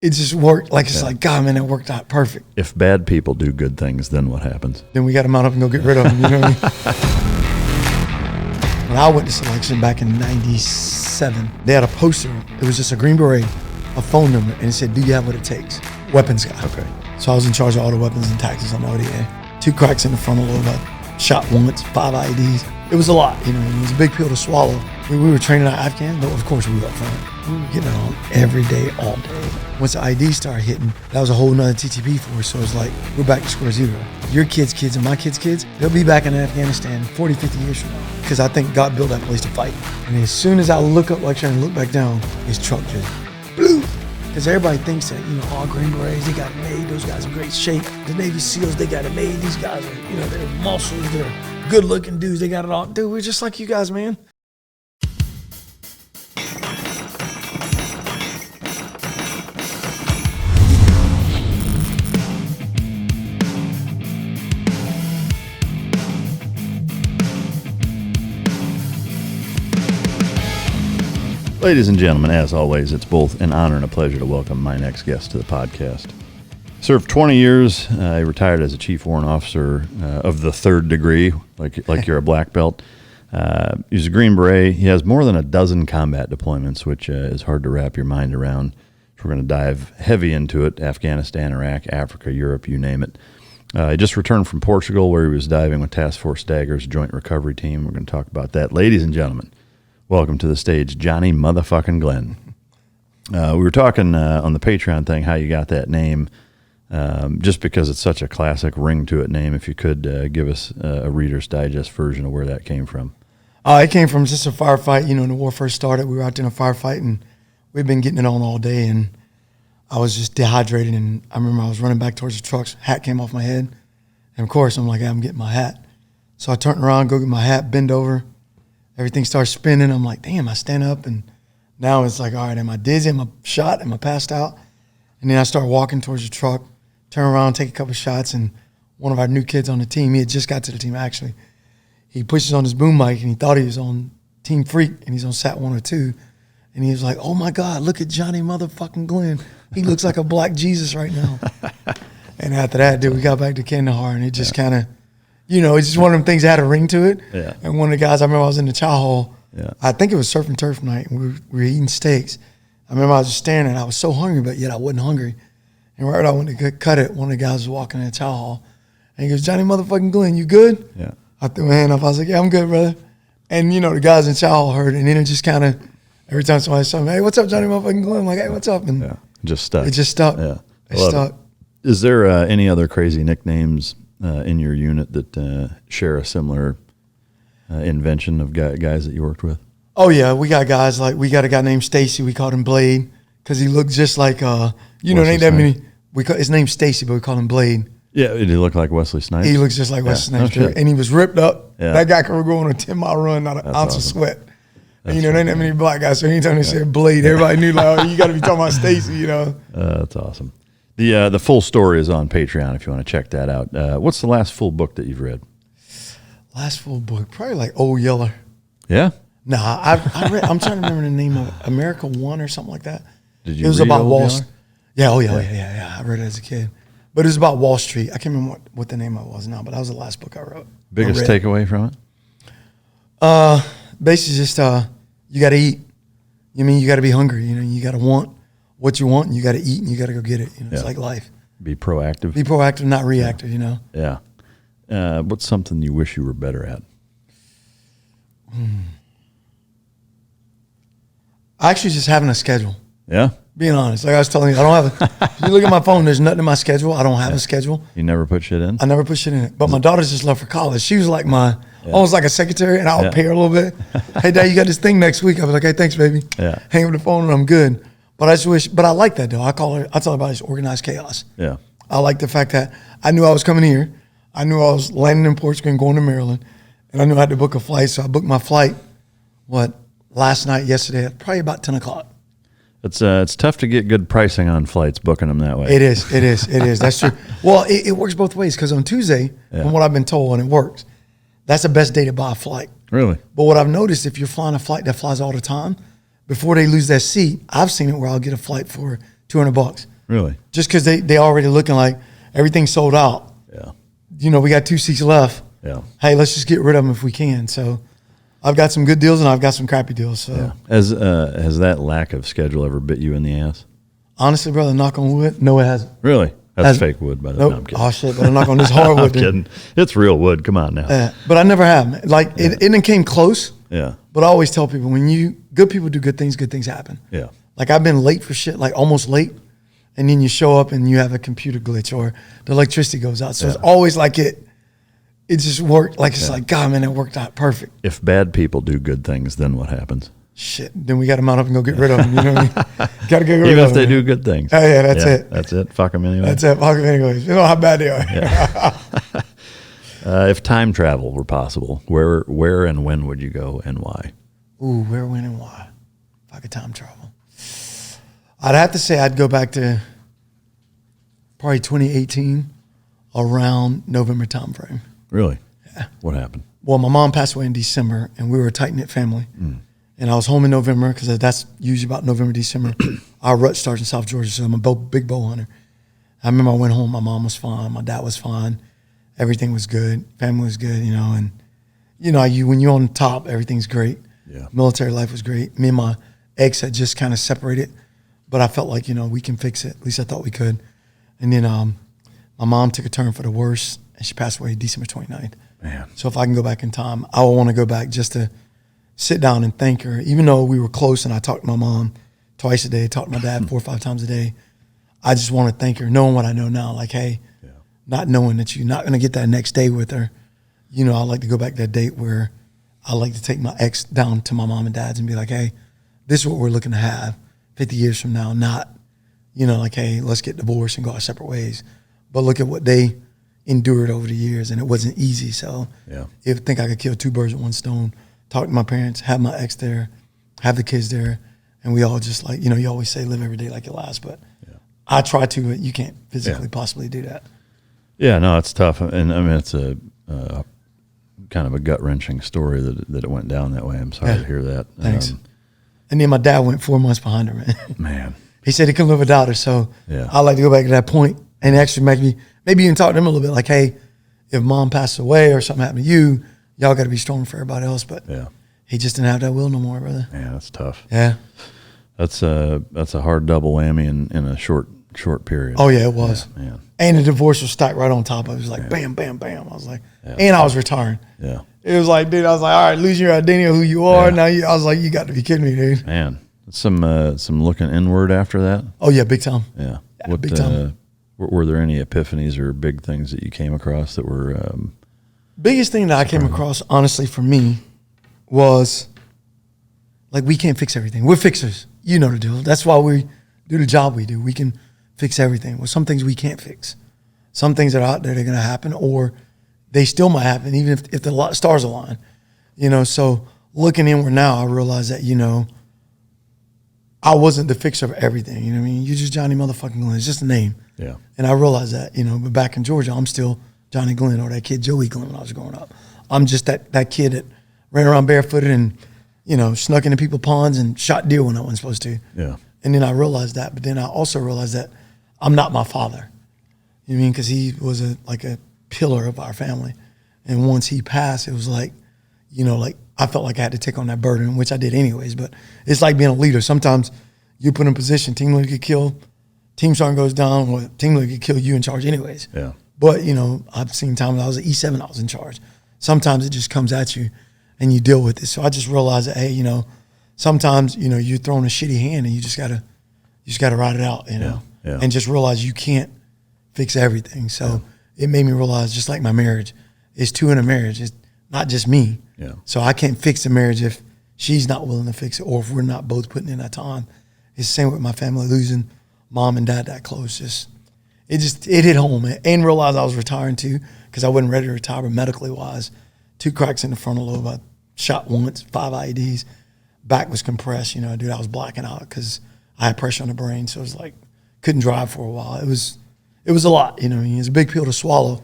it just worked. Like, it's like, God, man, it worked out perfect. If bad people do good things, then what happens? Then we got to mount up and go get rid of them, you know what I mean? When I went to selection back in 97, they had a poster. It was just a Green Beret, a phone number, and it said, do you have what it takes? Weapons guy. Okay. So I was in charge of all the weapons and tactics on the ODA. 2 cracks in the frontal lobe. I shot once, 5 IEDs. It was a lot, you know, it was a big pill to swallow. We were training out Afghan, but of course we were up front. We were getting it on every day, all day. Once the ID started hitting, that was a whole nother TTP for us. So it's like, we're back to square zero. Your kids' kids and my kids' kids, they'll be back in Afghanistan 40, 50 years from now. Because I think God built that place to fight. And as soon as I look up lecture and look back down, his truck just blew. Because everybody thinks that, you know, all Green Berets, they got it made. Those guys in great shape. The Navy SEALs, they got it made. These guys are, you know, they're muscles. They're good-looking dudes. They got it all. Dude, we're just like you guys, man. Ladies and gentlemen, as always, it's both an honor and a pleasure to welcome my next guest to the podcast. Served 20 years. He retired as a chief warrant officer of the 3rd degree, like you're a black belt. He's a Green Beret. He has more than a dozen combat deployments, which is hard to wrap your mind around. So we're going to dive heavy into it: Afghanistan, Iraq, Africa, Europe, you name it. He just returned from Portugal, where he was diving with Task Force Dagger's Joint Recovery Team. We're going to talk about that. Ladies and gentlemen, welcome to the stage, Johnny motherfucking Glenn. We were talking on the Patreon thing how you got that name, just because it's such a classic ring to it name. If you could give us a Reader's Digest version of where that came from. It came from just a firefight. You know, when the war first started, we were out there in a firefight, and we'd been getting it on all day, and I was just dehydrated, and I remember I was running back towards the trucks. Hat came off my head, and of course, I'm like, hey, I'm getting my hat. So I turned around, go get my hat, bend over. Everything starts spinning. I'm like, damn, I stand up, and now it's like, all right, am I dizzy? Am I shot? Am I passed out? And then I start walking towards the truck, turn around, take a couple shots, and one of our new kids on the team, he had just got to the team, actually. He pushes on his boom mic, and he thought he was on Team Freak, and he's on Sat 102. And he was like, oh, my God, look at Johnny motherfucking Glenn. He looks like a black Jesus right now. And after that, dude, we got back to Kandahar, and it just kind of, you know, it's just one of them things that had a ring to it. Yeah. And one of the guys, I remember I was in the chow hall. Yeah. I think it was surf and turf night, and we were eating steaks. I remember I was just staring, and I was so hungry, but yet I wasn't hungry. And right when I went to cut it, one of the guys was walking in the chow hall, and he goes, Johnny motherfucking Glenn, you good? Yeah. I threw my hand up. I was like, yeah, I'm good, brother. And, you know, the guys in chow hall heard it, and then it just kind of, every time somebody said, hey, what's up, Johnny motherfucking Glenn? I'm like, hey, what's up? And just stuck. It just stuck. Yeah. It stuck. Is there any other crazy nicknames in your unit that share a similar invention of guys that you worked with? Oh, yeah. We got guys like, we got a guy named Stacy. We called him Blade because he looked just like, you know, there ain't that many. His name's Stacy, but we call him Blade. Yeah, did he look like Wesley Snipes? He looks just like Wesley Snipes. No, and he was ripped up. Yeah. That guy could go on a 10-mile run, not an ounce of sweat. And, you know, there ain't that many black guys. So anytime they said Blade, everybody knew, like, oh, you got to be talking about Stacy, you know. That's awesome. The full story is on Patreon if you want to check that out. What's the last full book that you've read? Last full book, probably like Old Yeller. Yeah? Nah, I read, I'm trying to remember the name of it, America One or something like that. Did you It was read about Old Wall Yeller? Yeah. I read it as a kid. But it was about Wall Street. I can't remember what the name of it was now, but that was the last book I wrote. Biggest takeaway from it? Basically just you got to eat. You mean you got to be hungry. You know, you got to want what you want, and you got to eat, and you got to go get it. You know, it's like life. Be proactive. Be proactive, not reactive. You know. Yeah. What's something you wish you were better at? Actually, just having a schedule. Yeah. Being honest, like I was telling you, I don't have a. If you look at my phone, there's nothing in my schedule. I don't have a schedule. You never put shit in? I never put shit in it. But my daughter's just left for college. She was like my, almost like a secretary, and I'll pay her a little bit. Hey, Dad, you got this thing next week. I was like, hey, thanks, baby. Yeah. Hang up the phone, and I'm good. But I just wish, but I like that, though. I tell her about this organized chaos. Yeah. I like the fact that I knew I was coming here. I knew I was landing in Portugal and going to Maryland. And I knew I had to book a flight. So I booked my flight, yesterday, at probably about 10 o'clock. It's tough to get good pricing on flights, booking them that way. It is. That's true. Well, it works both ways because on Tuesday, from what I've been told, and it works, that's the best day to buy a flight. Really? But what I've noticed, if you're flying a flight that flies all the time, before they lose that seat, I've seen it where I'll get a flight for $200. Really? Just because they already looking like everything's sold out. Yeah. We got 2 seats left. Yeah. Hey, let's just get rid of them if we can. So I've got some good deals and I've got some crappy deals. So Yeah. Has that lack of schedule ever bit you in the ass? Honestly, brother, knock on wood, no, it hasn't. Really? That's fake wood, by the way. Nope. No, I'm kidding. Oh shit, but I'm knock on this hardwood. I'm kidding. It's real wood. Come on now. But I never have. Like it came close. Yeah. But I always tell people good people do good things happen. Yeah. Like I've been late for shit, like almost late, and then you show up and you have a computer glitch or the electricity goes out. So it's always like it just worked. Like it's like, God, man, it worked out perfect. If bad people do good things, then what happens? Shit. Then we got to mount up and go get rid of them. You know what I mean? Got to get rid of them. Even if they do good things. Oh, yeah, that's it. That's it. Fuck them anyway. That's it. Fuck them anyways. You know how bad they are. Yeah. If time travel were possible, where and when would you go and why? Ooh, where, when, and why? If I could time travel. I'd have to say I'd go back to probably 2018 around November time frame. Really? Yeah. What happened? Well, my mom passed away in December, and we were a tight-knit family. And I was home in November because that's usually about November, December. Our rut starts in South Georgia, so I'm a big bow hunter. I remember I went home. My mom was fine. My dad was fine. Everything was good. Family was good, And, when you're on top, everything's great. Yeah. Military life was great. Me and my ex had just kind of separated, but I felt like, we can fix it. At least I thought we could. And then my mom took a turn for the worse, and she passed away December 29th. Man. So if I can go back in time, I would want to go back just to sit down and thank her. Even though we were close and I talked to my mom twice a day, talked to my dad 4 or 5 times a day, I just want to thank her, knowing what I know now. Like, hey, not knowing that you're not going to get that next day with her. I like to go back to that date where I like to take my ex down to my mom and dad's and be like, hey, this is what we're looking to have 50 years from now. Not, like, hey, let's get divorced and go our separate ways. But look at what they endured over the years, and it wasn't easy. So if I think I could kill 2 birds with 1 stone, talk to my parents, have my ex there, have the kids there, and we all just like, you always say live every day like it last, but I try to, but you can't physically possibly do that. Yeah, no, it's tough. And I mean, it's a kind of a gut-wrenching story that it went down that way. I'm sorry to hear that. Thanks. And then my dad went 4 months behind her, man. Man. He said he couldn't live without her, so I like to go back to that point and actually maybe even talk to him a little bit like, hey, if mom passed away or something happened to you, y'all got to be strong for everybody else. But he just didn't have that will no more, brother. Yeah, that's tough. Yeah. That's a hard double whammy in a short period. Oh, yeah, it was. Yeah, man. And the divorce was stacked right on top of it. It was like bam, bam, bam. I was like, and I was retiring. Yeah. It was like, dude, I was like, all right, losing your identity of who you are. Now I was like, you got to be kidding me, dude. Man, some looking inward after that. Oh, yeah, big time. Yeah. Big time. Were there any epiphanies or big things that you came across that were... biggest thing that I came across, honestly, for me was, like, we can't fix everything. We're fixers. You know the deal. That's why we do the job we do. We can fix everything. Well, some things we can't fix. Some things that are out there, they're going to happen, or they still might happen, even if the stars align. So looking inward now, I realize that, I wasn't the fixer of everything. You know what I mean? You're just Johnny motherfucking Glenn. It's just a name. Yeah. And I realized that, but back in Georgia, I'm still Johnny Glenn, or that kid Joey Glenn when I was growing up. I'm just that kid that ran around barefooted and, snuck into people's ponds and shot deer when I wasn't supposed to. Yeah. And then I realized that, but then I also realized that I'm not my father. You know what I mean? Because he was a pillar of our family. And once he passed, it was like, I felt like I had to take on that burden, which I did anyways. But it's like being a leader. Sometimes you put in a position, team leader get killed, team sergeant goes down, or team leader get killed, you in charge anyways. Yeah. But, I've seen times when I was at E7, I was in charge. Sometimes it just comes at you and you deal with it. So I just realized that, hey, sometimes, you're throwing a shitty hand and you just gotta ride it out, and just realize you can't fix everything. So it made me realize, just like my marriage, it's 2 in a marriage. It's not just me. Yeah. So I can't fix the marriage if she's not willing to fix it, or if we're not both putting in that time. It's the same with my family, losing mom and dad that close. It hit home, and realized I was retiring too, because I wasn't ready to retire, but medically wise, 2 cracks in the frontal lobe. I shot once, 5 IEDs, back was compressed. Dude, I was blacking out because I had pressure on the brain, so it was like couldn't drive for a while. It was a lot. It's a big pill to swallow,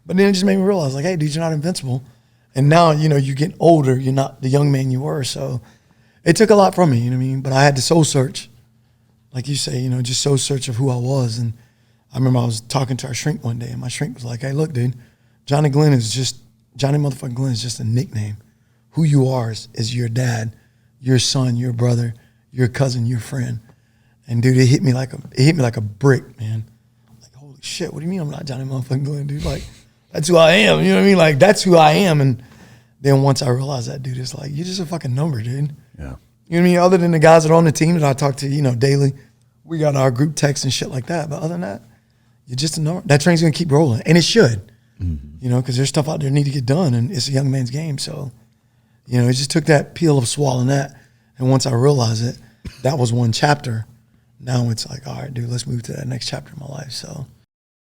but then it just made me realize, like, hey, dude, you're not invincible. And now, you're getting older. You're not the young man you were. So it took a lot from me, But I had to soul search, like you say, just so search of who I was. And I remember I was talking to our shrink one day, and my shrink was like, hey, look, dude, Johnny motherfucking Glenn is just a nickname. Who you are is your dad, your son, your brother, your cousin, your friend. And dude, it hit me like a brick, man. Like, holy shit, what do you mean I'm not Johnny motherfucking Glenn, dude? Like, that's who I am, you know what I mean? Like, that's who I am. And then once I realized that, dude, it's like, you're just a fucking number, dude. Yeah. You know what I mean? Other than the guys that are on the team that I talk to, daily, we got our group texts and shit like that. But other than that, you're just a number. That train's going to keep rolling. And it should, because there's stuff out there that need to get done, and it's a young man's game. So, it just took that peel of swallowing that. And once I realized it, that was one chapter. Now it's like, all right, dude, let's move to that next chapter of my life. So,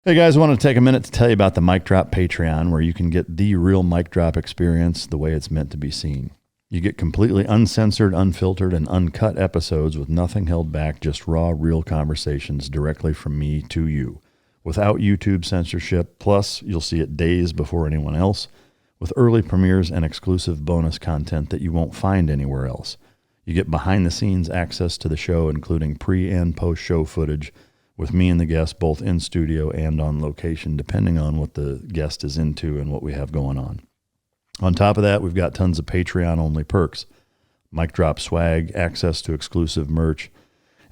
hey guys, I want to take a minute to tell you about the Mic Drop Patreon, where you can get the real mic drop experience the way it's meant to be seen. You get completely uncensored, unfiltered, and uncut episodes with nothing held back, just raw, real conversations directly from me to you, without YouTube censorship. Plus, you'll see it days before anyone else, with early premieres and exclusive bonus content that you won't find anywhere else. You get behind-the-scenes access to the show, including pre- and post-show footage, with me and the guest both in studio and on location, depending on what the guest is into and what we have going on. On top of that, we've got tons of Patreon-only perks, mic drop swag, access to exclusive merch,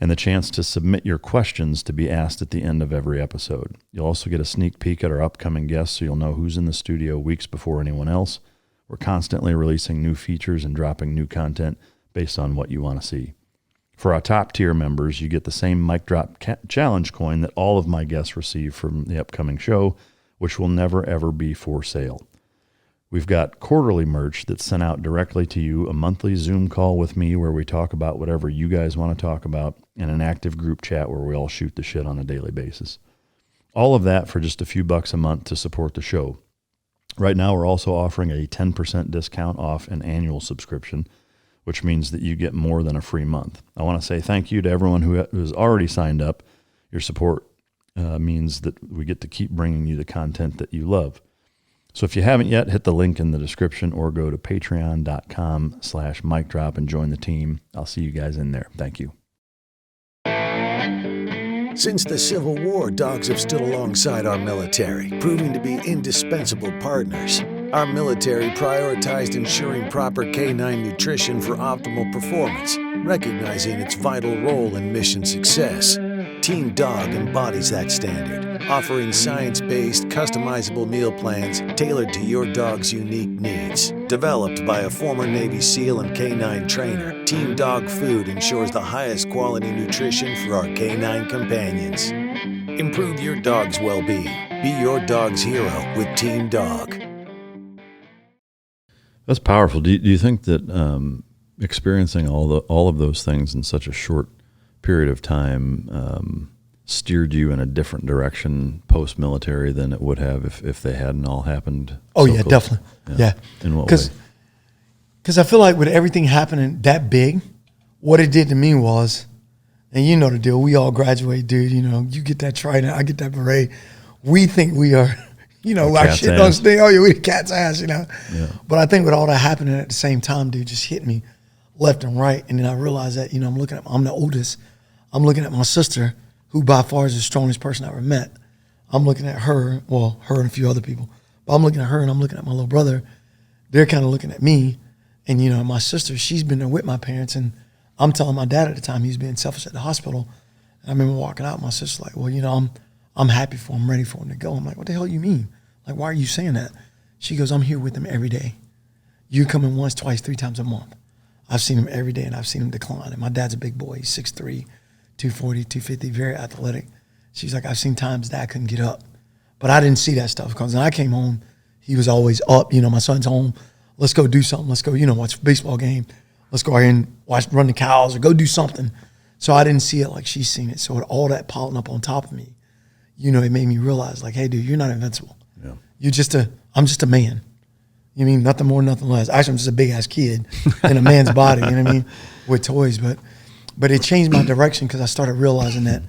and the chance to submit your questions to be asked at the end of every episode. You'll also get a sneak peek at our upcoming guests, so you'll know who's in the studio weeks before anyone else. We're constantly releasing new features and dropping new content based on what you want to see. For our top-tier members, you get the same mic drop challenge coin that all of my guests receive from the upcoming show, which will never, ever be for sale. We've got quarterly merch that's sent out directly to you, a monthly Zoom call with me where we talk about whatever you guys want to talk about, and an active group chat where we all shoot the shit on a daily basis. All of that for just a few bucks a month to support the show. Right now, we're also offering a 10% discount off an annual subscription, which means that you get more than a free month. I want to say thank you to everyone who has already signed up. Your support means that we get to keep bringing you the content that you love. So if you haven't yet, hit the link in the description or go to patreon.com/micdrop and join the team. I'll see you guys in there. Thank you. Since the Civil War, dogs have stood alongside our military, proving to be indispensable partners. Our military prioritized ensuring proper canine nutrition for optimal performance, recognizing its vital role in mission success. Team Dog embodies that standard, offering science-based, customizable meal plans tailored to your dog's unique needs. Developed by a former Navy SEAL and canine trainer, Team Dog Food ensures the highest quality nutrition for our canine companions. Improve your dog's well-being. Be your dog's hero with Team Dog. That's powerful. Do you think that experiencing all of those things in such a short period of time steered you in a different direction post-military than it would have if they hadn't all happened? Oh, yeah, definitely. Yeah. In what way? Because I feel like with everything happening that big, what it did to me was, and you know the deal, we all graduate, dude. You get that trident, I get that beret. We think we are, our shit don't stink. Oh, yeah, we the cat's ass, Yeah. But I think with all that happening at the same time, dude, just hit me left and right. And then I realized that, I'm the oldest. I'm looking at my sister, who by far is the strongest person I ever met. I'm looking at her, her and a few other people. But I'm looking at her and I'm looking at my little brother. They're kind of looking at me. And, my sister, she's been there with my parents. And I'm telling my dad at the time he was being selfish at the hospital. And I remember walking out, my sister's like, well, I'm happy for him, I'm ready for him to go. I'm like, what the hell you mean? Like, why are you saying that? She goes, I'm here with him every day. You come in once, twice, 3 times a month. I've seen him every day and I've seen him decline. And my dad's a big boy. He's 6'3", 240, 250, very athletic. She's like, I've seen times Dad couldn't get up. But I didn't see that stuff because when I came home, he was always up. My son's home. Let's go do something. Let's go, watch a baseball game. Let's go out here and run the cows or go do something. So I didn't see it like she's seen it. So with all that piling up on top of me, it made me realize like, hey, dude, you're not invincible. Yeah. I'm just a man. You mean nothing more, nothing less. Actually, I'm just a big ass kid in a man's body, you know what I mean, with toys. But it changed my direction because I started realizing that,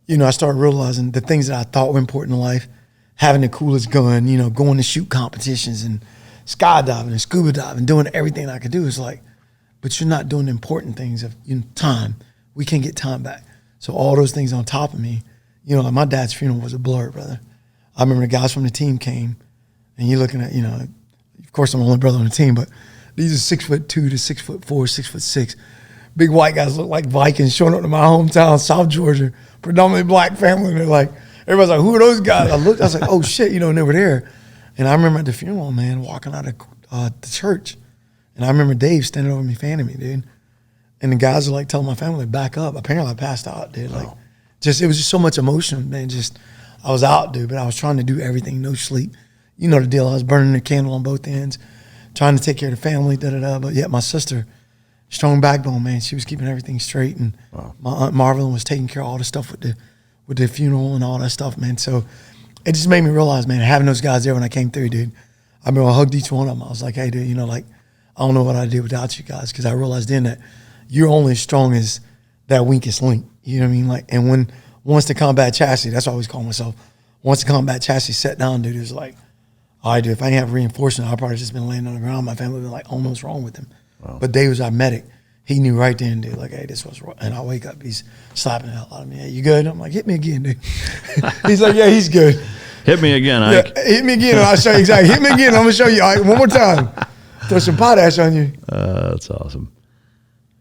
the things that I thought were important in life, having the coolest gun, going to shoot competitions and skydiving and scuba diving, doing everything I could do is like, but you're not doing the important things of time. We can't get time back. So all those things on top of me, you know, like my dad's funeral was a blur, brother. I remember the guys from the team came, and you're looking at, you know, of course I'm the only brother on the team, but these are 6'2" to 6'4", 6'6", big white guys look like Vikings showing up to my hometown, South Georgia, predominantly black family. And they're like, everybody's like, who are those guys? I looked, I was like, oh shit, you know, and they were there. And I remember at the funeral, man, walking out of the church, and I remember Dave standing over me, fanning me, dude. And the guys are like telling my family, back up. Apparently I passed out, dude. Like, it was just so much emotion, man. I was out, dude, but I was trying to do everything, no sleep. You know the deal. I was burning the candle on both ends, trying to take care of the family, da-da-da. But yet my sister, strong backbone, man. She was keeping everything straight. And my Aunt Marvelyn was taking care of all the stuff with the funeral and all that stuff, man. So it just made me realize, man, having those guys there when I came through, dude. I remember I hugged each one of them. I was like, hey, dude, you know, like, I don't know what I'd do without you guys, because I realized then that you're only as strong as that weakest link. You know what I mean? Like, and once the combat chassis, that's what I always call myself, once the combat chassis sat down, dude, it was like, all right, dude, if I didn't have reinforcement, I'd probably just been laying on the ground. My family would be like, oh, what's wrong with him? Wow. But Dave was our medic. He knew right then, dude, like, hey, this was wrong. And I wake up, he's slapping the hell out of me. Hey, you good? I'm like, hit me again, dude. He's like, yeah, he's good. Hit me again, Ike. Yeah, hit me again, and I'll show you exactly. Hit me again, I'm going to show you, Ike, one more time. Throw some potash on you. That's awesome.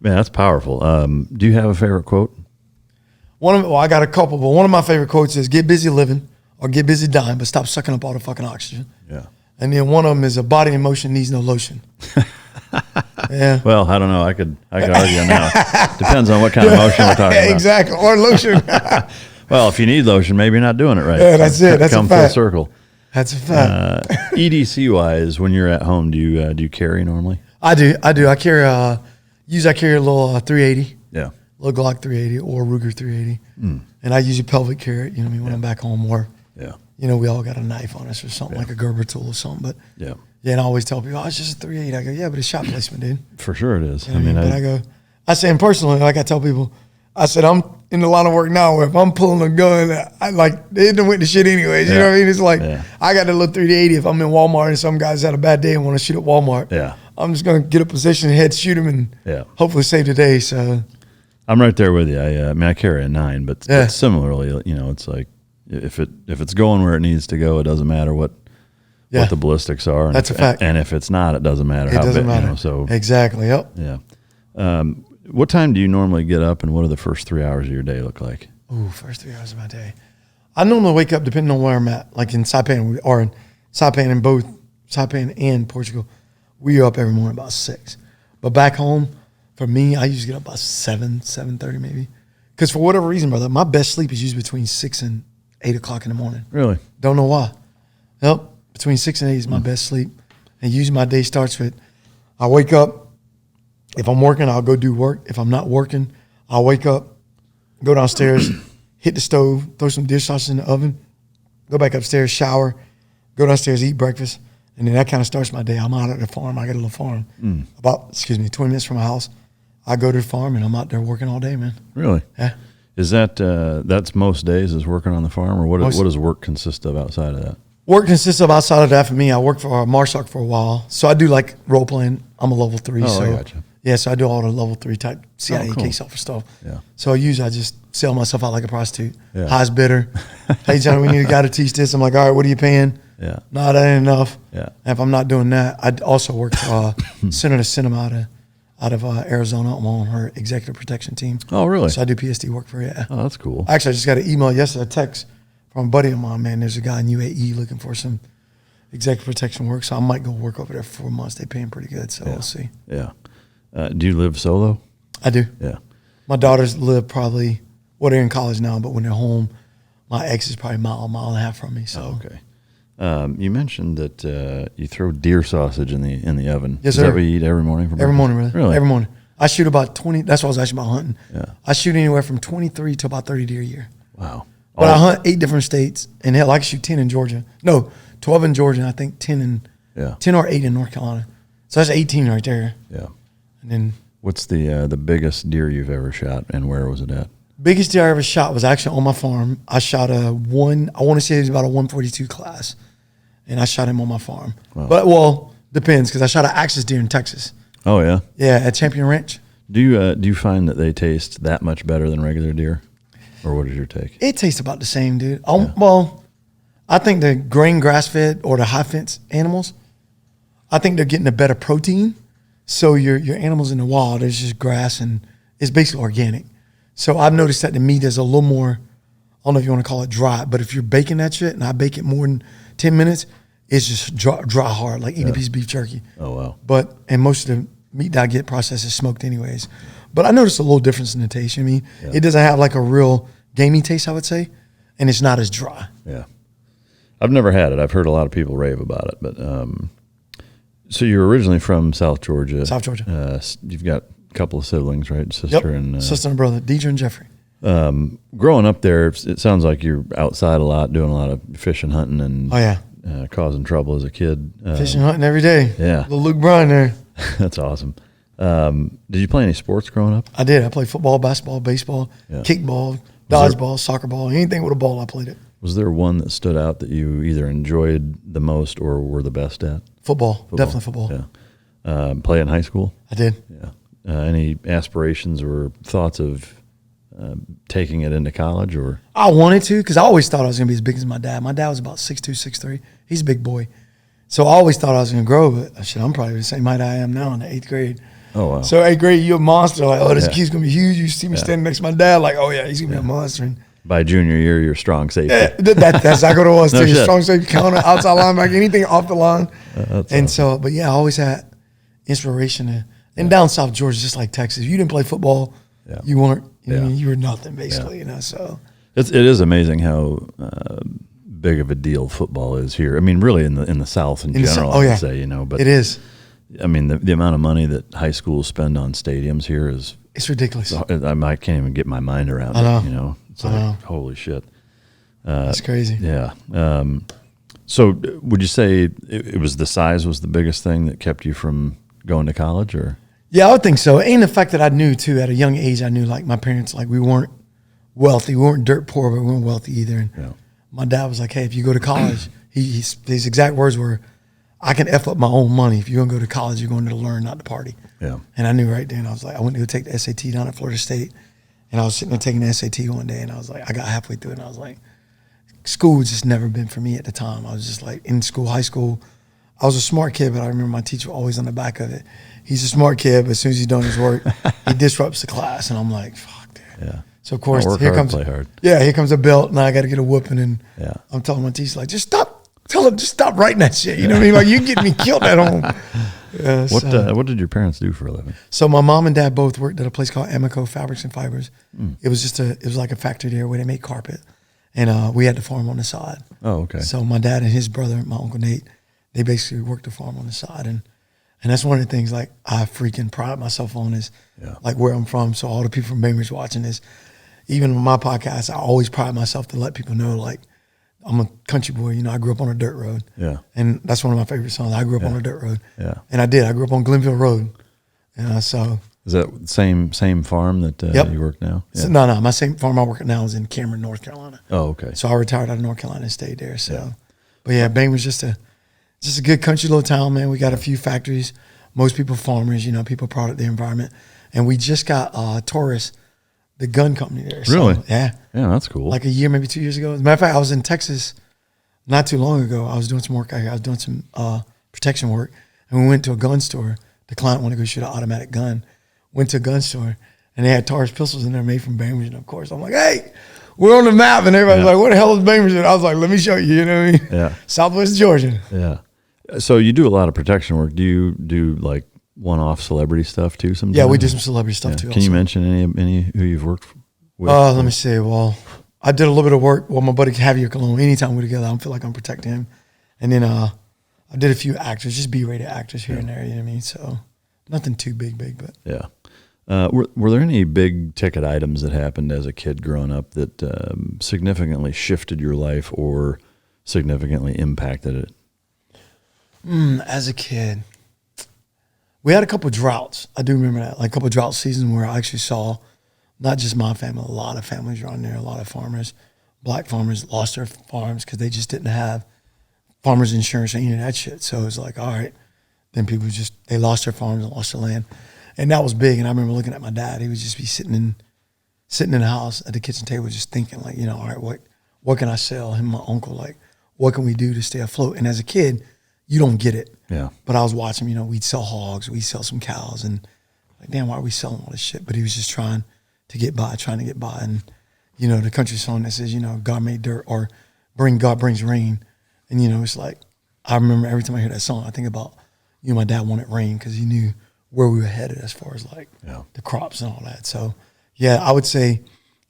Man, that's powerful. Do you have a favorite quote? I got a couple, but one of my favorite quotes is, get busy living or get busy dying, but stop sucking up all the fucking oxygen. Yeah. And then one of them is, a body in motion needs no lotion. Yeah. Well, I don't know. I could argue on that. Depends on what kind of motion we're talking about. Exactly. Or lotion. Well, if you need lotion, maybe you're not doing it right. Yeah, that's it. That's Come a fact. full circle. That's a fact. EDC wise, when you're at home, do you carry normally? I do. I carry a little 380. Yeah. Little Glock 380 or Ruger 380. And I use a pelvic carry, you know what I mean, when I'm back home, or, you know, we all got a knife on us or something, like a Gerber tool or something. But yeah, and I always tell people, oh, it's just a 380. I go, yeah, but it's shot placement, dude. For sure it is. You know I say, and personally, like I tell people, I said, I'm in the line of work now where if I'm pulling a gun, I like, they didn't win the shit anyways. You know what I mean? It's like, I got the little 380. If I'm in Walmart and some guys had a bad day and want to shoot at Walmart, I'm just going to get a position, head shoot them, and hopefully save the day. So I'm right there with you. I carry a 9, but similarly, you know, it's like, if it's going where it needs to go, it doesn't matter what the ballistics are. And that's a fact. And if it's not, it doesn't matter. It doesn't matter. You know, so exactly. Yep. Yeah. What time do you normally get up, and what do the first 3 hours of your day look like? Ooh, first 3 hours of my day. I normally wake up depending on where I'm at. Like in Saipan, or in Saipan in both Saipan and Portugal, we are up every morning about 6. But back home, for me, I usually get up about 7:30 maybe. Because for whatever reason, brother, my best sleep is usually between 6 and 8 o'clock in the morning. Really? Don't know why. Yep, between 6 and 8 is my best sleep. And usually my day starts with, I wake up. If I'm working, I'll go do work. If I'm not working, I'll wake up, go downstairs, hit the stove, throw some dish sauce in the oven, go back upstairs, shower, go downstairs, eat breakfast, and then that kind of starts my day. I'm out at the farm. I got a little farm about, 20 minutes from my house. I go to the farm, and I'm out there working all day, man. Really? Yeah. Is that's most days is working on the farm, or what does work consist of outside of that? Work consists of outside of that for me. I worked for Marshak for a while. So I do like role playing. I'm a level 3. Oh, I gotcha. Yeah, so I do all the level 3 type CIA case officer stuff. Yeah. So usually I just sell myself out like a prostitute. Yeah. Highest bidder. Hey, Johnny, we need a guy to teach this. I'm like, all right, what are you paying? Yeah. No, that ain't enough. Yeah. And if I'm not doing that, I also work for Senator Cinema out of Arizona. I'm on her executive protection team. Oh, really? So I do PSD work for her. Yeah. Oh, that's cool. Actually, I just got an email yesterday, a text from a buddy of mine, man. There's a guy in UAE looking for some executive protection work. So I might go work over there for 4 months. They pay him pretty good. So we'll see. Yeah. Do you live solo? I do. Yeah. My daughters live probably, well, they're in college now, but when they're home, my ex is probably a mile and a half from me. So okay. You mentioned that you throw deer sausage in the oven. Yes, sir. Is that what you eat every morning? Every morning, brother. Really? Every morning. I shoot about 20. That's what I was asking about hunting. Yeah. I shoot anywhere from 23 to about 30 deer a year. Wow. But I hunt 8 different states, and hell, I can shoot 10 in Georgia. No, 12 in Georgia, and I think 10 or 8 in North Carolina. So that's 18 right there. Yeah. And then, what's the biggest deer you've ever shot, and where was it at? Biggest deer I ever shot was actually on my farm. I shot I want to say it was about a 142 class, and I shot him on my farm. Wow. But, well, depends, because I shot an axis deer in Texas. Oh, yeah? Yeah, at Champion Ranch. Do you find that they taste that much better than regular deer? Or what is your take? It tastes about the same, dude. Well, I think the grain grass-fed or the high-fence animals, I think they're getting a better protein. So your animals in the wild, there's just grass and it's basically organic. So I've noticed that the meat is a little more, I don't know if you want to call it dry, but if you're baking that shit and I bake it more than 10 minutes, it's just dry hard, like eating a piece of beef jerky. Oh, wow. And most of the meat that I get processed is smoked anyways. But I noticed a little difference in the taste. I mean, it doesn't have like a real gamey taste, I would say, and it's not as dry. Yeah. I've never had it. I've heard a lot of people rave about it. But so you're originally from South Georgia. South Georgia. You've got a couple of siblings, right? Sister and sister and brother, Deidre and Jeffrey. Growing up there, it sounds like you're outside a lot, doing a lot of fishing, hunting, and causing trouble as a kid. Fishing, hunting every day. Yeah. Little Luke Bryan there. That's awesome. Did you play any sports growing up? I did. I played football, basketball, baseball, kickball, dodgeball, soccer ball, anything with a ball I played it. Was there one that stood out that you either enjoyed the most or were the best at? Football. Definitely football. Yeah. Play in high school? I did. Yeah. Any aspirations or thoughts of taking it into college? Or I wanted to because I always thought I was going to be as big as my dad. My dad was about 6'2", 6'3". He's a big boy. So I always thought I was going to grow, but shit, I'm probably the same height I am now in the 8th grade. Oh, wow. So 8th grade, you're a monster. Like, oh, this kid's going to be huge. You see me standing next to my dad, like, oh, yeah, he's going to be a monster. And by junior year, you're strong safety. Yeah, that's exactly what it was. No too. shit. Strong safety, counter, outside linebacker, anything off the line. That's and awesome. so, but yeah, I always had inspiration. And down South Georgia, just like Texas, you didn't play football, you weren't, you were nothing basically, So it is amazing how big of a deal football is here. I mean, really in the South in general, I would say, but it is. I mean, the amount of money that high schools spend on stadiums here is it's ridiculous. I can't even get my mind around it. It's like, holy shit. It's crazy. Yeah. So would you say it was the size was the biggest thing that kept you from going to college, or? Yeah, I would think so. And the fact that I knew too, at a young age, I knew like my parents, like we weren't wealthy. We weren't dirt poor, but we weren't wealthy either. And my dad was like, hey, if you go to college, his exact words were, I can F up my own money. If you're going to go to college, you're going to learn, not to party. Yeah. And I knew right then, I was like, I went to go take the SAT down at Florida State. And I was sitting there taking the SAT one day, and I was like, I got halfway through it, and I was like, school just never been for me at the time. I was just like in school, high school. I was a smart kid, but I remember my teacher always on the back of it. He's a smart kid, but as soon as he's done his work, he disrupts the class. And I'm like, fuck, dude. Yeah. So, of course, here comes a belt, and I got to get a whooping. And I'm telling my teacher, like, just stop. Tell him, just stop writing that shit. You know what I mean? Like, you get me killed at home. What did your parents do for a living? So my mom and dad both worked at a place called Amico Fabrics and Fibers. It was like a factory there where they make carpet. And we had the farm on the side. Oh, okay. So my dad and his brother, my Uncle Nate, they basically worked the farm on the side. And that's one of the things like I freaking pride myself on is like where I'm from. So all the people from Bainbridge watching this, even on my podcast, I always pride myself to let people know like I'm a country boy. You know, I grew up on a dirt road. Yeah. And that's one of my favorite songs. I grew up on a dirt road. Yeah. And I grew up on Glenville Road. So is that the same farm that you work now? Yeah. So, no. My same farm I work at now is in Cameron, North Carolina. Oh, okay. So I retired out of North Carolina and stayed there. So, but yeah, Bainbridge was just a good country little town, man. We got a few factories. Most people farmers, you know, people product the environment. And we just got Taurus, the gun company there. Really? So, yeah. Yeah, that's cool. Like a year, maybe 2 years ago. As a matter of fact, I was in Texas not too long ago. I was doing some work out here. I was doing some protection work. And we went to a gun store. The client wanted to go shoot an automatic gun. Went to a gun store, and they had Taurus pistols in there made from Bainbridge. And of course, I'm like, hey, we're on the map. And everybody's like, what the hell is Bainbridge? And I was like, let me show you. You know what I mean? Yeah. Southwest Georgia. Yeah. So you do a lot of protection work. Do you do like one-off celebrity stuff too sometimes? Yeah, we do some celebrity stuff too. Can you mention any who you've worked with? Let me see. Well, I did a little bit of work with my buddy Javier Colon. Anytime we're together, I feel like I'm protecting him. And then I did a few actors, just B-rated actors here and there. You know what I mean? So nothing too big, but yeah. Were there any big ticket items that happened as a kid growing up that significantly shifted your life or significantly impacted it? As a kid, we had a couple droughts. I do remember that, like a couple drought seasons where I actually saw not just my family, a lot of families around there, a lot of farmers, black farmers lost their farms because they just didn't have farmers insurance or any of that shit. So it was like, all right, then people they lost their farms and lost their land. And that was big. And I remember looking at my dad. He would just be sitting in sitting in the house at the kitchen table just thinking like, all right, what can I sell? Him and my uncle, like, what can we do to stay afloat? And as a kid, you don't get it. Yeah. But I was watching, we'd sell hogs, we'd sell some cows, and like, damn, why are we selling all this shit? But he was just trying to get by. And, the country song that says, God made dirt, or God brings rain. And, it's like, I remember every time I hear that song, I think about, my dad wanted rain because he knew where we were headed as far as like the crops and all that. So, yeah, I would say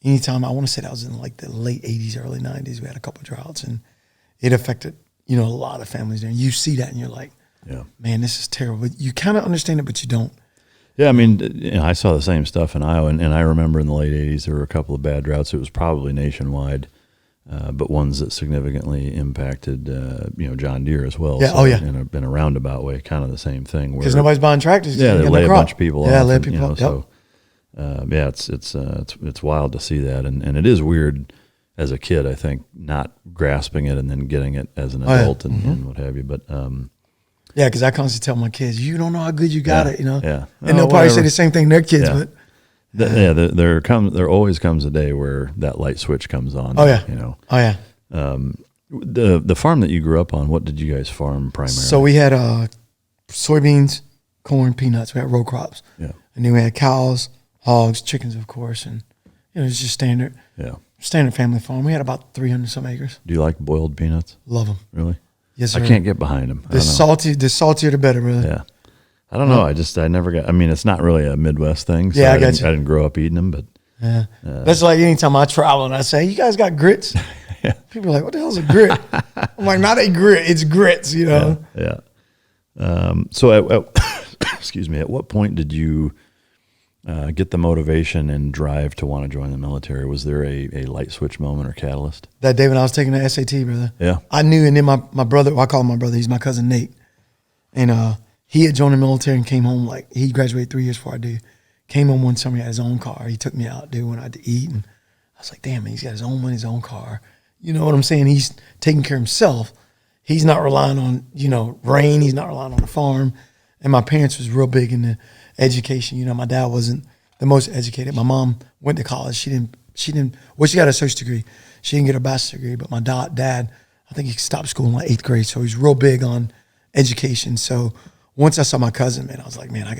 anytime, I want to say that was in like the late 80s, early 90s, we had a couple of droughts, and it affected, a lot of families there. And you see that and you're like, man, this is terrible. But you kind of understand it, but you don't. Yeah, I mean, I saw the same stuff in Iowa, and I remember in the late 80s there were a couple of bad droughts. It was probably nationwide, but ones that significantly impacted, John Deere as well. Yeah, so in a roundabout way, kind of the same thing. Because nobody's buying tractors. Yeah, they lay a bunch of people off. Yeah, lay people off. So, it's wild to see that, and it is weird as a kid, I think, not grasping it and then getting it as an adult and what have you. But yeah, because I constantly tell my kids, you don't know how good you got it, Yeah, and they'll probably say the same thing to their kids, but there always comes a day where that light switch comes on. Oh yeah, The farm that you grew up on, what did you guys farm primarily? So we had soybeans, corn, peanuts. We had row crops. Yeah, and then we had cows, hogs, chickens, of course, and it's just standard. Yeah. Standard family farm. We had about 300 some acres. Do you like boiled peanuts? Love them. Really? Yes, sir. I can't get behind them. The saltier the better, brother. Yeah. I don't know. I never got. I mean, it's not really a Midwest thing. So yeah, I got you. I didn't grow up eating them, but yeah, that's like anytime I travel and I say, "You guys got grits?" People are like, "What the hell's a grit?" I'm like, "Not a grit. It's grits." Yeah. So, excuse me. At what point did you get the motivation and drive to want to join the military? Was there a light switch moment or catalyst? That day when I was taking the SAT, brother. Yeah. I knew, and then my brother, I call him my brother, he's my cousin Nate. And he had joined the military and came home, like, he graduated 3 years before I did. Came home one summer, he had his own car. He took me out, dude, when I had to eat. And I was like, damn, man, he's got his own money, his own car. You know what I'm saying? He's taking care of himself. He's not relying on, rain. He's not relying on the farm. And my parents was real big in the education. My dad wasn't the most educated. My mom went to college. She got a associate degree. She didn't get a bachelor's degree, but my dad, I think he stopped school in like 8th grade. So he's real big on education. So once I saw my cousin, man, I was like, man, I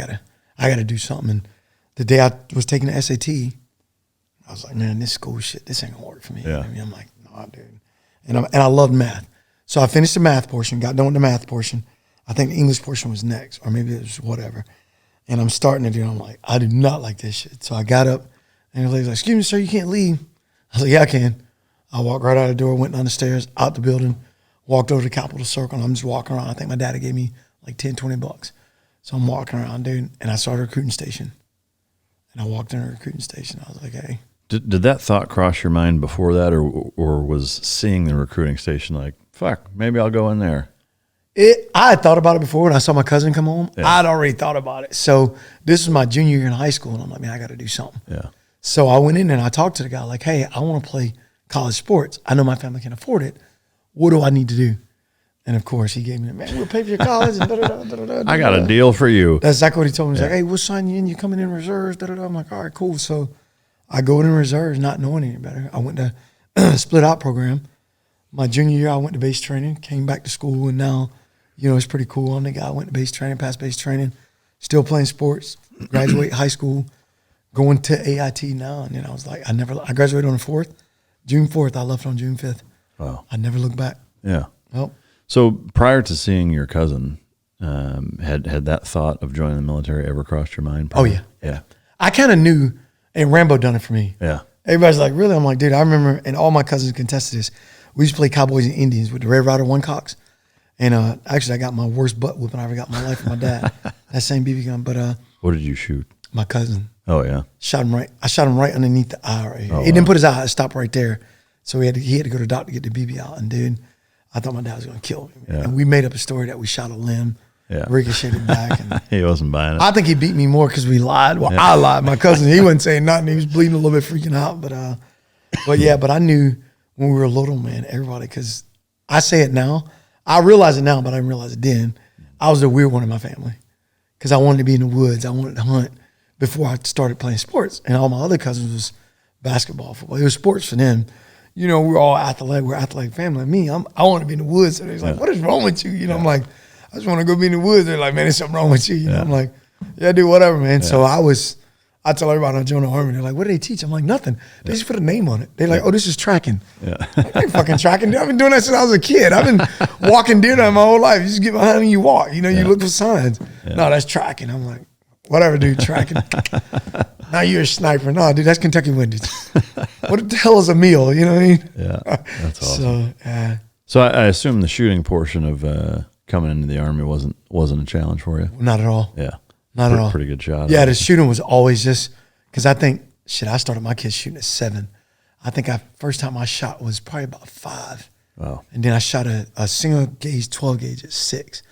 gotta do something. And the day I was taking the SAT, I was like, man, this school shit, this ain't gonna work for me. Yeah. I'm like, no, dude. And I loved math. So I finished the math portion, got done with the math portion. I think the English portion was next, or maybe it was whatever. And I'm starting to do it. I'm like, I do not like this shit. So I got up, and the lady's like, excuse me, sir, you can't leave. I was like, yeah, I can. I walked right out the door, went down the stairs, out the building, walked over to Capitol Circle, and I'm just walking around. I think my daddy gave me like $10-20. So I'm walking around, dude, and I saw the recruiting station. And I walked in the recruiting station. I was like, hey. Did that thought cross your mind before that, or was seeing the recruiting station like, fuck, maybe I'll go in there? I had thought about it before when I saw my cousin come home. Yeah. I'd already thought about it. So this was my junior year in high school, and I'm like, man, I got to do something. Yeah. So I went in there and I talked to the guy like, hey, I want to play college sports. I know my family can afford it. What do I need to do? And of course, he gave me, man, we'll pay for your college. And I got a deal for you. That's exactly what he told me. He's like, hey, we'll sign you in. You're coming in reserves. I'm like, all right, cool. So I go in reserves, not knowing any better. I went to split out program. My junior year, I went to base training, came back to school, and now, it's pretty cool. I'm the guy. I went to base training, passed base training, still playing sports, graduate high school, going to AIT now. And then I was like, I graduated on the 4th. June 4th, I left on June 5th. Wow. I never looked back. Yeah. Nope. So prior to seeing your cousin, had that thought of joining the military ever crossed your mind? Oh, yeah. Yeah. I kind of knew, and Rambo done it for me. Yeah. Everybody's like, really? I'm like, dude, I remember, and all my cousins contested this. We used to play Cowboys and Indians with the Red Ryder One Cocks. And actually, I got my worst butt whooping I ever got in my life from my dad. That same BB gun. But what did you shoot? My cousin. Oh, yeah. Shot him right. I shot him right underneath the eye right here. Oh, He didn't put his eye. It stopped right there. So he had to go to the doctor to get the BB out. And dude, I thought my dad was going to kill me. Yeah. And we made up a story that we shot a limb, ricocheted back. And he wasn't buying it. I think he beat me more because we lied. Well, I lied. My cousin, he wasn't saying nothing. He was bleeding a little bit, freaking out. But I knew when we were little, man, everybody, because I say it now. I realize it now, but I didn't realize it then. I was the weird one in my family because I wanted to be in the woods. I wanted to hunt before I started playing sports. And all my other cousins was basketball, football. It was sports for them. You know, we're all athletic. We're athletic family. Like me, I want to be in the woods. So they're like, what is wrong with you? You know, I'm like, I just want to go be in the woods. They're like, man, there's something wrong with you. You know, I'm like, yeah, dude, whatever, man. So I tell everybody I joined the Army. They're like, what do they teach? I'm like, nothing. They just put a name on it. They're like, oh, this is tracking. I ain't fucking tracking. I've been doing that since I was a kid. I've been walking deer down my whole life. You just get behind and you walk. You know, you look for signs. No, that's tracking. I'm like, whatever, dude, tracking. Now you're a sniper. No, dude, that's Kentucky windage. What the hell is a meal? You know what I mean? Yeah, that's awesome. So I assume the shooting portion of coming into the Army wasn't a challenge for you? Not at all. Yeah. Not at all. Pretty good shot. Yeah, the shooting was always just, because I think, I started my kids shooting at 7. I think first time I shot was probably about 5. Wow. And then I shot a single gauge 12 gauge at 6.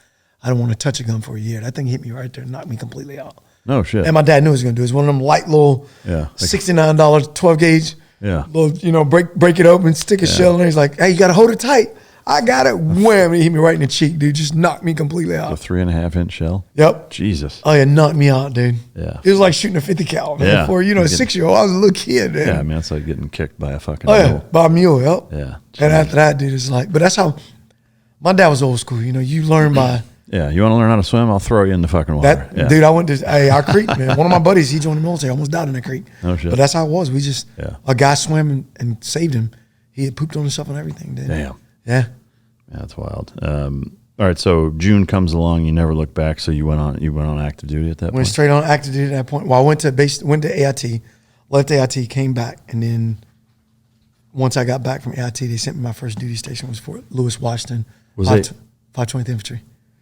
I don't want to touch a gun for a year. That thing hit me right there and knocked me completely out. No shit. And my dad knew what he was going to do. It was one of them light little $69 12 gauge. Yeah. Little, you know, break it open, stick a shell in there. He's like, hey, you got to hold it tight. I got it. Wham. He hit me right in the cheek, dude. Just knocked me completely out. A 3.5-inch shell? Yep. Jesus. Oh, yeah, knocked me out, dude. Yeah. It was like shooting a 50 cal. Yeah. Before, you know, a 6-year-old. I was a little kid, man. Yeah, I mean, it's like getting kicked by a fucking mule. By a mule, yep. Yeah. And after that, dude, it's like, but that's how, my dad was old school. You know, you learn by. Yeah, you want to learn how to swim? I'll throw you in the fucking water. Dude, I went to our creek, man. One of my buddies, he joined the military, almost died in the creek. Oh, shit. But that's how it was. We just, a guy swam and saved him. He had pooped on himself and everything, dude. Damn. Yeah. Yeah, that's wild. All right, so June comes along, you never look back, so you went on active duty at that point? Went straight on active duty at that point. Well, I went to AIT, left AIT, came back, and then once I got back from AIT, they sent me my first duty station was Fort Lewis, Washington, 520th Infantry.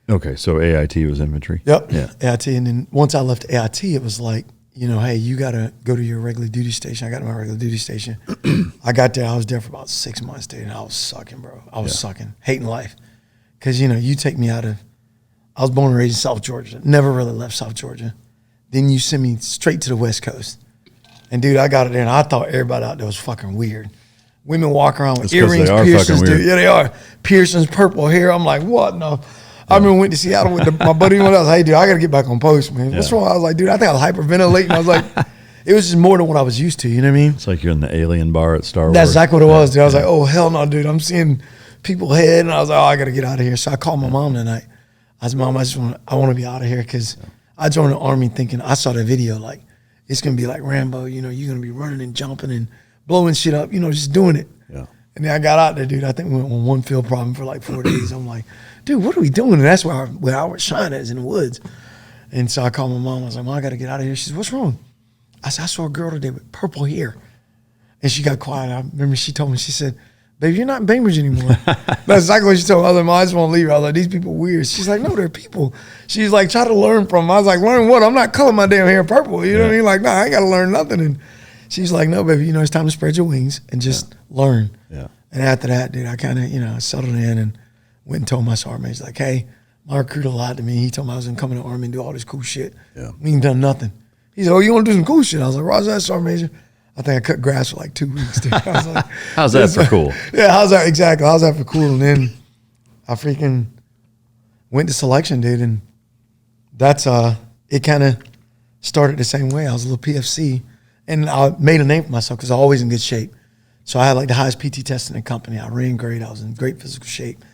Okay, so AIT was infantry? Yep, yeah. AIT, and then once I left AIT, it was like, you know, hey, you got to go to your regular duty station. I got to my regular duty station. I got there. I was there for about 6 months, dude, and I was sucking, bro. I was sucking, hating life. Because, you know, you take me out of, I was born and raised in South Georgia. Never really left South Georgia. Then you send me straight to the West Coast. And, dude, I got it there, and I thought everybody out there was fucking weird. Women walk around with earrings, piercings, dude. Yeah, they are. Piercings, purple hair. I'm like, what? No. I remember went to Seattle with my buddy. When I was like, hey, dude, I got to get back on post, man. What's wrong? I was like, dude, I think I was hyperventilating. I was like, it was just more than what I was used to. You know what I mean? It's like you're in the alien bar at Star Wars. That's exactly what it was, dude. I was like, oh, hell no, dude. I'm seeing people head. And I was like, oh, I got to get out of here. So I called my mom that night. I said, Mom, I want to be out of here because I joined the Army thinking, I saw the video, like, it's going to be like Rambo. You know, you're going to be running and jumping and blowing shit up, you know, just doing it. Yeah. And then I got out there, dude. I think we went on one field problem for like 4 days. I'm like, dude, what are we doing? And that's where our shine is, in the woods. And so I called my mom. I was like, Mom, I got to get out of here. She said, what's wrong? I said, I saw a girl today with purple hair. And she got quiet. I remember she told me, she said, baby, you're not in Bainbridge anymore. That's exactly what she told me. I was like, Mom, I just want to leave. I was like, these people weird. She's like, no, they're people. She's like, try to learn from them. I was like, learn what? I'm not coloring my damn hair purple. You know what I mean? Like, no, I ain't got to learn nothing. And she's like, no, baby, you know, it's time to spread your wings and just learn. Yeah. And after that, dude, I kind of, you know, settled in and went and told my sergeant major, like, hey, my recruiter lied to me. He told me I was going to come in the Army and do all this cool shit. Yeah. We ain't done nothing. He said, oh, you want to do some cool shit? I was like, Roger that, sergeant major. I think I cut grass for like 2 weeks, dude. I was like, how's that for cool? Yeah, how's that? Exactly. How's that for cool? And then I freaking went to selection, dude. And that's, it kind of started the same way. I was a little PFC. And I made a name for myself because I was always in good shape. So I had like the highest PT test in the company. I ran great. I was in great physical shape.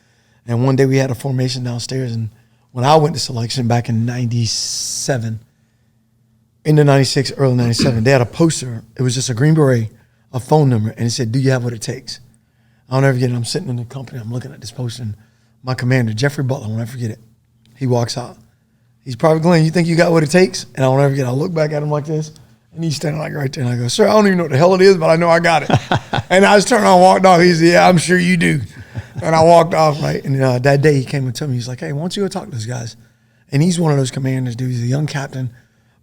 And one day we had a formation downstairs. And when I went to selection back in 97, into 96, early 97, they had a poster. It was just a Green Beret, a phone number. And it said, do you have what it takes? I'll never forget it. I'm sitting in the company. I'm looking at this poster. And my commander, Jeffrey Butler, I'll never forget it. He walks out. He's probably, Glenn, you think you got what it takes? And I'll never forget it. I look back at him like this. And he's standing like right there. And I go, sir, I don't even know what the hell it is, but I know I got it. And I just turned around and walked off. He said, yeah, I'm sure you do. And I walked off, right? And that day he came and told me, he's like, hey, why don't you go talk to those guys? And he's one of those commanders, dude. He's a young captain.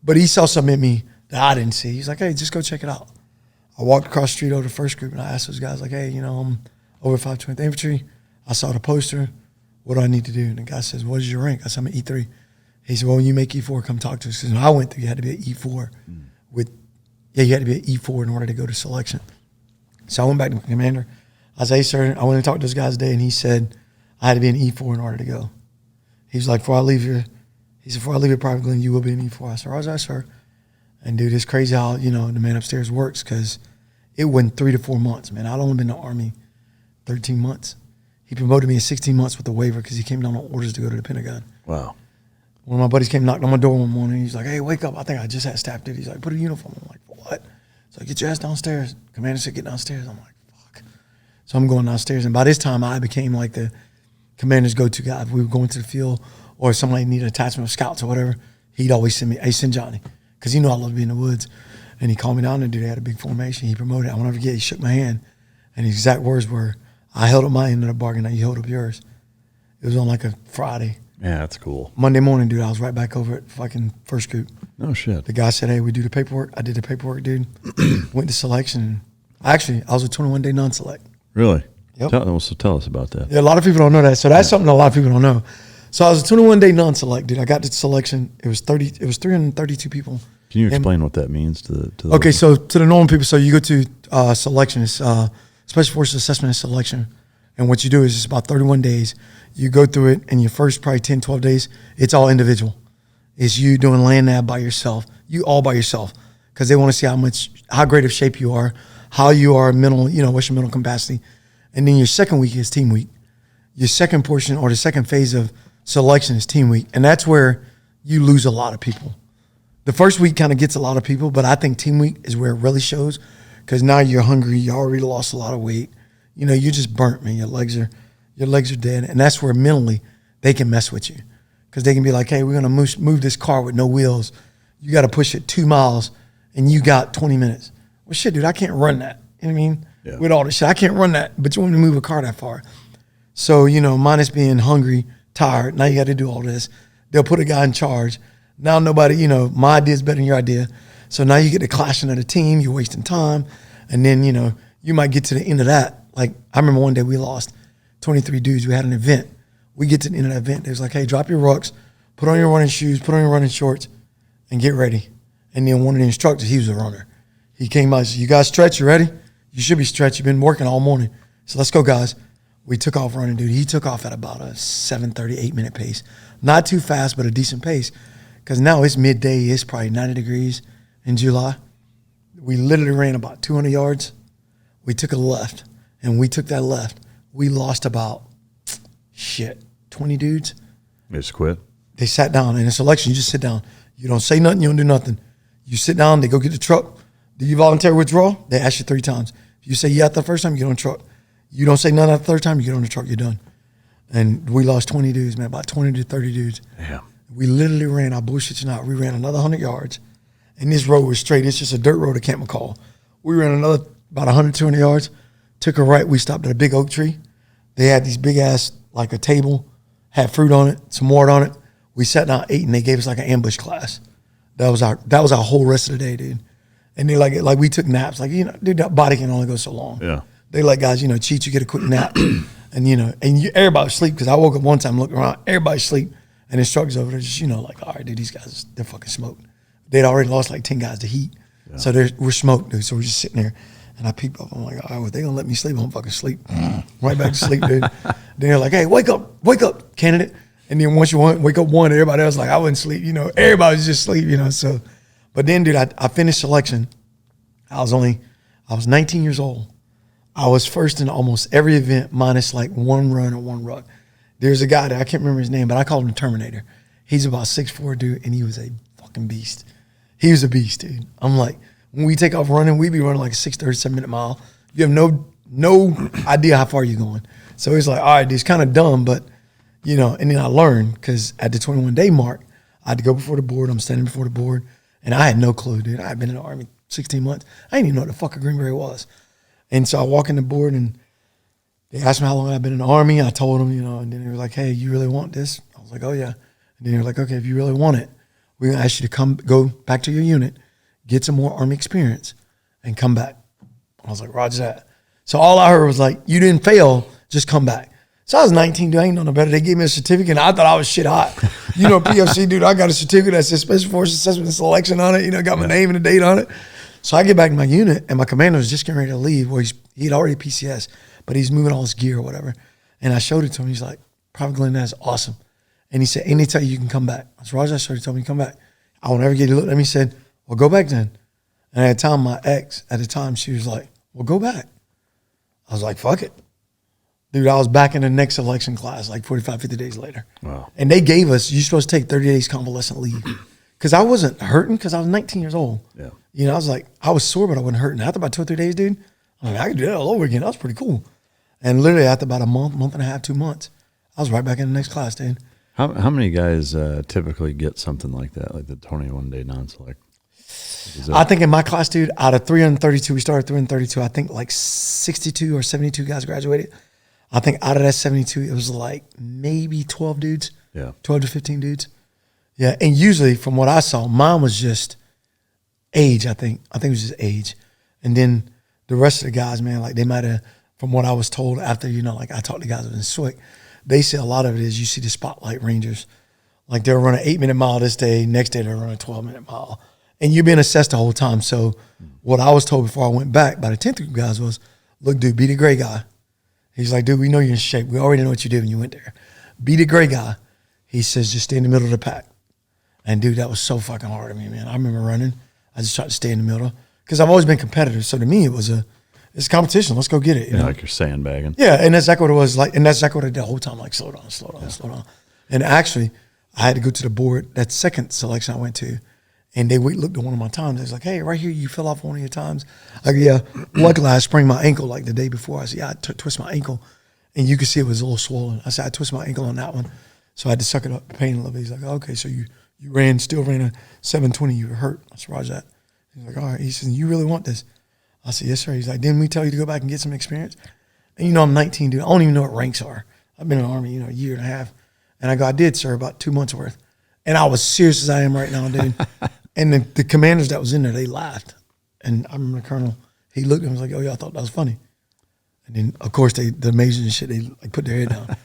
But he saw something in me that I didn't see. He's like, hey, just go check it out. I walked across the street over the first group, and I asked those guys, like, hey, you know, I'm over 520th Infantry. I saw the poster. What do I need to do? And the guy says, what is your rank? I said, I'm an E3. He said, well, when you make E4, come talk to us. Because when I went through, you had to be an E4 you had to be an E4 in order to go to selection. So I went back to my commander. I said, hey, sir, I went and talked to this guy today, and he said I had to be an E4 in order to go. He was like, before I leave here, Private Glenn, you will be an E4. I said, how's that, sir? And, dude, it's crazy how, you know, the man upstairs works because it went 3 to 4 months, man. I'd only been in the Army 13 months. He promoted me in 16 months with a waiver because he came down on orders to go to the Pentagon. Wow. One of my buddies came, knocked on my door one morning. He's like, hey, wake up. I think I just had staff duty. He's like, put a uniform on. I'm like, what? So get your ass downstairs. Commander said, get downstairs. I'm like, fuck. So I'm going downstairs. And by this time, I became like the commander's go-to guy. If we were going to the field or somebody needed an attachment of scouts or whatever, he'd always send me, hey, send Johnny. Because he knew I loved being in the woods. And he called me down there, dude. They had a big formation. He promoted. I won't ever forget. He shook my hand. And his exact words were, I held up my end of the bargain. Now you held up yours. It was on like a Friday. Yeah, that's cool. Monday morning, dude, I was right back over at fucking first group. No shit. The guy said, hey, we do the paperwork. I did the paperwork, dude. Went to selection. Actually, I was a 21-day non-select. Really? Yep. So tell us about that. Yeah, a lot of people don't know that. So that's something a lot of people don't know. So I was a 21-day non-select, dude. I got to selection. It was 332 people. Can you explain what that means to the Okay, so to the normal people, so you go to selection. It's Special Forces Assessment and Selection. And what you do is it's about 31 days. You go through it, and your first probably 10, 12 days, it's all individual. It's you doing land nav by yourself, you all by yourself, because they want to see how great of shape you are, how you are mental, what's your mental capacity. And then your second week is team week. Your second portion or the second phase of selection is team week. And that's where you lose a lot of people. The first week kind of gets a lot of people, but I think team week is where it really shows, because now you're hungry, you already lost a lot of weight. You're just burnt, man. Your legs are dead. And that's where mentally they can mess with you, because they can be like, hey, we're going to move this car with no wheels. You got to push it 2 miles and you got 20 minutes. Well, shit, dude, I can't run that. You know what I mean? Yeah. With all this shit, I can't run that, but you want me to move a car that far. So, minus being hungry, tired, now you got to do all this. They'll put a guy in charge. Now nobody, my idea is better than your idea. So now you get the clashing of the team, you're wasting time. And then, you might get to the end of that. Like, I remember one day we lost 23 dudes. We had an event. We get to the end of that event. They was like, hey, drop your rucks, put on your running shoes, put on your running shorts, and get ready. And then one of the instructors, he was a runner. He came out and said, you guys stretch, you ready? You should be stretched. You've been working all morning. So let's go, guys. We took off running, dude. He took off at about a 7:30, 8-minute pace. Not too fast, but a decent pace. Because now it's midday. It's probably 90 degrees in July. We literally ran about 200 yards. We took a left. And we took that left. We lost about, 20 dudes. They just quit? They sat down. In a selection, you just sit down. You don't say nothing. You don't do nothing. You sit down. They go get the truck. Do you volunteer withdrawal? They ask you 3 times. If you say yeah the first time, you get on the truck. You don't say none the third time, you get on the truck, you're done. And we lost 20 dudes, man, about 20 to 30 dudes. Yeah. We literally ran, our bullshit you not, we ran another 100 yards. And this road was straight. It's just a dirt road to Camp McCall. We ran another about 100, 200 yards. Took a right. We stopped at a big oak tree. They had these big ass, like a table, had fruit on it, some water on it. We sat down, ate, and they gave us like an ambush class. That was our whole rest of the day, dude. And they like we took naps. Like, dude, that body can only go so long. Yeah. They let guys, cheat, you get a quick nap. And, everybody was asleep, because I woke up one time, looked around, everybody's asleep. And the instructors over there just, like, all right, dude, these guys, they're fucking smoked. They'd already lost like 10 guys to heat. Yeah. So we're smoked, dude. So we're just sitting there. And I peeped up. I'm like, all right, well, they going to let me sleep. I'm fucking sleep. Right back to sleep, dude. Then they're like, hey, wake up, candidate. And then once you wake up one, everybody else like, I wouldn't sleep. Everybody was just asleep, So, but then, dude, I finished selection. I was 19 years old. I was first in almost every event minus like one run or one ruck. There's a guy there, I can't remember his name, but I called him the Terminator. He's about 6'4", dude, and he was a fucking beast. He was a beast, dude. I'm like, when we take off running, we be running like a 6:37 minute mile. You have no idea how far you're going. So he's like, all right, dude, it's kind of dumb, but, and then I learned, because at the 21-day mark, I had to go before the board. I'm standing before the board, and I had no clue, dude. I had been in the Army 16 months. I didn't even know what the fuck a Green Beret was. And so I walk in the board, and they asked me how long I've been in the Army. I told them, and then they were like, hey, you really want this? I was like, oh, yeah. And then they were like, okay, if you really want it, we're going to ask you to go back to your unit, get some more Army experience, and come back. I was like, roger that. So all I heard was like, you didn't fail, just come back. So I was 19, dude. I ain't know no better. They gave me a certificate, and I thought I was shit hot. PFC, dude, I got a certificate that says Special Forces Assessment and Selection on it. Got my name and the date on it. So I get back to my unit, and my commander was just getting ready to leave. Well, he'd already PCS, but he's moving all his gear or whatever. And I showed it to him. He's like, Private Glenn, that's awesome. And he said, anytime you can come back. I said, Roger, I showed you, told me to come back. I won't ever get a look at him. He said, well, go back then. And at the time, my ex, she was like, well, go back. I was like, fuck it. Dude, I was back in the next selection class like 45, 50 days later. Wow. And they gave us, you're supposed to take 30 days convalescent leave. Because I wasn't hurting because I was 19 years old. Yeah. You know, I was like, I was sore, but I wasn't hurting. After about 2 or 3 days, dude, I mean, I could do that all over again. That was pretty cool. And literally after about a month and a half, 2 months, I was right back in the next class, dude. How many guys typically get something like that, like the 21-day non-select? I think in my class, dude, out of 332, we started 332, I think like 62 or 72 guys graduated. I think out of that 72, it was like maybe 12 dudes. Yeah. 12 to 15 dudes. Yeah. And usually from what I saw, mine was just age, I think. I think it was just age. And then the rest of the guys, man, like they might have, from what I was told after, you know, like I talked to guys in SWIC, they say a lot of it is you see the spotlight rangers. Like they'll run an 8-minute mile this day, next day they'll run a 12-minute mile. And you're being assessed the whole time. So what I was told before I went back by the 10th group guys was, look, dude, be the gray guy. He's like, dude, we know you're in shape. We already know what you did when you went there. Be the gray guy. He says, just stay in the middle of the pack. And dude, that was so fucking hard on me, man. I remember running. I just tried to stay in the middle because I've always been competitive. So to me, it's competition. Let's go get it. You know? Like you're sandbagging. Yeah, and that's exactly what it was like. And that's exactly what I did the whole time. Like, slow down, slow down, slow down. And actually, I had to go to the board. That second selection I went to, and they looked at one of my times. They was like, hey, right here, you fell off one of your times. Like, yeah, luckily I sprained my ankle like the day before. I said, yeah, I twisted my ankle. And you could see it was a little swollen. I said, I twisted my ankle on that one. So I had to suck it up, the pain a little bit. He's like, okay, so you still ran a 720, you were hurt. I said, roger that. He's like, all right. He says, you really want this? I said, yes, sir. He's like, didn't we tell you to go back and get some experience? And you know, I'm 19, dude. I don't even know what ranks are. I've been in the Army, you know, a year and a half. And I go, I did, sir, about 2 months worth. And I was serious as I am right now, dude. And the commanders that was in there, they laughed. And I remember the colonel, he looked at me and was like, oh, yeah, I thought that was funny. And then, of course, the majors and shit, they like put their head down.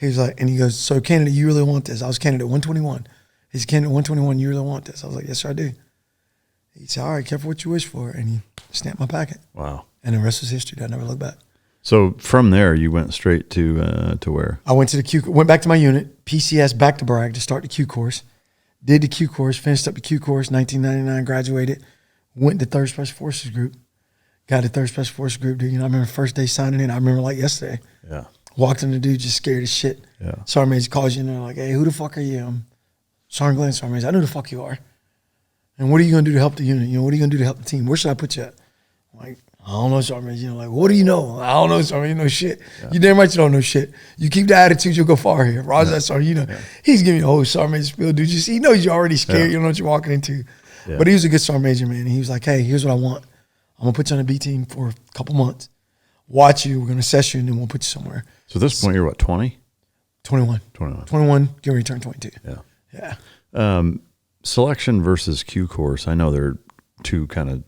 He was like, and he goes, so candidate, you really want this? I was candidate 121. He's candidate 121, you really want this? I was like, yes, sir, I do. He said, all right, careful what you wish for. And he snapped my packet. Wow. And the rest was history. I never looked back. So from there, you went straight to where? I went to the Q, went back to my unit, PCS, back to Bragg to start the Q course. Did the Q course, finished up the Q course, 1999, graduated, went to 3rd Special Forces Group, got the 3rd Special Forces Group, dude. You know, I remember first day signing in, I remember like yesterday. Yeah. Walked in, the dude just scared as shit. Yeah. Sergeant Major calls you in there like, hey, who the fuck are you? I'm Sergeant Glenn, Sergeant Major. I know who the fuck you are. And what are you going to do to help the unit? You know, what are you going to do to help the team? Where should I put you at? I'm like, I don't know, Sergeant Major. You know, like, what do you know? I don't know, Sergeant Major. You know shit. Yeah. You damn right you don't know shit. You keep the attitude, you'll go far here. Roger that, Sergeant. You know, he's giving you a whole Sergeant Major spiel, dude. He knows you're already scared. You don't know what you're walking into. Yeah. But he was a good Sergeant Major, man. And he was like, hey, here's what I want. I'm going to put you on the B team for a couple months. Watch you. We're going to assess you, and then we'll put you somewhere. So at this point, you're what, 20? 21. 21, get ready to turn 22. Yeah. Yeah. Selection versus Q course, I know they're two kind of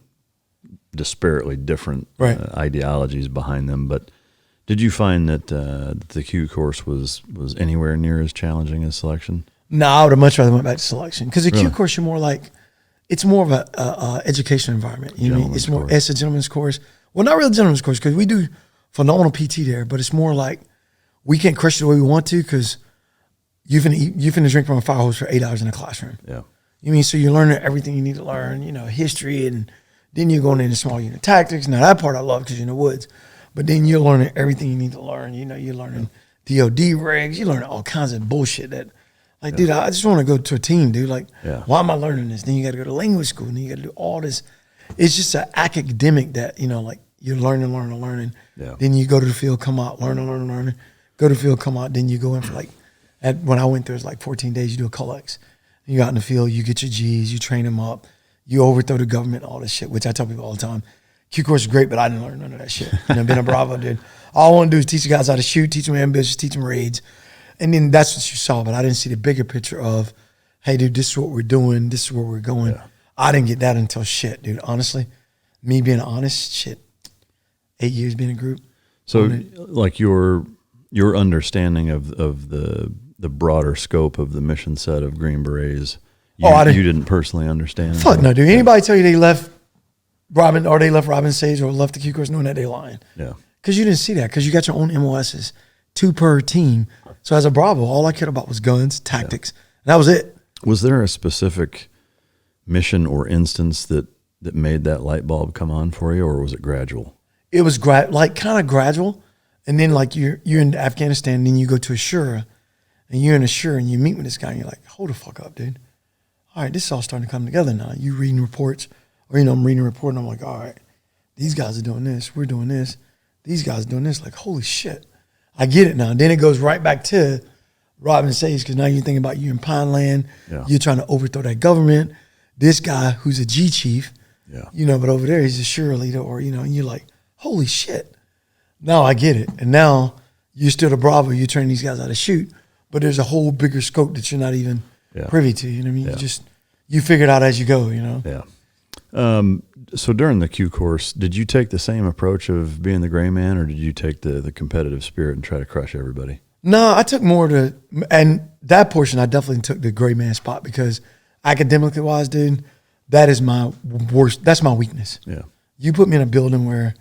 disparately different ideologies behind them, but did you find that the Q course was anywhere near as challenging as selection? No, I would have much rather went back to selection because the Q course, you're more like, it's more of a education environment. You know, it's more, it's a gentleman's course. Well, not really a gentleman's course because we do phenomenal PT there, but it's more like we can't crush it the way we want to because you've been drink from a fire hose for 8 hours in a classroom. Yeah. You mean, so you're learning everything you need to learn, you know, history, and then you're going into small unit tactics. Now, that part I love because you're in the woods. But then you're learning everything you need to learn. You know, you're learning DOD regs. You're learning all kinds of bullshit that, like, dude, I just want to go to a team, dude. Like, why am I learning this? Then you got to go to language school, and then you got to do all this. It's just an academic that, you know, like, you're learning. Yeah. Then you go to the field, come out, learning. Go to the field, come out. Then you go in for, like, when I went there, it was like 14 days. You do a collex. You go out in the field, you get your G's, you train them up, you overthrow the government, all this shit, which I tell people all the time. Q course is great, but I didn't learn none of that shit. You know, being a Bravo, dude. All I want to do is teach the guys how to shoot, teach them ambitions, teach them raids. And then that's what you saw, but I didn't see the bigger picture of, hey, dude, this is what we're doing, this is where we're going. Yeah. I didn't get that until shit, dude. Honestly, me being honest, shit, 8 years being a group. So, like your understanding of the broader scope of the mission set of Green Berets, you didn't personally understand? Fuck no, dude. Anybody tell you they left Robin or they left Robin Sage or left the Q course knowing that they lying? Yeah. Because you didn't see that because you got your own MOSs, 2 per team. So as a Bravo, all I cared about was guns, tactics. And that was it. Was there a specific mission or instance that made that light bulb come on for you, or was it gradual? it was like kind of gradual. And then like you're in Afghanistan, and then you go to Ashura, and you're in Ashura, and you meet with this guy, and you're like, hold the fuck up, dude. All right, this is all starting to come together now. You reading reports, or I'm reading a report, and I'm like, all right, these guys are doing this, we're doing this, these guys are doing this. Like, holy shit, I get it now. And then it goes right back to Robin says, because now you're thinking about you in Pine Land, you're trying to overthrow that government. This guy who's a G chief, but over there he's a Shura leader, or and you're like, holy shit. Now I get it. And now you're still the Bravo, you're turning these guys out of shoot, but there's a whole bigger scope that you're not even privy to. You know what I mean? You figure it out as you go, Yeah. So during the Q course, did you take the same approach of being the gray man, or did you take the competitive spirit and try to crush everybody? No, I took more and that portion I definitely took the gray man spot, because academically wise, dude, that is my worst, that's my weakness. Yeah. You put me in a building where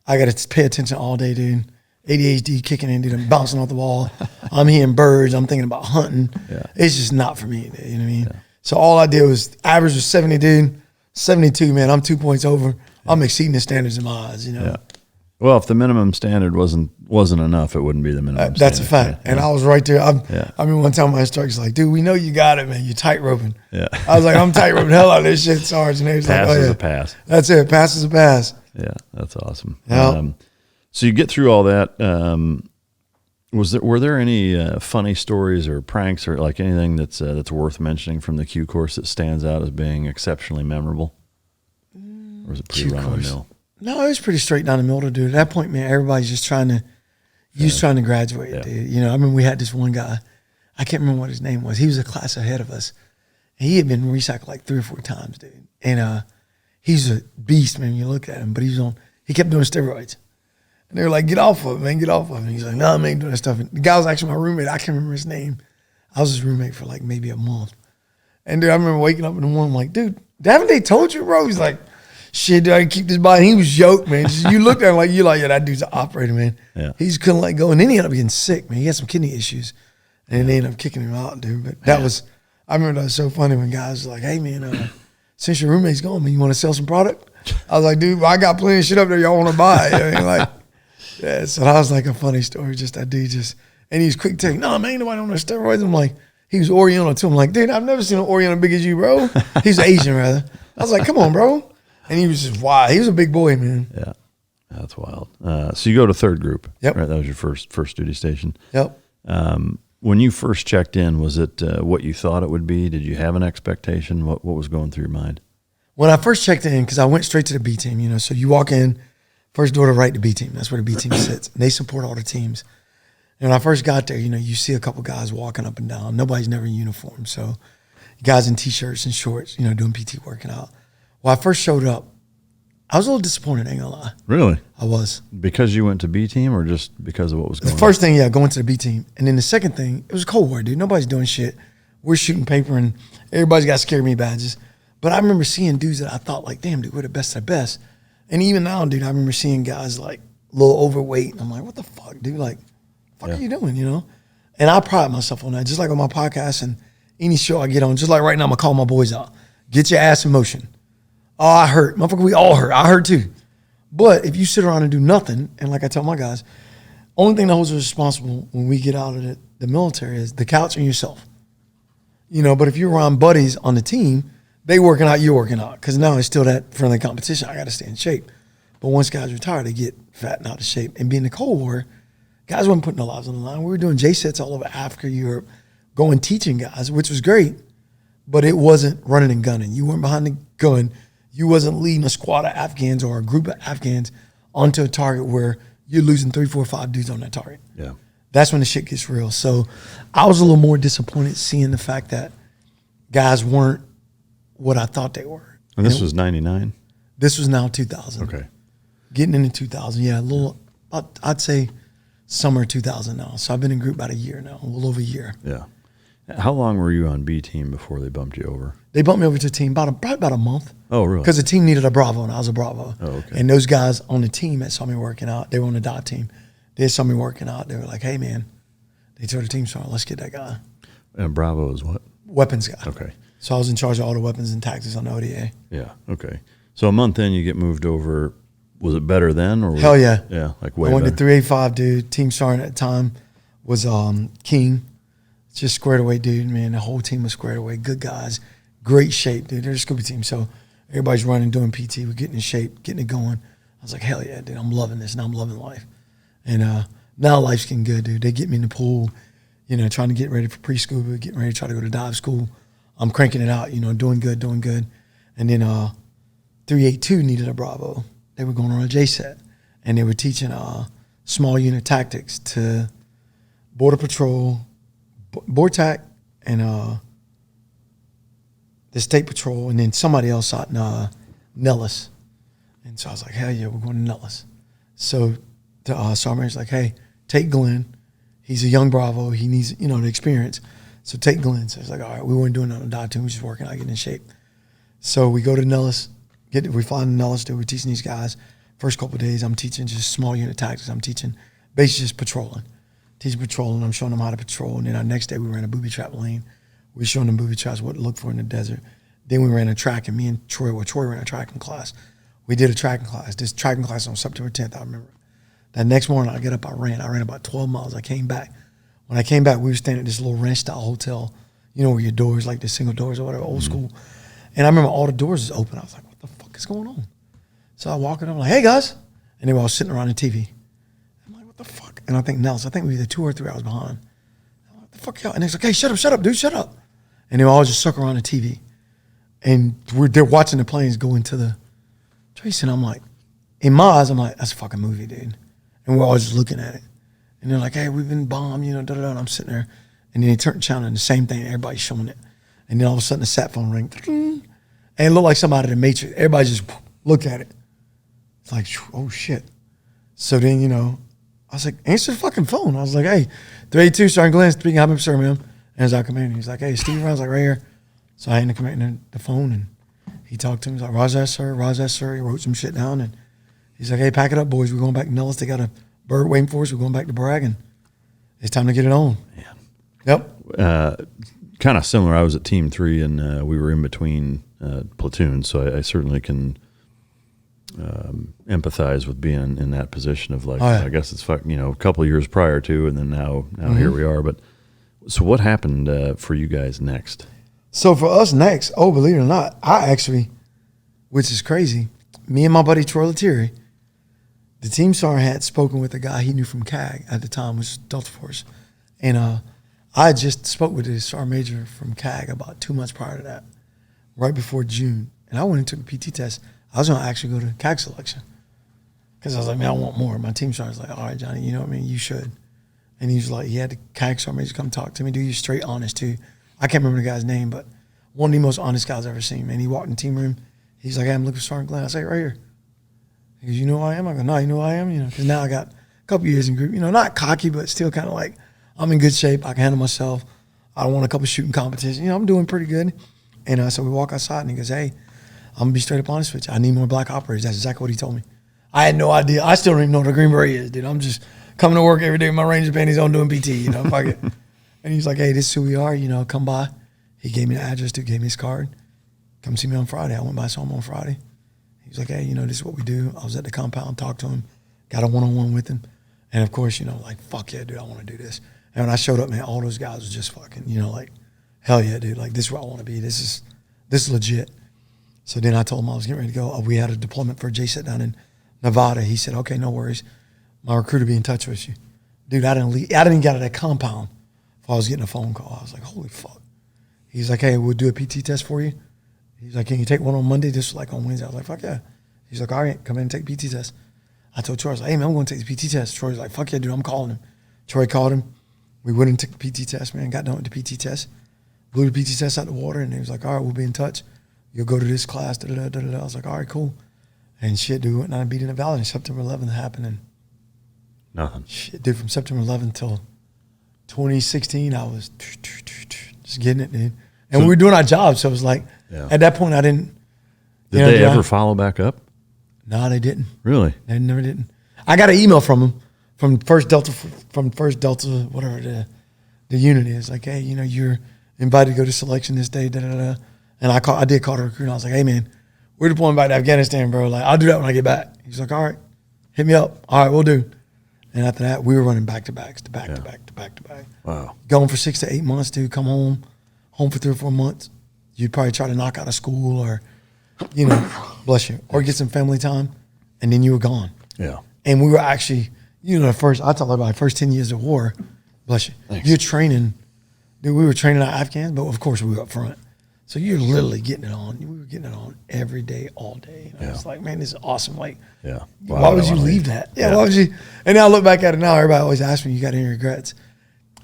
I got to pay attention all day, dude. ADHD kicking in, dude. I'm bouncing off the wall. I'm hearing birds. I'm thinking about hunting. Yeah. It's just not for me, dude. You know what I mean? Yeah. So all I did was, average was 70, dude. 72, man. I'm 2 points over. I'm exceeding the standards in my eyes, Yeah. Well, if the minimum standard wasn't enough, it wouldn't be the minimum standard. That's a fact. Yeah. And I was right there. I mean, one time my instructor's like, dude, we know you got it, man. You're tight roping. Yeah. I was like, I'm tight roping hell out of this shit, Sarge. And he was pass like, is a pass. That's it. Pass is a pass. Yeah, that's awesome. Yep. So you get through all that. Were there any funny stories or pranks or like anything that's worth mentioning from the Q course that stands out as being exceptionally memorable? Or was it pretty run of the mill? No, it was pretty straight down the middle, dude. At that point, man, everybody's just trying to graduate, dude. I remember we had this one guy, I can't remember what his name was. He was a class ahead of us. And he had been recycled like 3 or 4 times, dude. And he's a beast, man. You look at him, but he kept doing steroids. And they were like, get off of it, man, get off of it. And he's like, no, I ain't doing that stuff. And the guy was actually my roommate. I can't remember his name. I was his roommate for like maybe a month. And dude, I remember waking up in the morning, I'm like, dude, haven't they told you, bro? He's like, shit, dude, I can keep this body. And he was yoked, man. You looked at him like, yeah, that dude's an operator, man. Yeah. He just couldn't let go. And then he ended up getting sick, man. He had some kidney issues. And they ended up kicking him out, dude. But I remember that was so funny when guys were like, hey, man, since your roommate's gone, man, you want to sell some product? I was like, dude, I got plenty of shit up there y'all want to buy. I mean, like, yeah, so that was like a funny story. Just that dude and he was quick to take, no, man, ain't nobody on the steroids. I'm like, he was Oriental too. I'm like, dude, I've never seen an Oriental big as you, bro. He's Asian, rather. I was like, come on, bro. And he was just wild. He was a big boy, man. Yeah, that's wild. So you go to third group. Yep. Right, that was your first duty station. Yep. When you first checked in, was it what you thought it would be? Did you have an expectation? What was going through your mind? When I first checked in, because I went straight to the B team, so you walk in, first door to right to B team. That's where the B team sits. And they support all the teams. And when I first got there, you see a couple guys walking up and down. Nobody's never in uniform. So guys in T-shirts and shorts, doing PT working out. When I first showed up, I was a little disappointed, ain't gonna lie. Really? I was. Because you went to B team or just because of what was going on? The first thing, going to the B team. And then the second thing, it was Cold War, dude. Nobody's doing shit. We're shooting paper and everybody's got scare me badges. But I remember seeing dudes that I thought like, damn, dude, we're the best of the best. And even now, dude, I remember seeing guys like a little overweight. And I'm like, what the fuck, dude? Like, what the fuck are you doing, And I pride myself on that. Just like on my podcast and any show I get on, just like right now, I'm going to call my boys out. Get your ass in motion. Oh, I hurt. Motherfucker, we all hurt. I hurt too. But if you sit around and do nothing, and like I tell my guys, only thing that holds us responsible when we get out of the military is the couch and yourself. But if you're around buddies on the team, they working out, you're working out. Because now it's still that friendly competition. I got to stay in shape. But once guys retire, they get fat and out of shape. And being the Cold War, guys weren't putting their lives on the line. We were doing J-sets all over Africa, Europe, going teaching guys, which was great. But it wasn't running and gunning. You weren't behind the gun. You wasn't leading a squad of Afghans or a group of Afghans onto a target where you're losing 3, 4, 5 dudes on that target. Yeah. That's when the shit gets real. So I was a little more disappointed seeing the fact that guys weren't what I thought they were. And this was 99? This was now 2000. Okay. Getting into 2000, yeah, a little, I'd say summer 2000 now. So I've been in group about a year now, a little over a year. Yeah. How long were you on B team before they bumped you over? They bumped me over to team probably about a month. Oh, really? Because the team needed a Bravo, and I was a Bravo. Oh, okay. And those guys on the team that saw me working out, they were on the dot team. They saw me working out. They were like, hey, man, they told the team, sorry, let's get that guy. And Bravo is what? Weapons guy. Okay. So I was in charge of all the weapons and tactics on the ODA. Yeah, okay. So a month in, you get moved over. Was it better then? Or Hell yeah. Yeah, like way I went better. to 385, dude. Team sergeant at the time was King. Just squared away, dude, man. The whole team was squared away. Good guys. Great shape, dude. They're a Scooby team. So everybody's running, doing PT. We're getting in shape, getting it going. I was like, hell yeah, dude. I'm loving this. Now I'm loving life. And now life's getting good, dude. They get me in the pool, trying to get ready for pre-scuba, getting ready to try to go to dive school. I'm cranking it out, doing good. And then 382 needed a Bravo. They were going on a JSET. And they were teaching small unit tactics to Border Patrol, BORTAC, and the State Patrol, and then somebody else out in Nellis. And so I was like, hell yeah, we're going to Nellis. So the sergeant major's like, hey, take Glenn. He's a young Bravo. He needs, the experience. So take Glenn. So it's like, all right, we weren't doing nothing on dive team. We were just working out, getting in shape. So we go to Nellis. We fly to Nellis, dude. We're teaching these guys. First couple of days, I'm teaching just small unit tactics. I'm teaching basically just patrolling. Teaching patrolling. I'm showing them how to patrol. And then our next day, we ran a booby trap lane. We were showing them booby traps, what to look for in the desert. Then we ran a track, and me and Troy ran a tracking class. We did a tracking class. This tracking class on September 10th, I remember. That next morning, I get up, I ran about 12 miles. I came back. When I came back, we were staying at this little ranch-style hotel, where your doors, like the single doors or whatever, old school. And I remember all the doors was open. I was like, what the fuck is going on? So I walk in, I'm like, hey, guys. And they were all sitting around the TV. I'm like, what the fuck? And I think we were either 2 or 3 hours behind. I'm like, what the fuck, y'all? And they're like, hey, shut up, dude, shut up. And they were all just stuck around the TV. And they're watching the planes go into the trace. And I'm like, in my eyes, I'm like, that's a fucking movie, dude. And we're all just looking at it. And they're like, hey, we've been bombed, da-da-da. And I'm sitting there. And then they turn the channel and the same thing, everybody's showing it. And then all of a sudden the sat phone ring. And it looked like somebody in the Matrix. Everybody just looked at it. It's like, oh shit. So then, I was like, answer the fucking phone. I was like, hey, 382, Sergeant Glenn speaking. I'm sir, ma'am. And as our commander, he's like, hey, Steve. I was like, right here. So I handed the commander the phone and he talked to him. He's like, Roger, sir. He wrote some shit down and he's like, hey, pack it up, boys. We're going back to Nellis. They got a bird waiting for us. We're going back to Bragg and it's time to get it on. Man. Yep. Kind of similar. I was at Team 3 and we were in between platoons, so I certainly can empathize with being in that position of like, I guess it's a couple of years prior to, and then now here we are. But so what happened for you guys next? So for us next, believe it or not, I actually, which is crazy, me and my buddy Troy Lettieri, the team sergeant had spoken with a guy he knew from CAG at the time, which was Delta Force. And I just spoke with the sergeant major from CAG about 2 months prior to that, right before June. And I went and took a PT test. I was going to actually go to CAG selection because I was like, man, I want more. My team sergeant's like, all right, Johnny, you know what I mean? You should. And he was like, he had the CAG sergeant major come talk to me. Dude, you're straight honest, too. I can't remember the guy's name, but one of the most honest guys I've ever seen, man. He walked in the team room. He's like, hey, I'm looking for Sergeant Glenn. I say, right here. He goes, you know who I am? I go, no, you know who I am? Because now I got a couple years in group. Not cocky, but still kind of like, I'm in good shape. I can handle myself. I won a couple shooting competitions. I'm doing pretty good. And so we walk outside, and he goes, hey, I'm going to be straight up honest with you. I need more black operators. That's exactly what he told me. I had no idea. I still don't even know what a Green Beret is, dude. I'm just coming to work every day with my Ranger panties on doing PT, fuck it. And he's like, hey, this is who we are, come by. He gave me the address, dude, gave me his card. Come see me on Friday. I went by, saw him on Friday. He was like, hey, this is what we do. I was at the compound, talked to him, got a one-on-one with him. And of course, like, fuck yeah, dude, I want to do this. And when I showed up, man, all those guys was just fucking, like, hell yeah, dude, like, this is where I want to be. This is legit. So then I told him I was getting ready to go. We had a deployment for a JSET down in Nevada. He said, okay, no worries. My recruiter will be in touch with you. Dude, I didn't even get out of that compound before I was getting a phone call. I was like, holy fuck. He's like, hey, we'll do a PT test for you. He's like, can you take one on Monday? This was like on Wednesday. I was like, fuck yeah. He's like, all right, come in and take a PT test. I told Troy, I was like, hey, man, I'm going to take the PT test. Troy's like, fuck yeah, dude, I'm calling him. Troy called him. We went and took the PT test, man, got done with the PT test. Blew the PT test out the water, and he was like, all right, we'll be in touch. You'll go to this class, da-da-da-da-da. I was like, all right, cool. And shit, dude, went down and beat in the valley. And September 11th happened, and nothing. Shit, dude, from September 11th till 2016, I was just getting it, dude. And we were doing our job, so it was like, at that point, I didn't. Did they ever follow back up? No, they didn't. Really? They never didn't. I got an email from them, from First Delta, whatever the unit is. Like, hey, you're invited to go to selection this day, da-da-da. And I did call the recruiter, and I was like, hey, man, we're deploying back to Afghanistan, bro. Like, I'll do that when I get back. He's like, all right, hit me up. All right, we'll do. And after that, we were running back to back. Wow. Going for 6 to 8 months, dude. Come home for 3 or 4 months. You'd probably try to knock out of school or, bless you, or get some family time, and then you were gone. Yeah. And we were actually, I tell everybody, first 10 years of war, bless you. Thanks. You're training, dude, we were training our Afghans, but of course we were up front. So you're literally getting it on. We were getting it on every day, all day. And I was like, man, this is awesome. Like, why would you leave that? Yeah, why would you? And now I look back at it now, everybody always asks me, you got any regrets?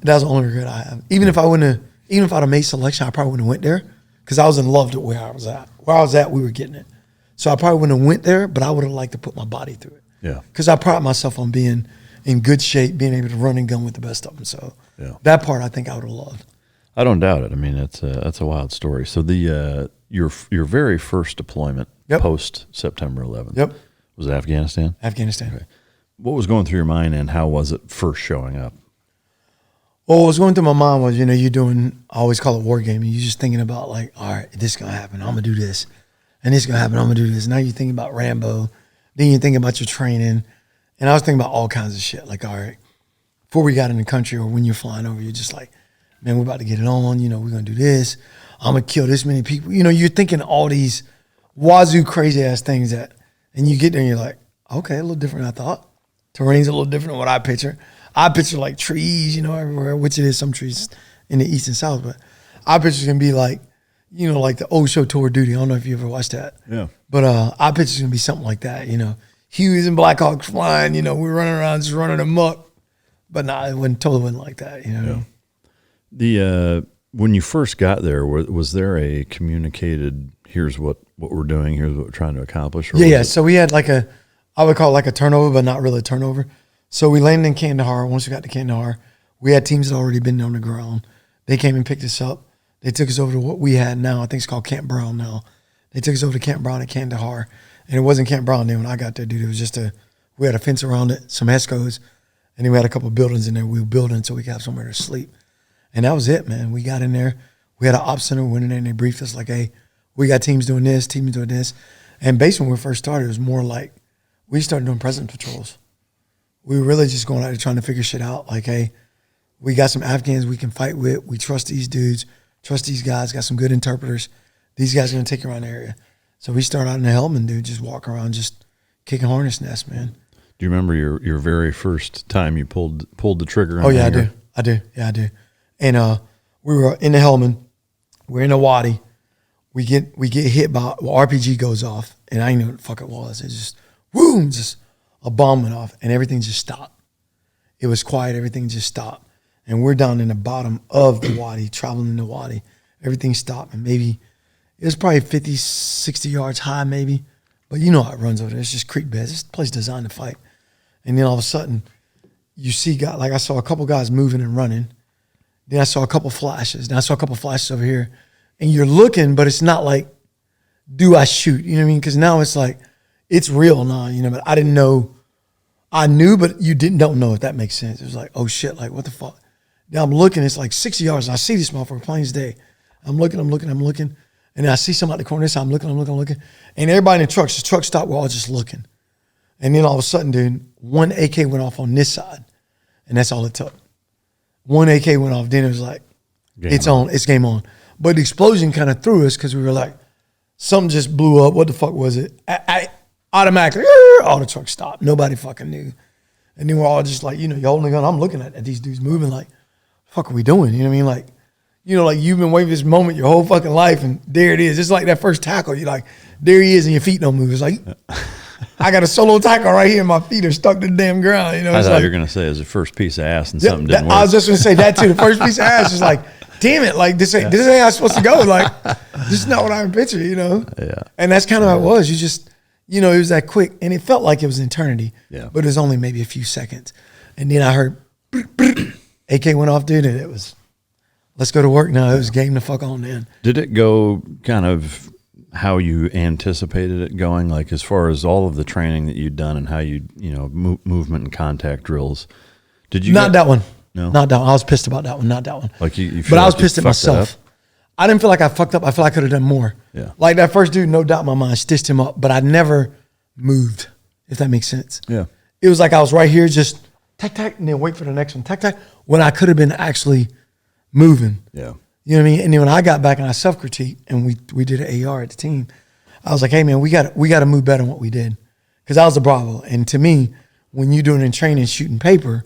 That was the only regret I have. Even if I'd have made selection, I probably wouldn't have went there because I was in love with where I was at. Where I was at, we were getting it. So I probably wouldn't have went there, but I would have liked to put my body through it. Yeah. Because I pride myself on being in good shape, being able to run and gun with the best of them. So that part I think I would have loved. I don't doubt it. I mean, that's a wild story. So your very first deployment post September 11th was Afghanistan? Afghanistan. Okay. What was going through your mind and how was it first showing up? Well, what was going through my mind was, you're doing, I always call it war gaming. You're just thinking about like, all right, this is going to happen. I'm going to do this. And this is going to happen. I'm going to do this. Now you're thinking about Rambo. Then you're thinking about your training. And I was thinking about all kinds of shit. Like, all right, before we got in the country or when you're flying over, you're just like, man, we're about to get it on. We're going to do this. I'm going to kill this many people. You're thinking all these wazoo crazy ass things and you get there and you're like, okay, a little different than I thought. Terrain's a little different than what I picture. I picture like trees, everywhere, which it is some trees in the east and south, but I picture it's going to be like, like the old show Tour of Duty. I don't know if you ever watched that. Yeah. But I picture it's going to be something like that, Hueys and Blackhawks flying, we're running around just running amok. But nah, it totally wasn't like that, Yeah. When you first got there, was there a communicated, here's what we're doing, here's what we're trying to accomplish? Yeah. So we had I would call it like a turnover, but not really a turnover. So we landed in Kandahar. Once we got to Kandahar, we had teams that already been on the ground. They came and picked us up. They took us over to what we had now. I think it's called Camp Brown now. They took us over to Camp Brown at Kandahar. And it wasn't Camp Brown then when I got there, dude. It was just we had a fence around it, some Hescos, and then we had a couple of buildings in there we were building so we could have somewhere to sleep. And that was it, man. We got in there. We had an ops center. We went in there and they briefed us like, hey, we got teams doing this, teams doing this. And basically when we first started, it was more like we started doing presence patrols. We were really just going out there trying to figure shit out. Like, hey, we got some Afghans we can fight with. We trust these dudes, trust these guys, got some good interpreters. These guys are going to take you around the area. So we started out in the Helmand, dude, just walking around, just kicking hornet's nests, man. Do you remember your very first time you pulled the trigger? Oh, yeah, I do. Yeah, I do. And we were in the Helmand. We're in the wadi. We get hit by, RPG goes off, and I didn't know what the fuck it was. It just, boom, just a bomb went off, and everything just stopped. It was quiet. Everything just stopped. And we're down in the bottom of the wadi, traveling in the wadi. Everything stopped, and maybe it was probably 50, 60 yards high maybe. But you know how it runs over there. It's just creek beds. It's a place designed to fight. And then all of a sudden, you see guys, like I saw a couple guys moving and running. Then I saw a couple flashes. Then I saw a couple flashes over here. And you're looking, but it's not like, do I shoot? You know what I mean? Because now it's like, it's real now, but I didn't know. I knew, but you don't know, if that makes sense. It was like, oh shit, like what the fuck? Now I'm looking, it's like 60 yards, and I see this motherfucker plain as day. I'm looking. And then I see somebody at the corner, so I'm looking. And everybody in the truck stopped, we're all just looking. And then all of a sudden, dude, one AK went off on this side. And that's all it took. One AK went off, then it was like, it's game on. But the explosion kind of threw us because we were like, something just blew up. What the fuck was it? I automatically, all the trucks stopped. Nobody fucking knew. And then we're all just like, you're holding a gun. I'm looking at these dudes moving like, fuck are we doing? You know what I mean? Like, like you've been waiting for this moment your whole fucking life, and there it is. It's like that first tackle. You're like, there he is, and your feet don't move. It's like, I got a solo tackle right here, and my feet are stuck to the damn ground. I thought you were going to say it was the first piece of ass and something didn't work. I was just going to say that too. The first piece of ass is like, damn it, like this ain't how it's supposed to go. Like, this is not what I picture, Yeah. And that's kind of how it was. You just, it was that quick, and it felt like it was an eternity. Yeah. But it was only maybe a few seconds. And then I heard, AK went off, dude, and it was, let's go to work now. It was game to fuck on then. Did it go kind of how you anticipated it going? Like as far as all of the training that you'd done and how you movement and contact drills, did you that one? No, not that one. I was pissed about that one. Not that one. Like you but I was pissed at myself. I didn't feel like I fucked up. I feel like I could have done more. Yeah. Like that first dude, no doubt in my mind, stitched him up, but I never moved, if that makes sense. Yeah. It was like I was right here, just tack, tack, and then wait for the next one, tack, tack, when I could have been actually moving. Yeah. You know what I mean? And then when I got back and I self-critiqued and we did an AR at the team, I was like, hey, man, we got to move better than what we did. Because I was a Bravo. And to me, when you're doing in training, shooting paper,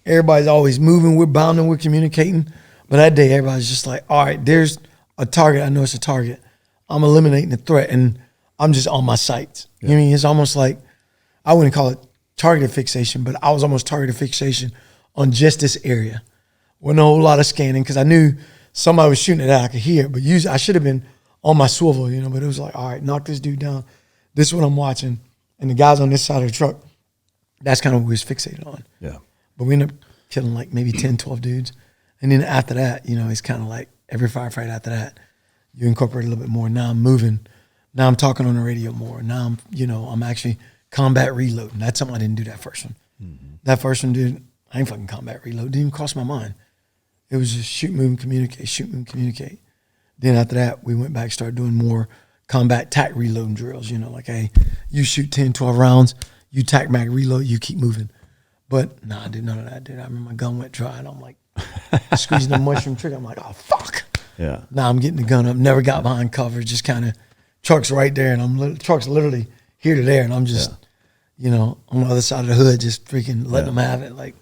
everybody's always moving, we're bounding, we're communicating. But that day, everybody's just like, all right, there's a target. I know it's a target. I'm eliminating the threat, and I'm just on my sights. You know what I mean? It's almost like, I wouldn't call it targeted fixation, but I was almost targeted fixation on just this area. Wasn't a whole lot of scanning because I knew somebody was shooting it out. I could hear it, but usually I should have been on my swivel, you know, but it was like, all right, knock this dude down. This is what I'm watching. And the guys on this side of the truck, that's kind of what we was fixated on. Yeah. But we ended up killing like maybe 10, 12 dudes. And then after that, you know, it's kind of like every firefight after that, you incorporate a little bit more. Now I'm moving. Now I'm talking on the radio more. Now I'm, you know, I'm actually combat reloading. That's something I didn't do that first one. Mm-hmm. That first one, dude, I ain't fucking combat reload. Didn't even cross my mind. It was just shoot, move, communicate, shoot, move, communicate. Then after that, we went back, started doing more combat tac reloading drills, you know, like, hey, you shoot 10, 12 rounds, you tac mag reload, you keep moving. But nah, I did none of that, dude. I remember my gun went dry and I'm like, squeezing the mushroom trigger. I'm like, oh, fuck. Yeah. Now I'm getting the gun up. Never got behind cover. Just kind of, truck's right there and truck's literally here to there. And I'm just, you know, on the other side of the hood, just freaking letting them have it. Like,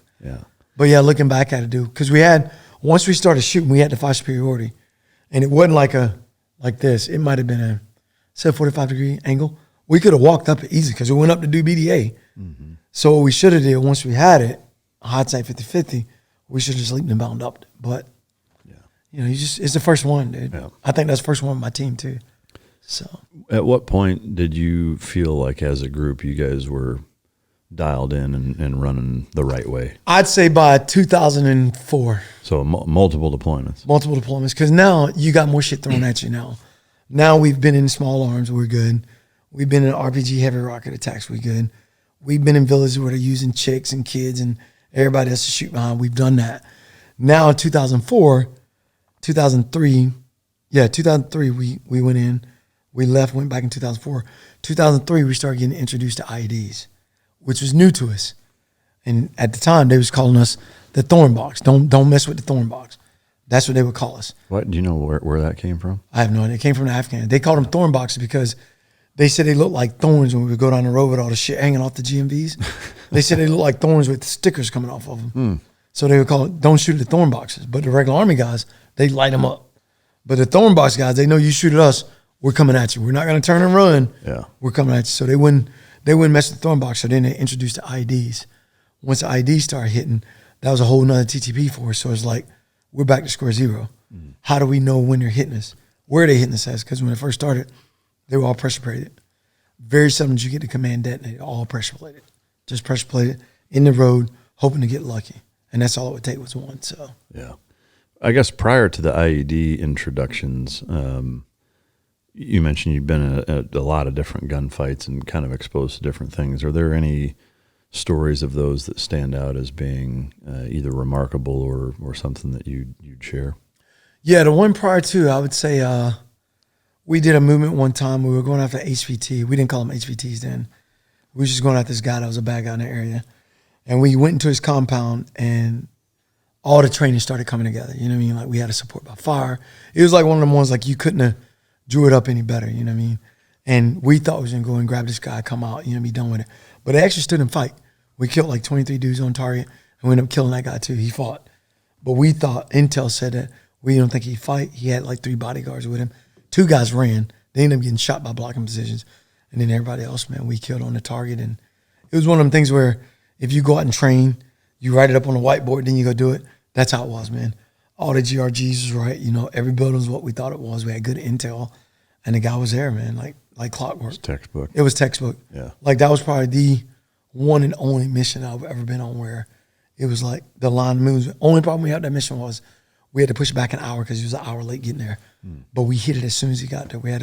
but yeah, looking back at it, dude, because once we started shooting, we had to fight superiority. And it wasn't like this. It might have been a 45-degree angle. We could have walked up it easy because we went up to do BDA. Mm-hmm. So what we should have did once we had it, hindsight 50-50, we should have just leaped and bound up. But, you know, it's the first one, dude. Yeah. I think that's the first one with my team, too. So, at what point did you feel like as a group you guys were dialed in and running the right way? I'd say by 2004. So multiple deployments. Multiple deployments, because now you got more shit thrown at you now. Now we've been in small arms, we're good. We've been in RPG heavy rocket attacks, we're good. We've been in villages where they're using chicks and kids and everybody else to shoot behind. We've done that. Now in 2003, we went in. We left, went back in 2004. 2003, we started getting introduced to IEDs, which was new to us. And at the time, they was calling us the thorn box. Don't mess with the thorn box. That's what they would call us. What? Do you know where that came from? I have no idea. It came from the Afghan. They called them thorn boxes because they said they looked like thorns when we would go down the road with all the shit hanging off the GMVs. They said they looked like thorns with stickers coming off of them. So they would call it, don't shoot at the thorn boxes. But the regular Army guys, they light them up. But the thorn box guys, they know you shoot at us, we're coming at you. We're not going to turn and run. Yeah. We're coming at you. So they wouldn't mess with the thorn box. So then they introduced the IEDs. Once the IEDs started hitting, that was a whole nother TTP for us. So it's like, we're back to square zero. How do we know when they're hitting us? Where are they hitting us at? Because when it first started, they were all pressure plated. Very seldom did you get the command detonated, all pressure plated. Just pressure plated in the road, hoping to get lucky. And that's all it would take was one. So yeah. I guess prior to the IED introductions, you mentioned you've been at a lot of different gunfights and kind of exposed to different things. Are there any stories of those that stand out as being either remarkable or something that you'd share? Yeah, the one prior to, I would say we did a movement one time. We were going after HVT. We didn't call them HVTs then. We were just going after this guy that was a bad guy in the area. And we went into his compound and all the training started coming together. You know what I mean? Like we had to support by fire. It was like one of them ones like you couldn't have drew it up any better. You know what I mean? And we thought we was going to go and grab this guy, come out, you know, be done with it. But they actually stood and fight. We killed like 23 dudes on target and we ended up killing that guy too. He fought. But we thought, intel said that we don't think he'd fight. He had like 3 bodyguards with him. 2 guys ran. They ended up getting shot by blocking positions. And then everybody else, man, we killed on the target. And it was one of them things where if you go out and train, you write it up on the whiteboard, then you go do it. That's how it was, man. All the GRGs was right. You know, every building was what we thought it was. We had good intel. And the guy was there, man, like clockwork. It's textbook. It was textbook. Yeah. Like that was probably the one and only mission I've ever been on where it was like the line moves. The only problem we had with that mission was we had to push back an hour because he was an hour late getting there. But we hit it as soon as he got there. We had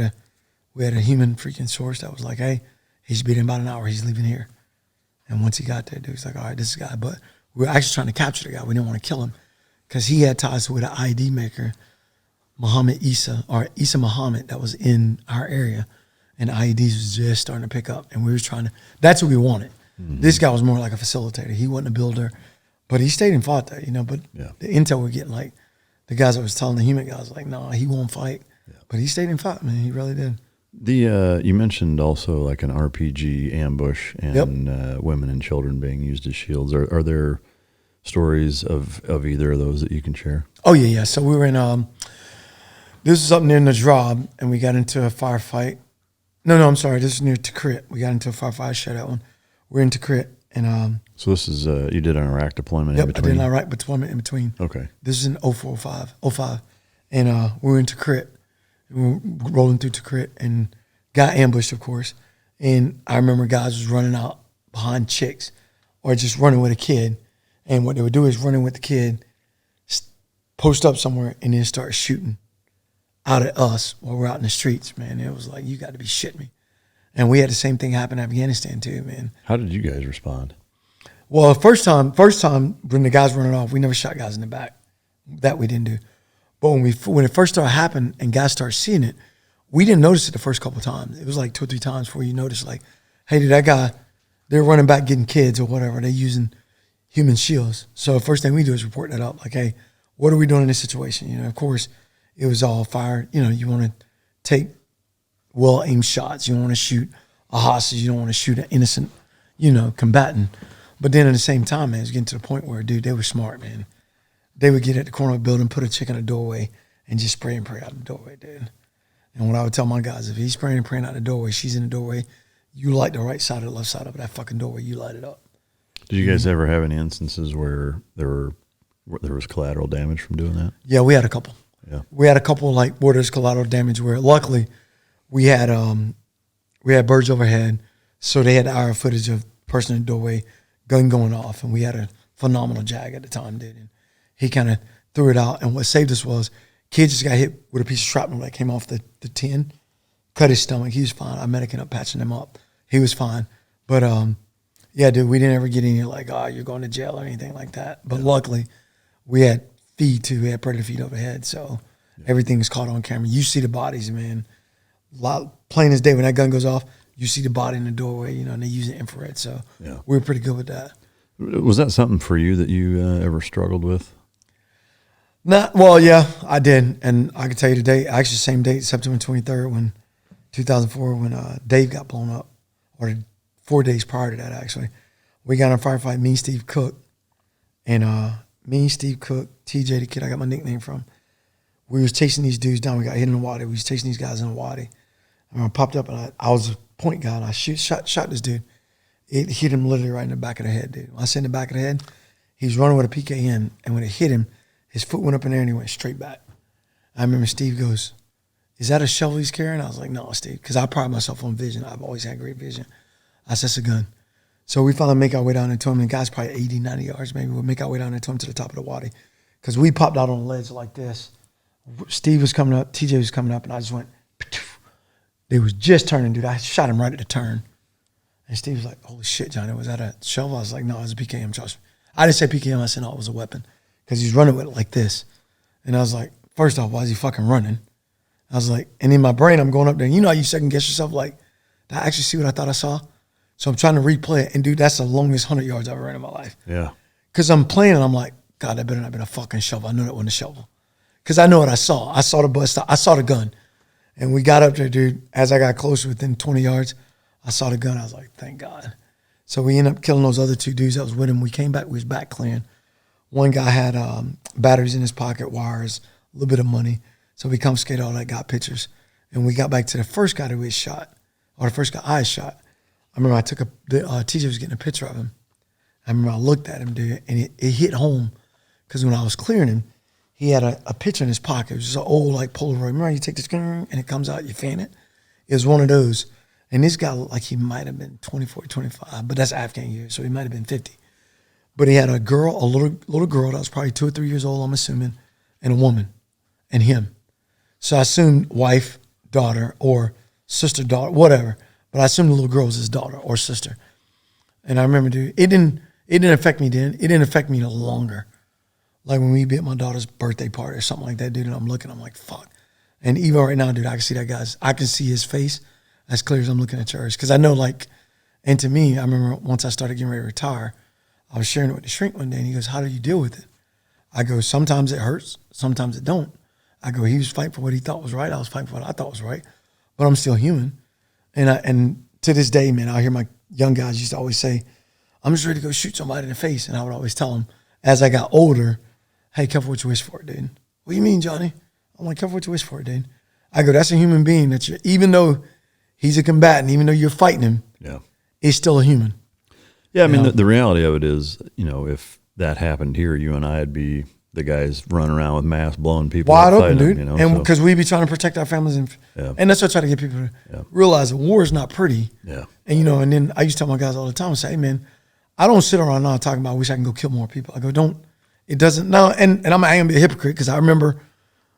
a human freaking source that was like, hey, he should be there in about an hour. He's leaving here. And once he got there, dude was like, all right, this is the guy. But we were actually trying to capture the guy. We didn't want to kill him because he had ties with an ID maker. Muhammad Isa, or Isa Muhammad, that was in our area, and IEDs was just starting to pick up, and we was trying to, that's what we wanted. This guy was more like a facilitator. He wasn't a builder, but he stayed and fought there, but the intel we're getting, like, the guys I was telling the human guys, like, nah, he won't fight, but he stayed and fought, man, he really did. You mentioned also like an RPG ambush and women and children being used as shields. Are there stories of either of those that you can share? Oh, yeah. So we were in, this was up near Najrab, and we got into a firefight. No, I'm sorry. This is near Tikrit. We got into a firefight. I shot that one. We're in Tikrit. And, so this is, you did an Iraq deployment in between? I did an Iraq deployment in between. Okay. This is in 05. And we were in Tikrit. We were rolling through Tikrit and got ambushed, of course. And I remember guys was running out behind chicks or just running with a kid. And what they would do is running with the kid, post up somewhere, and then start shooting out at us while we're out in the streets, man. It was like, you got to be shitting me. And we had the same thing happen in Afghanistan too, man. How did you guys respond? Well, first time when the guys running off, we never shot guys in the back. That we didn't do. But when it first started happening and guys started seeing it, we didn't notice it the first couple of times. It was like 2 or 3 times before you noticed, like, hey, dude, that guy, they're running back getting kids or whatever. They're using human shields. So the first thing we do is report that up. Like, hey, what are we doing in this situation? Of course, it was all fire. You want to take well-aimed shots. You don't want to shoot a hostage. You don't want to shoot an innocent, combatant. But then at the same time, man, it's getting to the point where, dude, they were smart, man. They would get at the corner of the building, put a chick in the doorway, and just spray and pray out the doorway, dude. And what I would tell my guys, if he's spraying and praying out the doorway, she's in the doorway, you light the right side or the left side of that fucking doorway, you light it up. Did you guys ever have any instances where there was collateral damage from doing that? Yeah, we had a couple. Yeah, we had a couple like where there's collateral damage where luckily we had birds overhead, so they had our footage of person in the doorway, gun going off, and we had a phenomenal jag at the time, dude. And he kind of threw it out, and what saved us was kid just got hit with a piece of shrapnel that came off the tin, cut his stomach. He was fine. I mediced up, patching him up. He was fine, but yeah, dude, we didn't ever get any like, oh, you're going to jail or anything like that. But luckily, we had feed too. We had predator feed overhead, so everything was caught on camera. You see the bodies, man. Plain as day, when that gun goes off, you see the body in the doorway, and they use the infrared. So we were pretty good with that. Was that something for you that you ever struggled with? Well, yeah, I did. And I can tell you the date, actually the same date, September 23rd, 2004, when Dave got blown up, or 4 days prior to that, actually. We got in a firefight, me and Steve Cook. And TJ, the kid I got my nickname from, we was chasing these dudes down. We got hit in the wadi. We was chasing these guys in the wadi. And I popped up, and I was a point guy, and I shot this dude. It hit him literally right in the back of the head, dude. When I said in the back of the head, he was running with a PKN, and when it hit him, his foot went up in there, and he went straight back. I remember Steve goes, is that a shovel he's carrying? I was like, no, Steve, because I pride myself on vision. I've always had great vision. I said, it's a gun. So we finally make our way down there to him. The guy's probably 80, 90 yards maybe. We'll make our way down there to him to the top of the wadi. Because we popped out on the ledge like this. Steve was coming up, TJ was coming up, and I just went, they was just turning, dude. I shot him right at the turn. And Steve was like, holy shit, Johnny, was that a shovel? I was like, no, it was a PKM, trust me. I didn't say PKM, I said, no, it was a weapon. Because he's running with it like this. And I was like, first off, why is he fucking running? I was like, and in my brain, I'm going up there. You know how you second guess yourself, like, did I actually see what I thought I saw? So I'm trying to replay it. And dude, that's the longest 100 yards I've ever ran in my life. Yeah. Because I'm playing and I'm like, God, that better not have been a fucking shovel. I knew that wasn't a shovel. Because I know what I saw. I saw the bus stop. I saw the gun. And we got up there, dude. As I got closer within 20 yards, I saw the gun. I was like, thank God. So we ended up killing those other 2 dudes that was with him. We came back. We was back clearing. One guy had batteries in his pocket, wires, a little bit of money. So we confiscated all that, got pictures. And we got back to the first guy that we had shot, or the first guy I shot. I remember I took TJ was getting a picture of him. I remember I looked at him, dude, and it hit home. Because when I was clearing him, he had a picture in his pocket. It was just an old, like, Polaroid. Remember how you take this gun and it comes out, you fan it? It was one of those. And this guy looked like he might have been 24, 25, but that's Afghan years, so he might have been 50. But he had a girl, a little girl that was probably 2 or 3 years old, I'm assuming, and a woman, and him. So I assumed wife, daughter, or sister, daughter, whatever. But I assumed the little girl was his daughter or sister. And I remember, dude, it didn't affect me then. It didn't affect me no longer. Like when we be at my daughter's birthday party or something like that, dude, and I'm looking, I'm like, fuck. And even right now, dude, I can see that guy's, I can see his face as clear as I'm looking at yours. Because I know, like, and to me, I remember once I started getting ready to retire, I was sharing it with the shrink one day, and he goes, how do you deal with it? I go, sometimes it hurts, sometimes it don't. I go, he was fighting for what he thought was right. I was fighting for what I thought was right, but I'm still human. And to this day, man, I hear my young guys used to always say, I'm just ready to go shoot somebody in the face. And I would always tell them, as I got older, hey, careful what you wish for, dude. What do you mean, Johnny? I'm like, careful what you wish for, dude. I go, that's a human being that you, even though he's a combatant, even though you're fighting him, he's still a human. Yeah, I mean, the reality of it is, you know, if that happened here, you and I would be the guys running around with masks, blowing people wide open, dude. Them, you know, and because we be trying to protect our families, and that's what I try to get people to realize that war is not pretty. Yeah. And you know, and then I used to tell my guys all the time, I say, hey man, I don't sit around now talking about I wish I can go kill more people. I go, don't. It doesn't now. And I'm gonna be a hypocrite because I remember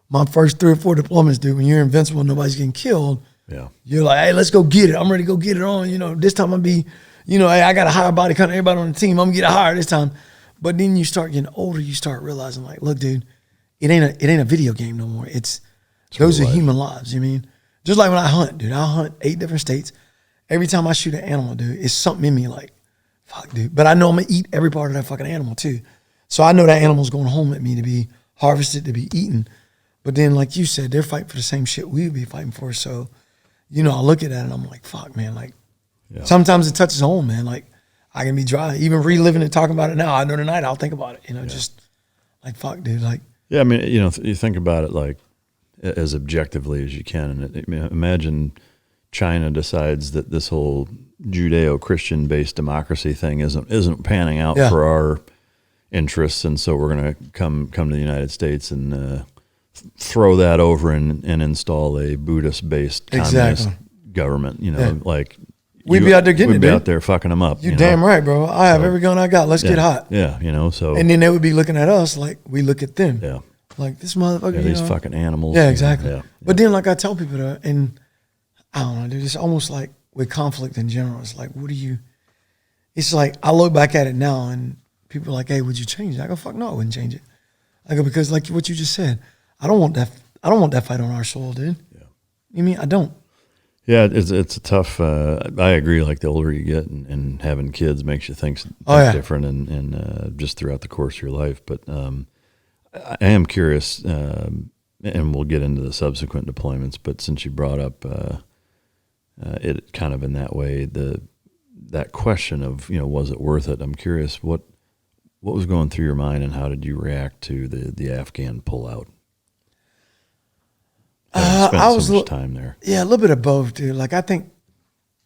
my first 3 or 4 deployments, dude. When you're invincible, and nobody's getting killed. Yeah. You're like, hey, let's go get it. I'm ready to go get it on. You know, this time I'm be, you know, hey, I got a higher body count. Everybody on the team, I'm gonna get it higher this time. But then you start getting older, you start realizing, like, look, dude, it ain't a video game no more. It's those are human lives. You mean, just like when I hunt, dude. I hunt 8 different states. Every time I shoot an animal, dude, it's something in me like, fuck, dude. But I know I'm gonna eat every part of that fucking animal too. So I know that animal's going home with me to be harvested, to be eaten. But then, like you said, they're fighting for the same shit we would be fighting for. So, you know, I look at that and I'm like, fuck, man. Like, sometimes it touches home, man. Like, I can be dry, even reliving it, talking about it now. I know tonight I'll think about it, you know, just like, fuck, dude. Like, yeah, I mean, you know, you think about it like as objectively as you can. And I mean, imagine China decides that this whole Judeo-Christian based democracy thing isn't panning out for our interests, and so we're going to come to the United States and throw that over and install a Buddhist-based communist government. You know, like we'd be out there getting we'd be out there fucking them up. You damn right, bro. I have every gun I got. Let's get hot. Yeah, you know. So and then they would be looking at us like we look at them. Yeah, like this motherfucker. These fucking animals. Yeah, exactly. You know, But then, like I tell people that, and I don't know, dude. It's almost like with conflict in general. It's like, what do you? It's like I look back at it now, and people are like, "Hey, would you change it?" I go, "Fuck no, I wouldn't change it." I go, because like what you just said, I don't want that fight on our soil, dude. Yeah. You mean I don't? Yeah, it's a tough. I agree. Like the older you get, and having kids makes you think different, and just throughout the course of your life. But I am curious, and we'll get into the subsequent deployments. But since you brought up it, kind of in that way, that question of, you know, was it worth it? I'm curious what was going through your mind, and how did you react to the Afghan pullout? I was so much time there. Yeah, a little bit of both, dude. Like I think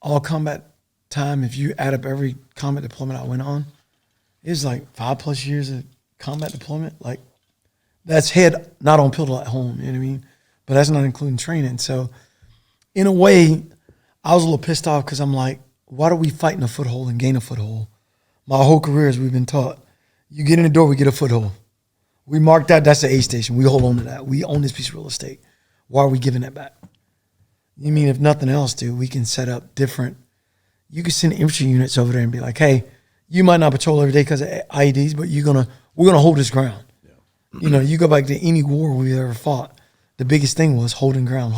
all combat time, if you add up every combat deployment I went on, it's like 5+ years of combat deployment. Like that's head not on pillow at home, you know what I mean? But that's not including training. So in a way, I was a little pissed off because I'm like, why do we fight in a foothold and gain a foothold? My whole career, as we've been taught, you get in the door, we get a foothold. We mark that, that's the A station. We hold on to that. We own this piece of real estate. Why are we giving that back? You mean if nothing else, dude, we can set up different. You can send infantry units over there and be like, hey, you might not patrol every day because of IEDs, but we're gonna hold this ground. Yeah. You know, you go back to any war we've ever fought, the biggest thing was holding ground.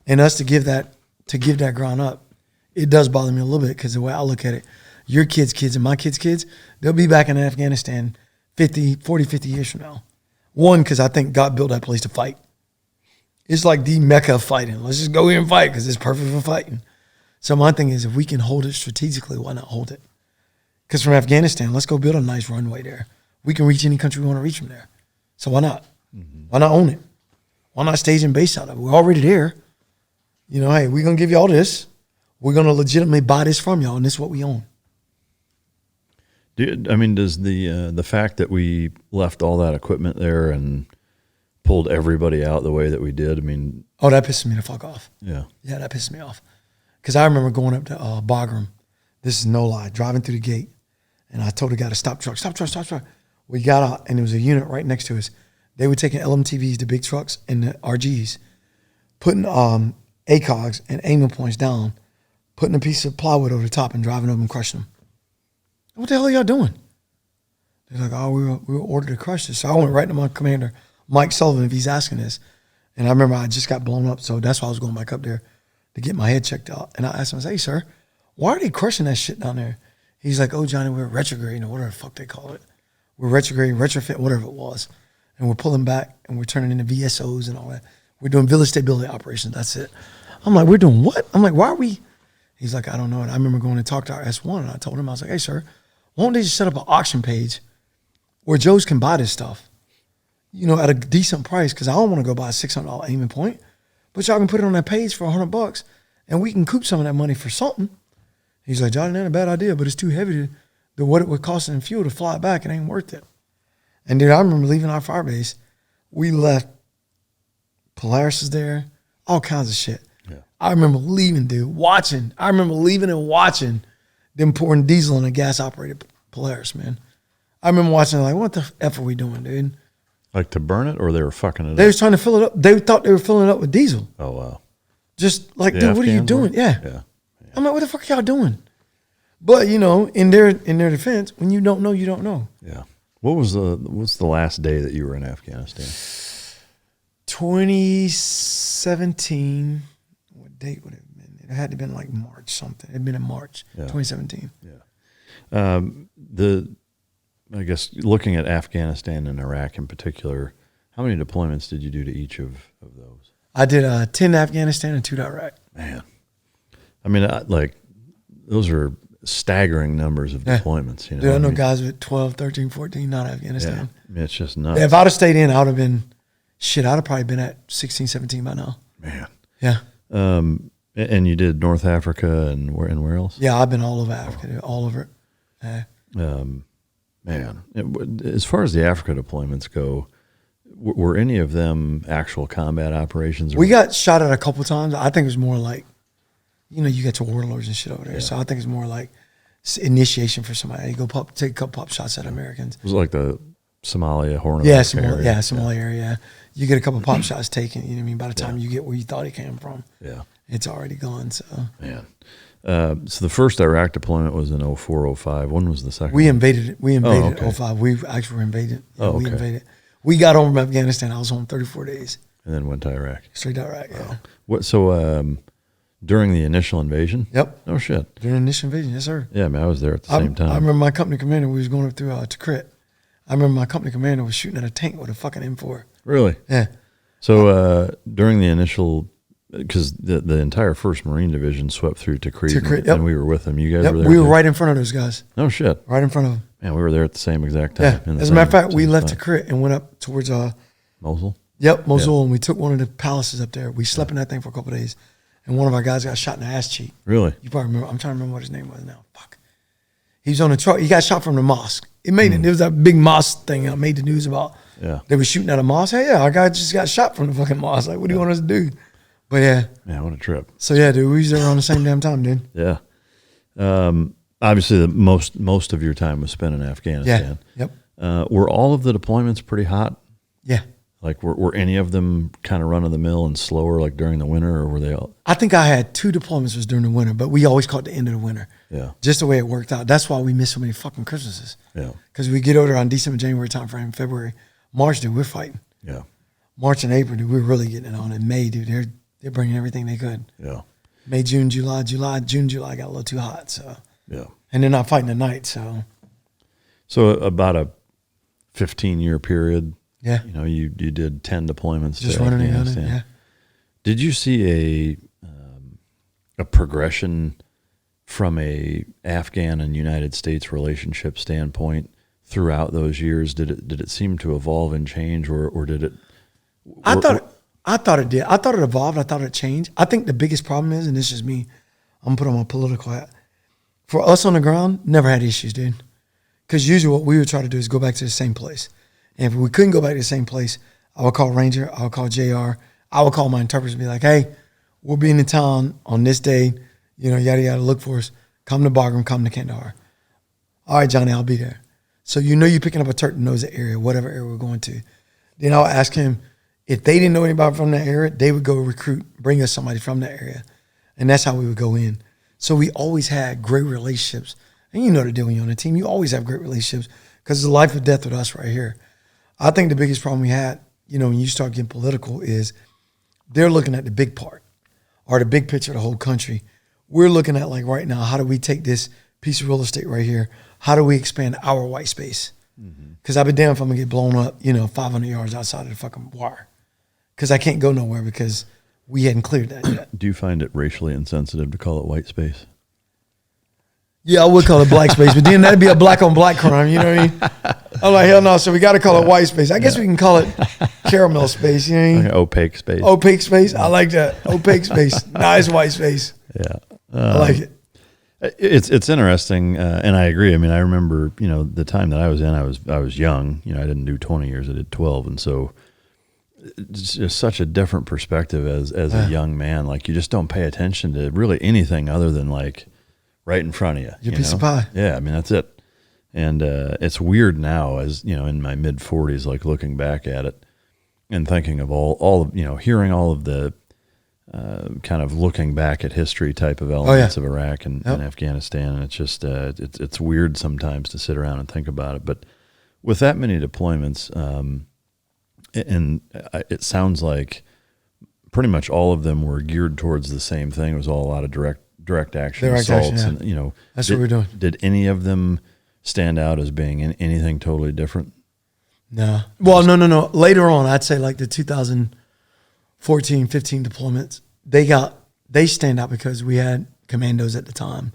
And us to give that ground up, it does bother me a little bit because the way I look at it, your kids' and my kids, they'll be back in Afghanistan 50 years from now. One, because I think God built that place to fight. It's like the mecca of fighting. Let's just go here and fight because it's perfect for fighting. So my thing is, if we can hold it strategically, why not hold it? Because from Afghanistan, let's go build a nice runway there. We can reach any country we want to reach from there. So why not? Mm-hmm. Why not own it? Why not stage and base out of it? We're already there. You know, hey, we're going to give you all this. We're going to legitimately buy this from y'all, and this is what we own. Does the fact that we left all that equipment there and pulled everybody out the way that we did, oh, that pisses me the fuck off. Yeah. Yeah, that pisses me off. Because I remember going up to Bagram. This is no lie. Driving through the gate, and I told the guy to stop truck. We got out, and there was a unit right next to us. They were taking LMTVs, the big trucks, and the RGs, putting ACOGs and aiming points down, putting a piece of plywood over the top and driving over and crushing them. What the hell are y'all doing? They're like, oh, we were ordered to crush this. So I went right to my commander, Mike Sullivan, if he's asking this. And I remember I just got blown up, so that's why I was going back up there to get my head checked out. And I asked him, I said, hey, sir, why are they crushing that shit down there? He's like, oh, Johnny, we're retrograding, or whatever the fuck they call it. We're retrograding, retrofit, whatever it was. And we're pulling back, and we're turning into VSOs and all that. We're doing village stability operations. That's it. I'm like, we're doing what? I'm like, why are we? He's like, I don't know. And I remember going to talk to our S1, and I told him, I was like, hey, sir, why don't they just set up an auction page where Joes can buy this stuff, at a decent price? Because I don't want to go buy a $600 aiming point, but y'all can put it on that page for $100, and we can coop some of that money for something. He's like, Johnny, not a bad idea, but it's too heavy to what it would cost in fuel to fly it back. It ain't worth it. And dude, I remember leaving our fire base. We left Polaris is there, all kinds of shit. Yeah. I remember leaving, dude, watching. I remember leaving and watching them pouring diesel in a gas-operated Polaris, man. I remember watching, like, what the F are we doing, dude? Like to burn it, or they were fucking it up? They was trying to fill it up. They thought they were filling it up with diesel. Oh, wow. Just like, dude, what are you doing? Yeah. I'm like, what the fuck are y'all doing? But, in their defense, when you don't know, you don't know. Yeah. What's the last day that you were in Afghanistan? 2017. What date would it have been? It had to have been like March something. It had been in March, 2017. Yeah. I guess looking at Afghanistan and Iraq in particular, how many deployments did you do to each of those? I did 10 to Afghanistan and 2 to Iraq. Man. I mean, those are staggering numbers of deployments. Dude, I know guys with 12, 13, 14, not Afghanistan. Yeah. I mean, it's just nuts. If I'd have stayed in, I would have been, I'd have probably been at 16, 17 by now. Man. Yeah. And you did North Africa and where else? Yeah, I've been all over Africa, dude, all over it. Man, as far as the Africa deployments go, were any of them actual combat operations? We got shot at a couple times. I think it was more like, you got your warlords and shit over there. Yeah. So I think it's more like initiation for somebody. You go take a couple pop shots at Americans. It was like the Somalia, Horn of Africa area. Somalia area. You get a couple pop shots taken, you know what I mean? By the time you get where you thought it came from, it's already gone. So man. So the first Iraq deployment was in 04, 05. When was the second? We invaded it. We invaded 05. We actually were invaded. Yeah, we invaded. We got home from Afghanistan. I was home 34 days. And then went to Iraq. Straight to Iraq, yeah. What? So during the initial invasion? Yep. Oh, shit. During the initial invasion, yes, sir. Yeah, man, I was there at the same time. I remember my company commander, we was going up through Tikrit. I remember my company commander was shooting at a tank with a fucking M4. Really? Yeah. So during the initial... Because the entire 1st Marine Division swept through Tikrit, and we were with them. You guys were there? We were right in front of those guys. No shit. Right in front of them. Man, we were there at the same exact time. Yeah. As a matter of fact, we left Tikrit and went up towards... Mosul? Yep, Mosul, and we took one of the palaces up there. We slept in that thing for a couple of days, and one of our guys got shot in the ass cheek. Really? You probably remember. I'm trying to remember what his name was now. Fuck. He was on the truck. He got shot from the mosque. It made it. There was that big mosque thing I made the news about. Yeah. They were shooting at a mosque. Hey, our guy just got shot from the fucking mosque. Like, what do you want us to do? But yeah. Man, what a trip. So yeah, dude, we was there around the same damn time, dude. Yeah. Obviously, the most of your time was spent in Afghanistan. Yeah. Yep. Were all of the deployments pretty hot? Yeah. Like, were any of them kind of run of the mill and slower, like during the winter, or were they all? I think I had 2 deployments was during the winter, but we always caught the end of the winter. Yeah. Just the way it worked out. That's why we missed so many fucking Christmases. Yeah. Because we get over there on December, January timeframe, February, March, dude, we're fighting. Yeah. March and April, dude, we're really getting it on. In May, dude, they're bringing everything they could. Yeah. May, June, July got a little too hot. So yeah. And they're not fighting at night. So about a 15-year period. Yeah. You did 10 deployments. Just running around it. Yeah. Did you see a progression from a Afghan and United States relationship standpoint throughout those years? Did it seem to evolve and change, or did it? I thought it did. I thought it evolved. I thought it changed. I think the biggest problem is, and this is me, I'm gonna put on my political hat. For us on the ground, never had issues, dude. Because usually what we would try to do is go back to the same place. And if we couldn't go back to the same place, I would call Ranger, I would call JR, I would call my interpreters and be like, hey, we'll be in the town on this day, yada, yada, look for us. Come to Bagram, come to Kandahar. All right, Johnny, I'll be there. So you're picking up a Turk that knows the area, whatever area we're going to. Then I'll ask him, if they didn't know anybody from that area, they would go bring us somebody from that area. And that's how we would go in. So we always had great relationships. And you know the deal when you're on a team. You always have great relationships because it's life or death with us right here. I think the biggest problem we had, you know, when you start getting political is they're looking at the big part or the big picture of the whole country. We're looking at, like, right now, how do we take this piece of real estate right here? How do we expand our white space? Because I'd be damned if I'm going to get blown up, you know, 500 yards outside of the fucking wire. Because I can't go nowhere because we hadn't cleared that yet. Do you find it racially insensitive to call it white space? Yeah, I would call it black space, but then that'd be a black on black crime, you know what I mean? I'm like, hell no, so we got to call it white space. I guess we can call it caramel space, you know what I mean? Like opaque space. Opaque space, I like that. Opaque space, nice white space. Yeah. I like it. It's interesting, and I agree. I mean, I remember, you know, the time that I was in, I was young. You know, I didn't do 20 years, I did 12, and so it's just such a different perspective as a young man. Like, you just don't pay attention to really anything other than, like, right in front of you. Your piece of pie. Yeah, I mean, that's it. And it's weird now, as, you know, in my mid 40s, like, looking back at it and thinking of all of, you know, hearing all of the kind of looking back at history type of elements of Iraq and Afghanistan. And it's just, it's weird sometimes to sit around and think about it. But with that many deployments, and it sounds like pretty much all of them were geared towards the same thing. It was all a lot of direct action assaults. And, you know, that's what we're doing. Did any of them stand out as being anything totally different? No. Well, no. Later on, I'd say like the 2014, 15 deployments, they stand out because we had commandos at the time.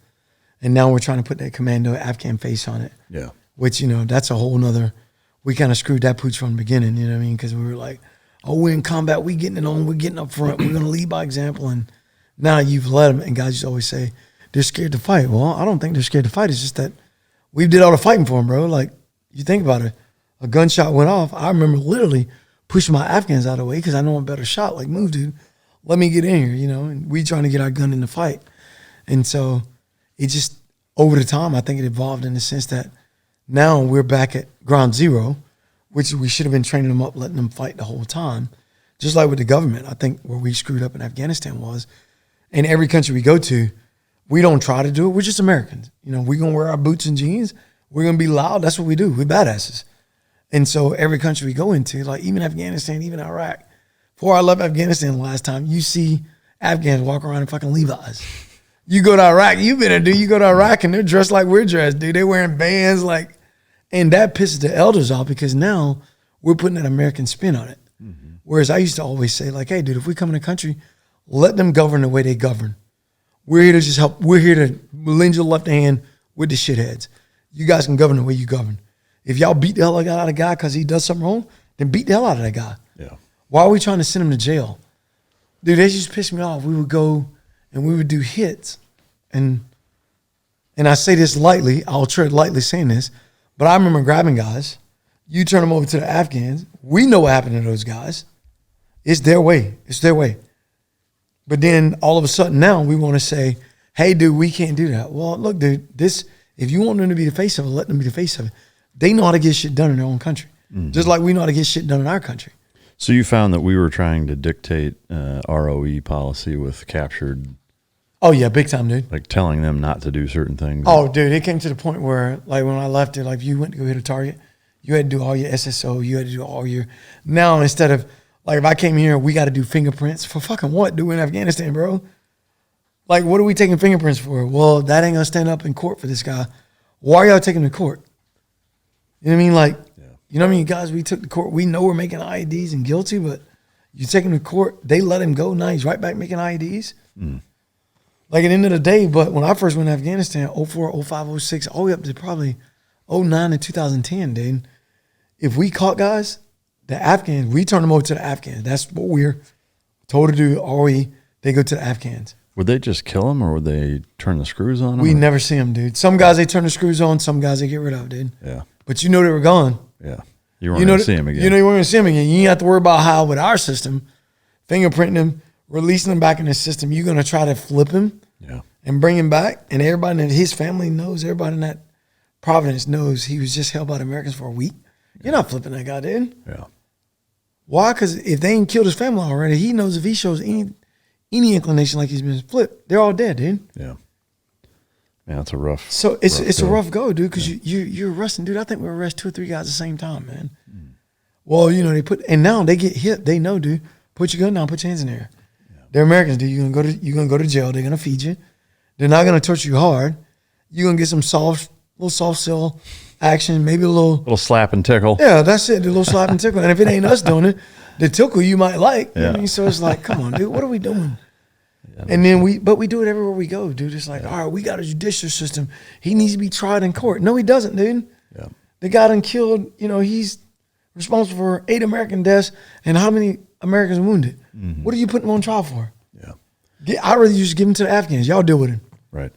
And now we're trying to put that commando Afghan face on it. Yeah. Which, you know, that's a whole nother, we kind of screwed that pooch from the beginning, you know what I mean? Because we were like, oh, we're in combat, we getting it on, we're getting up front, we're going to lead by example. And now you've led them, and guys used to always say, they're scared to fight. Well, I don't think they're scared to fight. It's just that we did all the fighting for them, bro. Like, you think about it, a gunshot went off. I remember literally pushing my Afghans out of the way because I know I'm a better shot. Like, move, dude. Let me get in here, you know. And we trying to get our gun in the fight. And so it just, over the time, I think it evolved in the sense that now we're back at ground zero, which we should have been training them up, letting them fight the whole time. Just like with the government, I think where we screwed up in Afghanistan was, in every country we go to, we don't try to do it. We're just Americans. You know, we're going to wear our boots and jeans. We're going to be loud. That's what we do. We're badasses. And so every country we go into, like even Afghanistan, even Iraq, before I left Afghanistan last time, you see Afghans walk around in fucking Levi's. You go to Iraq, you go to Iraq and they're dressed like we're dressed, dude. They're wearing bands, like, and that pisses the elders off because now we're putting an American spin on it. Mm-hmm. Whereas I used to always say, like, hey, dude, if we come in a country, let them govern the way they govern. We're here to just help. We're here to lend your left hand with the shitheads. You guys can govern the way you govern. If y'all beat the hell out of a guy because he does something wrong, then beat the hell out of that guy. Yeah. Why are we trying to send him to jail? Dude, they just pissed me off. We would go and we would do hits. And I say this lightly. I'll tread lightly saying this. But I remember grabbing guys. You turn them over to the Afghans. We know what happened to those guys. It's their way. It's their way. But then all of a sudden now we want to say, hey, dude, we can't do that. Well, look, dude, if you want them to be the face of it, let them be the face of it. They know how to get shit done in their own country. Mm-hmm. Just like we know how to get shit done in our country. So you found that we were trying to dictate ROE policy with captured. Oh, yeah, big time, dude. Like telling them not to do certain things. Oh, dude, it came to the point where, like, when I left it, like, if you went to go hit a target, you had to do all your SSO, you had to do all your. Now, instead of, like, if I came here, we got to do fingerprints. For fucking what? Do in Afghanistan, bro? Like, what are we taking fingerprints for? Well, that ain't going to stand up in court for this guy. Why are y'all taking him to court? You know what I mean? Like, you know what I mean? Guys, we took to court. We know we're making IEDs and guilty, but you take him to court, they let him go. Now he's right back making IEDs. Mm. Like, at the end of the day, but when I first went to Afghanistan, 04, 05, 06, all the way up to probably 09 and 2010, dude, if we caught guys, the Afghans, we turn them over to the Afghans. That's what we're told to do. ROE, they go to the Afghans. Would they just kill them or would they turn the screws on them? We never see them, dude. Some guys, they turn the screws on. Some guys, they get rid of, dude. Yeah. But you know they were gone. Yeah. You weren't going to see them again. You know you weren't going to see them again. You ain't have to worry about how, with our system, fingerprinting them, releasing them back in the system, you're going to try to flip him and bring him back. And everybody in his family knows, everybody in that Providence knows he was just held by the Americans for a week. You're not flipping that guy, dude. Yeah. Why? Because if they ain't killed his family already, he knows if he shows any inclination like he's been flipped, they're all dead, dude. Yeah. Yeah, it's a rough. So it's a rough go, dude, because you're arresting, dude. I think we arrest 2 or 3 guys at the same time, man. Well, and now they get hit. They know, dude. Put your gun down. Put your hands in the air. Yeah. They're Americans, dude. You're gonna go to jail. They're gonna feed you. They're not gonna torture you hard. You're gonna get some little soft cell action, maybe a little slap and tickle. Yeah, that's it. A little slap and tickle. And if it ain't us doing it, the tickle you might like. You know what I mean? So it's like, come on, dude. What are we doing? Yeah, and then we do it everywhere we go, dude. It's like, all right, we got a judicial system. He needs to be tried in court. No, he doesn't, dude. Yeah. The guy done killed. He's responsible for 8 American deaths and how many Americans wounded. Mm-hmm. What are you putting him on trial for? Yeah. I'd rather you just give him to the Afghans. Y'all deal with him. Right.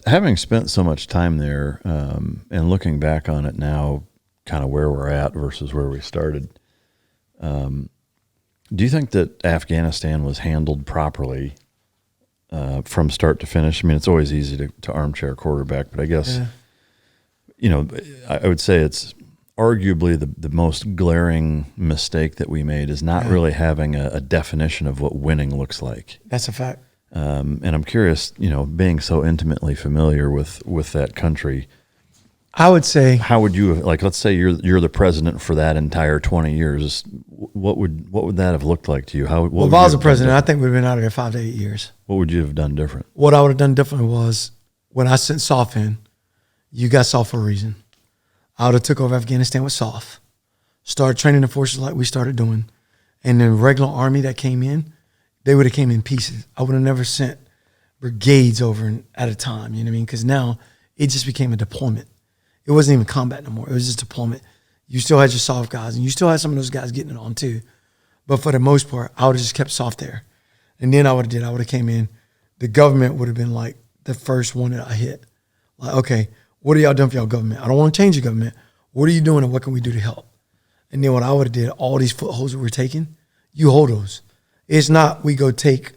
Having spent so much time there and looking back on it now, kind of where we're at versus where we started, do you think that Afghanistan was handled properly from start to finish? I mean, it's always easy to armchair quarterback, but I guess, I would say it's arguably the most glaring mistake that we made is not really having a definition of what winning looks like. That's a fact. And I'm curious, being so intimately familiar with that country, I would say, how would you, let's say you're the president for that entire 20 years. What would that have looked like to you? If I was the president, I think we'd have been out of there 5 to 8 years. What would you have done different? What I would have done differently was when I sent SOF in, you got SOF for a reason. I would have took over Afghanistan with SOF, started training the forces like we started doing, and then regular army that came in, they would have came in pieces. I would have never sent brigades over at a time, you know what I mean? Because now it just became a deployment. It wasn't even combat no more. It was just deployment. You still had your SOF guys, and you still had some of those guys getting it on too. But for the most part, I would have just kept SOF there. And then I would have came in. The government would have been like the first one that I hit. Like, okay, what are y'all doing for y'all government? I don't want to change the government. What are you doing and what can we do to help? And then what I would have did, all these footholds that we're taking, you hold those. It's not we go take,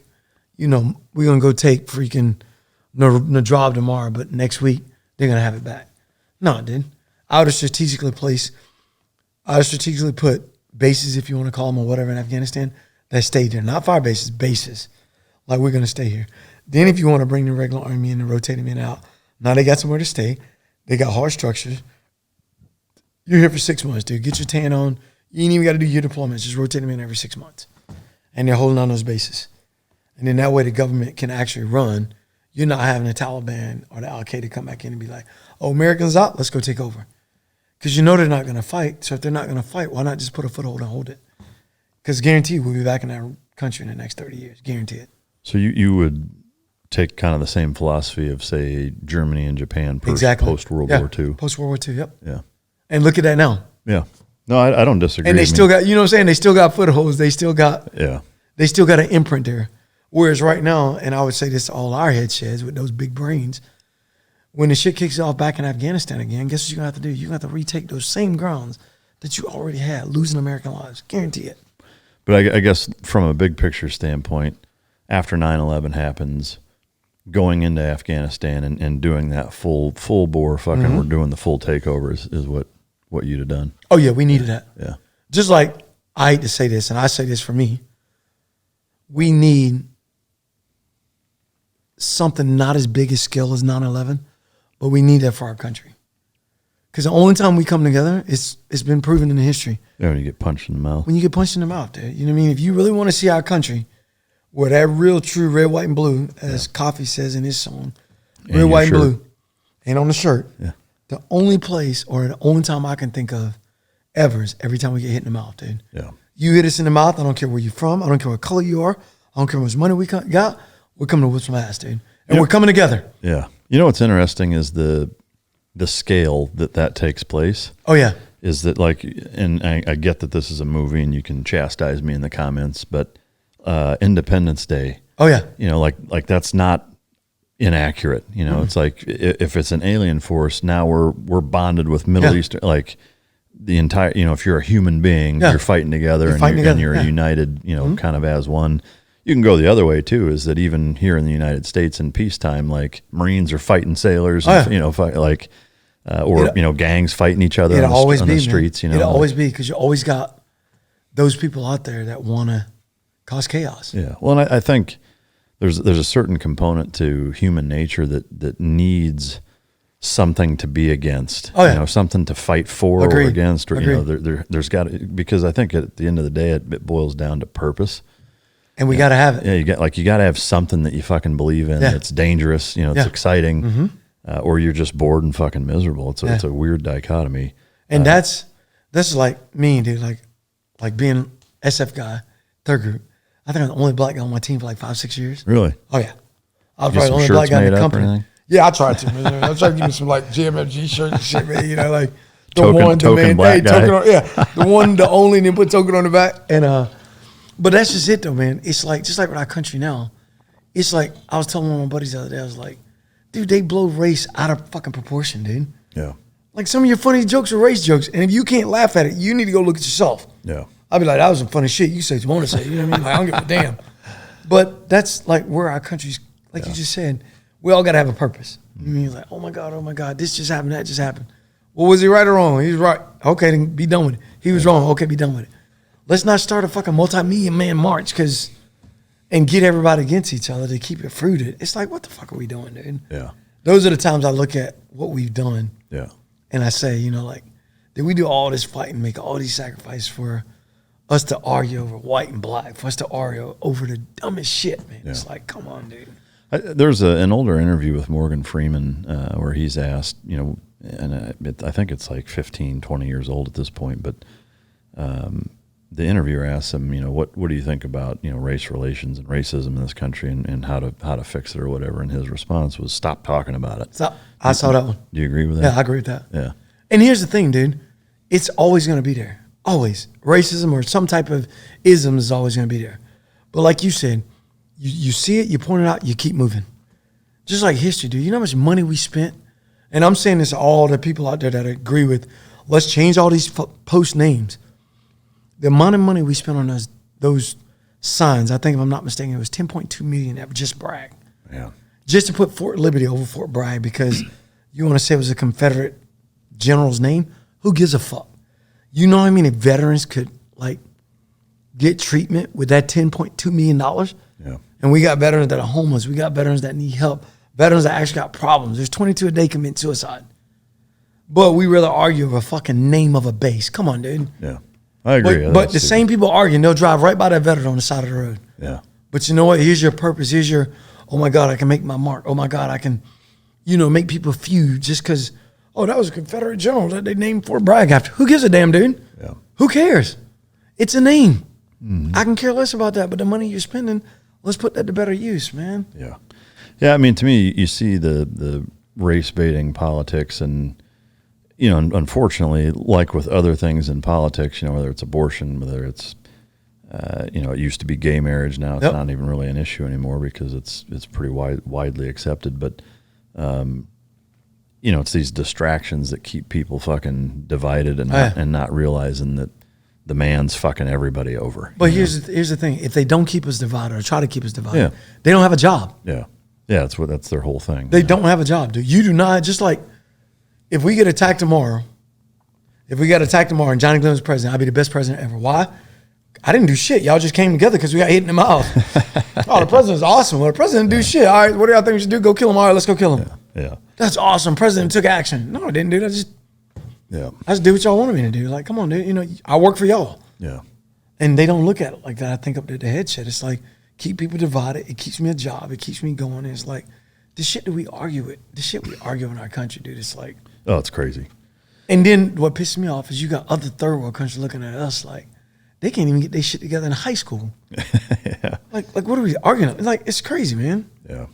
we're going to go take freaking Nadrab tomorrow, but next week they're going to have it back. No, dude. I would have strategically put bases, if you want to call them or whatever, in Afghanistan that stayed there. Not fire bases, bases. Like, we're going to stay here. Then if you want to bring the regular army in and rotate them in and out, now they got somewhere to stay. They got hard structures. You're here for 6 months, dude. Get your tan on. You ain't even got to do your deployments. Just rotate them in every 6 months. And they're holding on those bases. And then that way the government can actually run. You're not having the Taliban or the Al-Qaeda come back in and be like, oh, Americans out, let's go take over. Because they're not going to fight. So if they're not going to fight, why not just put a foothold and hold it? Because guaranteed we'll be back in that country in the next 30 years. Guaranteed. So you would take kind of the same philosophy of, say, Germany and Japan post-World War II. Post-World War II, yep. Yeah. And look at that now. Yeah. No, I don't disagree. And they still got, you know what I'm saying? They still got footholds. They still got an imprint there. Whereas right now, and I would say this to all our head sheds with those big brains, when the shit kicks off back in Afghanistan again, guess what you're going to have to do? You're going to have to retake those same grounds that you already had, losing American lives. Guarantee it. But I guess from a big picture standpoint, after 9/11 happens, going into Afghanistan and doing that full bore fucking, we're doing the full takeover is what you'd have done. Oh, yeah, we needed that. Yeah. Just like, I hate to say this, and I say this for me, we need something not as big a scale as 9/11, but we need that for our country. Because the only time we come together, it's been proven in the history. Yeah, when you get punched in the mouth. When you get punched in the mouth, dude. You know what I mean? If you really want to see our country, where that real, true red, white, and blue, as Coffee says in his song, red, white, and blue, and on the shirt, the only place or the only time I can think of ever is every time we get hit in the mouth, dude. Yeah. You hit us in the mouth, I don't care where you're from, I don't care what color you are, I don't care how much money we got, we're coming to whip some ass, dude. And we're coming together. Yeah. You know what's interesting is the scale that takes place. Oh, yeah. Is that like, and I get that this is a movie and you can chastise me in the comments, but Independence Day. Oh, yeah. Like that's not inaccurate. It's like if it's an alien force, now we're bonded with Middle Eastern, like the entire, if you're a human being, you're fighting together and you're united, kind of as one. You can go the other way too, is that even here in the United States in peacetime, like Marines are fighting sailors, gangs fighting each other on the streets. It'll always be, because you always got those people out there that want to cause chaos. Yeah. Well, and I think there's a certain component to human nature that needs something to be against. Oh, yeah. Something to fight for Agreed. or against, or Agreed. there's got to, because I think at the end of the day it boils down to purpose. And we got to have it. Yeah, you got to have something that you fucking believe in. Yeah. That's dangerous. It's exciting, or you're just bored and fucking miserable. It's a weird dichotomy. And that's like me, dude. Like being SF guy, third group. I think I'm the only black guy on my team for like 5-6 years. Really? Oh yeah, I was Get probably the some only shirts black guy in made the up or company. anything? Yeah, I tried to. Man. I tried to give me some like GMFG shirts and shit, man. Like the Token black guy. The only, and then put token on the back. And but that's just it though, man. It's like just like with our country now. It's like I was telling one of my buddies the other day. I was like, dude, they blow race out of fucking proportion, dude. Yeah. Like some of your funny jokes are race jokes, and if you can't laugh at it, you need to go look at yourself. Yeah. I'll be like, that was some funny shit. You say what you want to say. You know what I mean? Like, I don't give a damn. But that's like where our country's, like you just said, we all got to have a purpose. You mean like, oh my God, this just happened, that just happened. Well, was he right or wrong? He was right. Okay, then be done with it. He was wrong. Okay, be done with it. Let's not start a fucking multi-million man march and get everybody against each other to keep it fruited. It's like, what the fuck are we doing, dude? Yeah. Those are the times I look at what we've done. Yeah. And I say, like, did we do all this fighting, make all these sacrifices for us to argue over white and black, for us to argue over the dumbest shit, man? Yeah. It's like, come on, dude. There's an older interview with Morgan Freeman where he's asked, and I think it's like 15, 20 years old at this point, but the interviewer asks him, what do you think about, race relations and racism in this country and how to fix it or whatever? And his response was, stop talking about it. I saw that one. Do you agree with that? Yeah, I agree with that. Yeah. And here's the thing, dude. It's always going to be there. Always. Racism or some type of ism is always going to be there. But like you said, you see it, you point it out, you keep moving. Just like history, dude. You know how much money we spent? And I'm saying this to all the people out there that agree with, let's change all these post names. The amount of money we spent on those signs, I think if I'm not mistaken, it was $10.2 million that just Bragg. Yeah. Just to put Fort Liberty over Fort Bragg because you want to say it was a Confederate general's name? Who gives a fuck? You know how many veterans could get treatment with that $10.2 million? Yeah. And we got veterans that are homeless. We got veterans that need help. Veterans that actually got problems. There's 22 a day commit suicide. But we rather argue over a fucking name of a base. Come on, dude. Yeah. I agree. But the same people arguing, they'll drive right by that veteran on the side of the road. Yeah. But you know what? Here's your purpose. Here's your, oh my God, I can make my mark. Oh my God, I can, make people feud just because, oh, that was a Confederate general that they named Fort Bragg after. Who gives a damn, dude? Yeah. Who cares? It's a name. Mm-hmm. I can care less about that, but the money you're spending, let's put that to better use, man. Yeah. Yeah, I mean, to me, you see the race-baiting politics and, unfortunately, like with other things in politics, whether it's abortion, whether it's, it used to be gay marriage. Now it's not even really an issue anymore because it's pretty widely accepted. But, it's these distractions that keep people fucking divided and not realizing that the man's fucking everybody over. But here's the thing. If they don't keep us divided or try to keep us divided, they don't have a job. Yeah. Yeah, that's their whole thing. They don't have a job, dude. You do not, just like, if we get attacked tomorrow, and Johnny Glenn's president, I'd be the best president ever. Why? I didn't do shit. Y'all just came together because we got hit in the mouth. Oh, the president's awesome. Well, the president didn't do shit. All right, what do y'all think we should do? Go kill him. All right, let's go kill him. Yeah. That's awesome. President took action. No, I didn't do that. I just did what y'all wanted me to do. Like, come on, dude. I work for y'all. Yeah. And they don't look at it like that. I think up to the head shit. It's like, keep people divided. It keeps me a job. It keeps me going. And it's like, the shit that we argue with, the shit we argue in our country, dude, it's like. Oh, it's crazy. And then what pisses me off is you got other third world countries looking at us like, they can't even get their shit together in high school. Yeah. Like what are we arguing? Like, it's crazy, man. Yeah.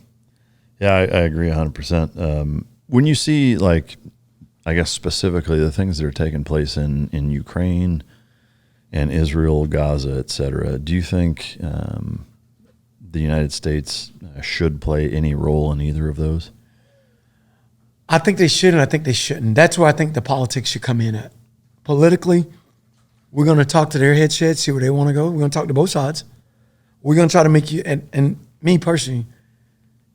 Yeah, I agree 100%. When you see, I guess specifically the things that are taking place in Ukraine and Israel, Gaza, et cetera, do you think the United States should play any role in either of those? I think they should, and I think they shouldn't. That's where I think the politics should come in at. Politically, we're going to talk to their headshed, see where they want to go. We're going to talk to both sides. We're going to try to make you, and me personally,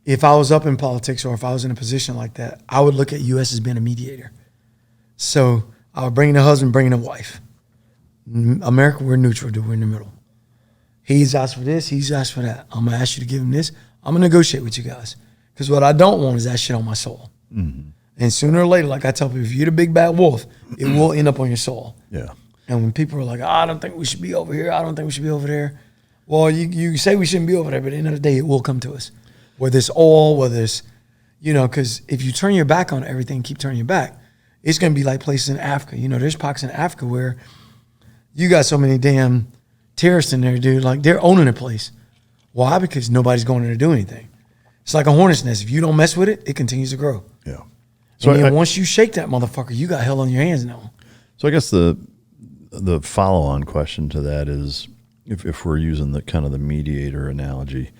if I was up in politics or if I was in a position like that, I would look at U.S. as being a mediator. So I would bring in a husband, bring in a wife. America, we're neutral, dude. We're in the middle. He's asked for this, he's asked for that. I'm going to ask you to give him this, I'm going to negotiate with you guys. Because what I don't want is that shit on my soul. Mm-hmm. And sooner or later, like I tell people, if you're the big bad wolf, it will end up on your soul. Yeah. And when people are like, I don't think we should be over here. I don't think we should be over there. Well, you say we shouldn't be over there, but at the end of the day, it will come to us. Whether it's oil, whether it's, because if you turn your back on everything, keep turning your back, it's going to be like places in Africa. There's pockets in Africa where you got so many damn terrorists in there, dude. Like, they're owning a place. Why? Because nobody's going there to do anything. It's like a hornet's nest. If you don't mess with it, it continues to grow. Yeah. So once you shake that motherfucker, you got hell on your hands now. So I guess the follow-on question to that is, if we're using the kind of the mediator analogy,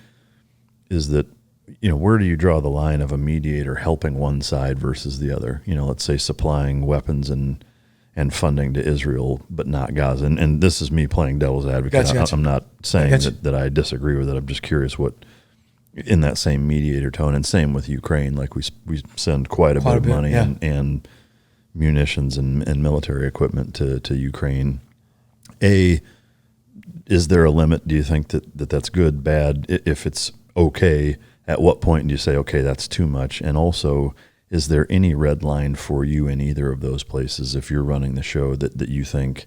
is that, where do you draw the line of a mediator helping one side versus the other? Let's say supplying weapons and funding to Israel, but not Gaza. And this is me playing devil's advocate. Gotcha. I'm not saying that I disagree with it. I'm just curious what, in that same mediator tone, and same with Ukraine, like we send quite a bit of money and munitions and military equipment to Ukraine. Is there a limit? Do you think that's good, bad? If it's okay, at what point do you say, okay, that's too much? And also, is there any red line for you in either of those places if you're running the show that you think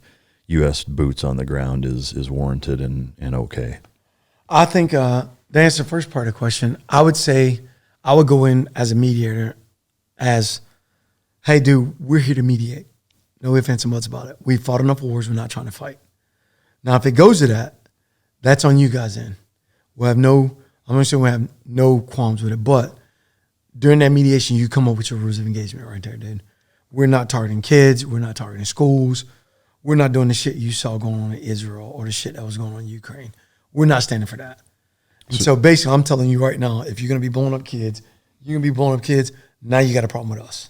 U.S. boots on the ground is warranted and okay? I think to answer the first part of the question, I would say I would go in as a mediator as, hey, dude, we're here to mediate. No ifs, ands, and buts about it. We've fought enough wars. We're not trying to fight. Now, if it goes to that, that's on you guys then. I'm going to say we have no qualms with it, but during that mediation, you come up with your rules of engagement right there, dude. We're not targeting kids. We're not targeting schools. We're not doing the shit you saw going on in Israel or the shit that was going on in Ukraine. We're not standing for that. And so basically, I'm telling you right now, if you're going to be blowing up kids, now you got a problem with us.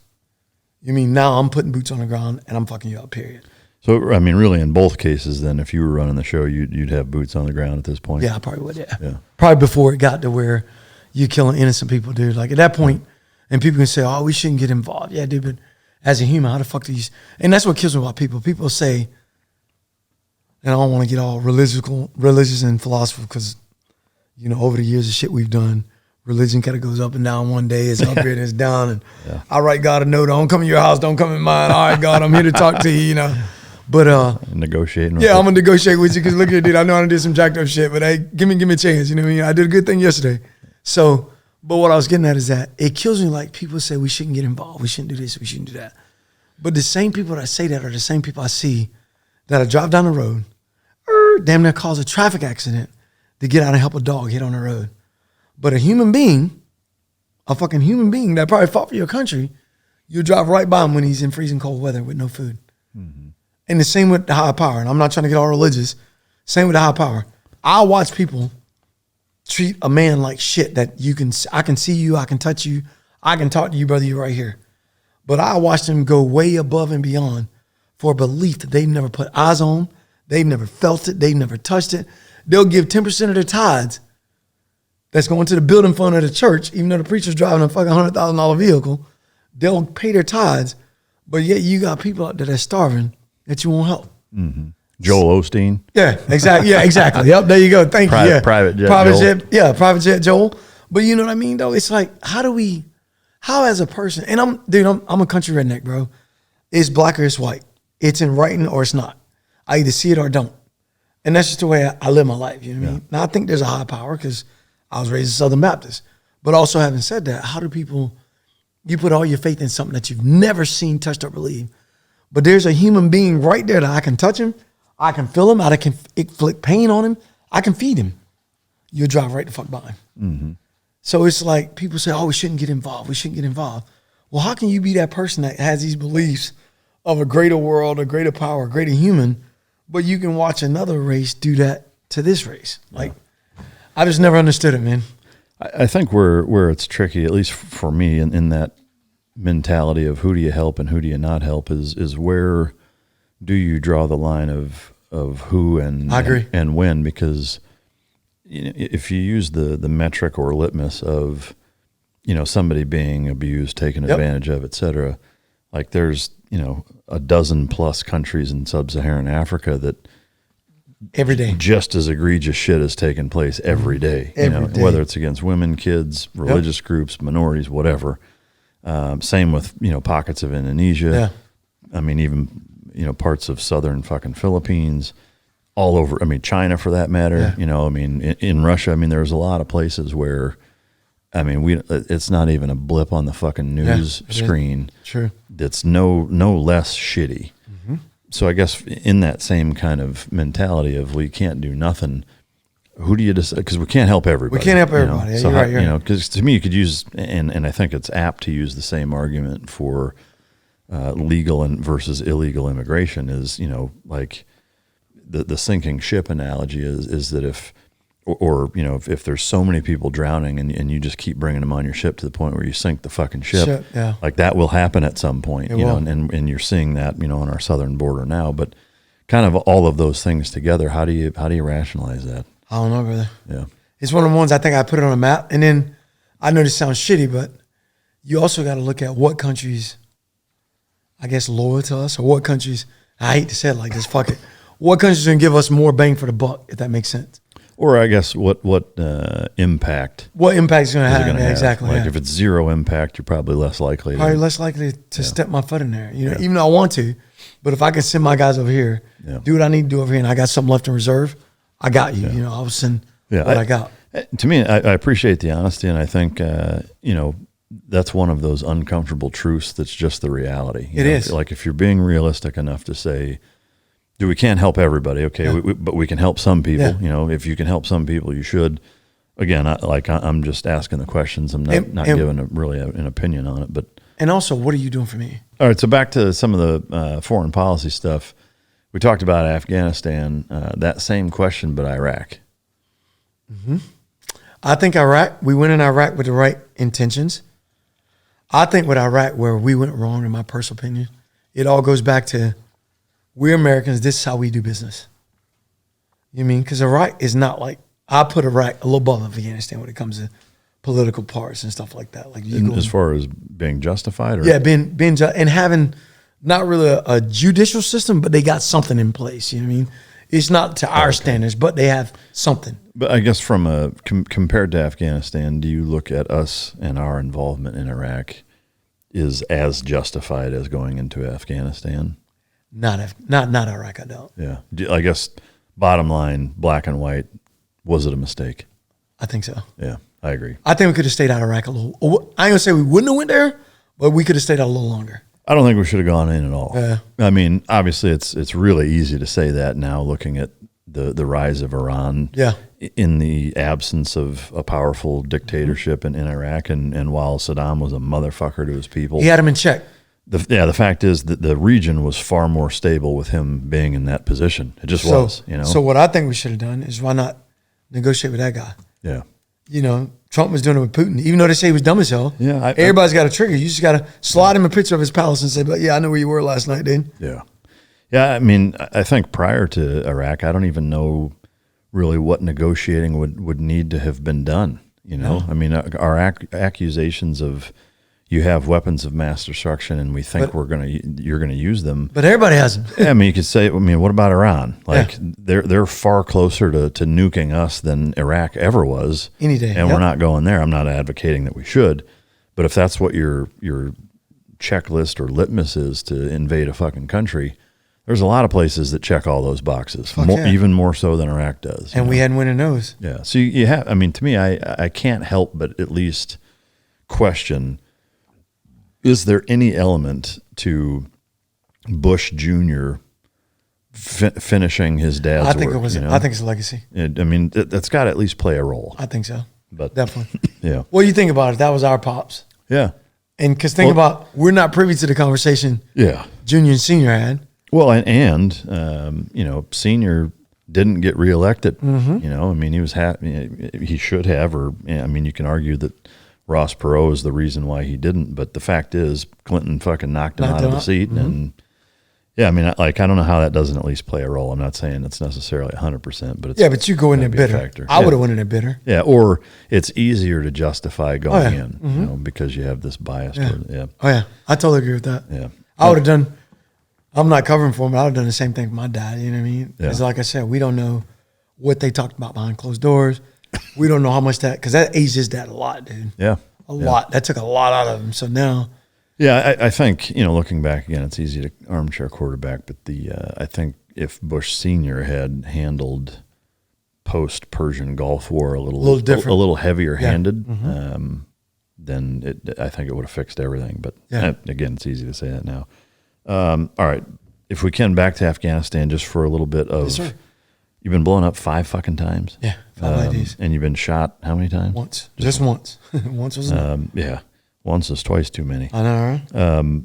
You mean now I'm putting boots on the ground and I'm fucking you up, period. So, I mean, really, in both cases, then, if you were running the show, you'd have boots on the ground at this point? Yeah, I probably would, yeah. Probably before it got to where you're killing innocent people, dude. Like, at that point, and people can say, oh, we shouldn't get involved. Yeah, dude, but as a human, how the fuck do you... And that's what kills me about people. People say, and I don't want to get all religious and philosophical because, over the years of shit we've done, religion kind of goes up and down. One day it's up here and it's down. And I write God a note, don't come in your house, don't come in mine. All right, God, I'm here to talk to you, But negotiating. Yeah, I'm gonna negotiate with you because look here, dude. I know I did some jacked up shit, but hey, give me a chance. You know what I mean? I did a good thing yesterday. So, but what I was getting at is that it kills me. Like people say we shouldn't get involved, we shouldn't do this, we shouldn't do that. But the same people that say that are the same people I see that I drive down the road, damn near cause a traffic accident to get out and help a dog hit on the road. But a human being, a fucking human being that probably fought for your country, you drive right by him when he's in freezing cold weather with no food. Mm-hmm. And the same with the high power. And I'm not trying to get all religious. Same with the high power. I watch people treat a man like shit that I can see you, I can touch you, I can talk to you, brother, you're right here. But I watch them go way above and beyond for a belief that they've never put eyes on, they've never felt it, they've never touched it. They'll give 10% of their tithes that's going to the building fund of the church, even though the preacher's driving a fucking $100,000 vehicle. They'll pay their tithes, but yet you got people out there that's starving that you won't help. Mm-hmm. Joel Osteen. Yeah, exactly. Yeah, exactly. Yep, there you go. Thank you. Yeah. Private jet. Private jet Joel. But you know what I mean, though? It's like, how as a person, and I'm a country redneck, bro. It's black or it's white. It's in writing or it's not. I either see it or don't. And that's just the way I live my life. You know what I mean? Now, I think there's a high power because I was raised a Southern Baptist. But also having said that, how do people, you put all your faith in something that you've never seen, touched, or believed. But there's a human being right there that I can touch him, I can feel him, I can inflict pain on him, I can feed him. You'll drive right the fuck by him. Mm-hmm. So it's like people say, oh, we shouldn't get involved. We shouldn't get involved. Well, how can you be that person that has these beliefs of a greater world, a greater power, a greater human, but you can watch another race do that to this race? Like, I just never understood it, man. I think where it's tricky, at least for me, in that mentality of who do you help and who do you not help is where do you draw the line of who and I agree. And when, because if you use the metric or litmus of somebody being abused, taken advantage of, et cetera, like there's a dozen plus countries in sub-Saharan Africa that every day. Just as egregious shit is taking place every day. Every day. Whether it's against women, kids, religious groups, minorities, whatever. Same with, pockets of Indonesia. Yeah. I mean, even, parts of southern fucking Philippines, all over. I mean, China for that matter. Yeah. In Russia, there's a lot of places where, it's not even a blip on the fucking news screen. True. That's no less shitty. Mm-hmm. So I guess in that same kind of mentality of we can't do nothing, who do you decide? Because we can't help everybody. We can't help everybody. Yeah, so you're right. Because to me, you could use, and I think it's apt to use the same argument for legal and versus illegal immigration is, like the sinking ship analogy is that if there's so many people drowning and you just keep bringing them on your ship to the point where you sink the fucking ship, like that will happen at some point, and you're seeing that, on our southern border now, but kind of all of those things together, how do you rationalize that? I don't know, brother. Yeah. It's one of the ones I think I put it on a map, and then I know this sounds shitty, but you also got to look at what countries, I guess, loyal to us, or what countries, I hate to say it like this, fuck it, what countries can give us more bang for the buck, if that makes sense. Or I guess what impact? What impact is going to have? Have? Exactly. Like if it's zero impact, you're probably less likely. Less likely to step my foot in there. Even though I want to, but if I can send my guys over here, do what I need to do over here, and I got something left in reserve, I got you. I will send what I got. To me, I appreciate the honesty, and I think that's one of those uncomfortable truths that's just the reality. It is. Like if you're being realistic enough to say, we can't help everybody, okay, but we can help some people. Yeah. If you can help some people, you should. Again, I'm just asking the questions. I'm not giving an opinion on it. But and also, what are you doing for me? All right, so back to some of the foreign policy stuff. We talked about Afghanistan. That same question, but Iraq. Mm-hmm. I think we went in Iraq with the right intentions. I think with Iraq, where we went wrong, in my personal opinion, it all goes back to we're Americans. This is how we do business. You mean? Because Iraq is not like, I put Iraq a little above Afghanistan when it comes to political parts and stuff like that. Like as far as being justified? Or? Yeah, being and having not really a judicial system, but they got something in place. You know what I mean? It's not to our standards, but they have something. But I guess from compared to Afghanistan, do you look at us and our involvement in Iraq is as justified as going into Afghanistan? Not Iraq, I don't. Yeah. I guess bottom line, black and white, was it a mistake? I think so. Yeah, I agree. I think we could have stayed out of Iraq a little. I ain't gonna say we wouldn't have went there, but we could have stayed out a little longer. I don't think we should have gone in at all. Yeah. I mean, obviously it's really easy to say that now looking at the rise of Iran in the absence of a powerful dictatorship in Iraq, and while Saddam was a motherfucker to his people. He had him in check. The fact is that the region was far more stable with him being in that position. It just was, So what I think we should have done is why not negotiate with that guy? Yeah. Trump was doing it with Putin, even though they say he was dumb as hell. Yeah. Everybody's got a trigger. You just got to slide him a picture of his palace and say, but yeah, I know where you were last night, dude. Yeah. Yeah, I mean, I think prior to Iraq, I don't even know really what negotiating would need to have been done, I mean, our accusations of you have weapons of mass destruction and we think you're going to use them. But everybody has them. Yeah, I mean, you could say, what about Iran? Like they're far closer to nuking us than Iraq ever was. Any day. And we're not going there. I'm not advocating that we should, but if that's what your checklist or litmus is to invade a fucking country, there's a lot of places that check all those boxes, even more so than Iraq does. And we hadn't winning those. Yeah. So you have, to me, I can't help but at least question, is there any element to Bush Jr. Finishing his dad's work? I think it's a legacy. That's got to at least play a role. I think so. But definitely. Yeah. Well, you think about it. That was our pops. Yeah. And because we're not privy to the conversation Junior and Senior had. Well, and Senior didn't get reelected. Mm-hmm. He was he should have, or you can argue that Ross Perot is the reason why he didn't, but the fact is Clinton fucking knocked him out of the seat. Mm-hmm. And I don't know how that doesn't at least play a role. I'm not saying it's necessarily 100%, but it's but you go in there bitter. I would have went in there bitter. Yeah, or it's easier to justify going in, because you have this bias. Oh yeah, I totally agree with that. Yeah, I would have done. I'm not covering for him. I'd have done the same thing for my dad. You know what I mean? Because like I said, we don't know what they talked about behind closed doors. We don't know how much because that aged his dad a lot, dude. Yeah. A lot. That took a lot out of him. So now. Yeah, I think, looking back again, it's easy to armchair quarterback, but I think if Bush Sr. had handled post-Persian Gulf War a little different, a little heavier handed, then I think it would have fixed everything. But again, it's easy to say that now. All right, if we can, back to Afghanistan just for a little bit of. Yes, sir. You've been blown up 5 fucking times. Yeah, 5 IDs. And you've been shot how many times? Once, just once. Once was enough. Yeah, once is twice too many. I know, right?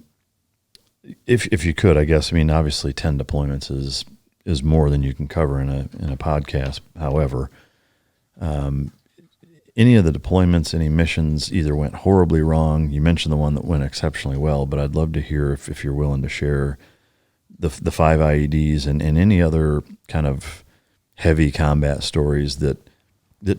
If you could, I guess. I mean, obviously, 10 deployments is more than you can cover in a podcast. However, any of the deployments, any missions either went horribly wrong. You mentioned the one that went exceptionally well, but I'd love to hear if you're willing to share the 5 IEDs and any other kind of heavy combat stories that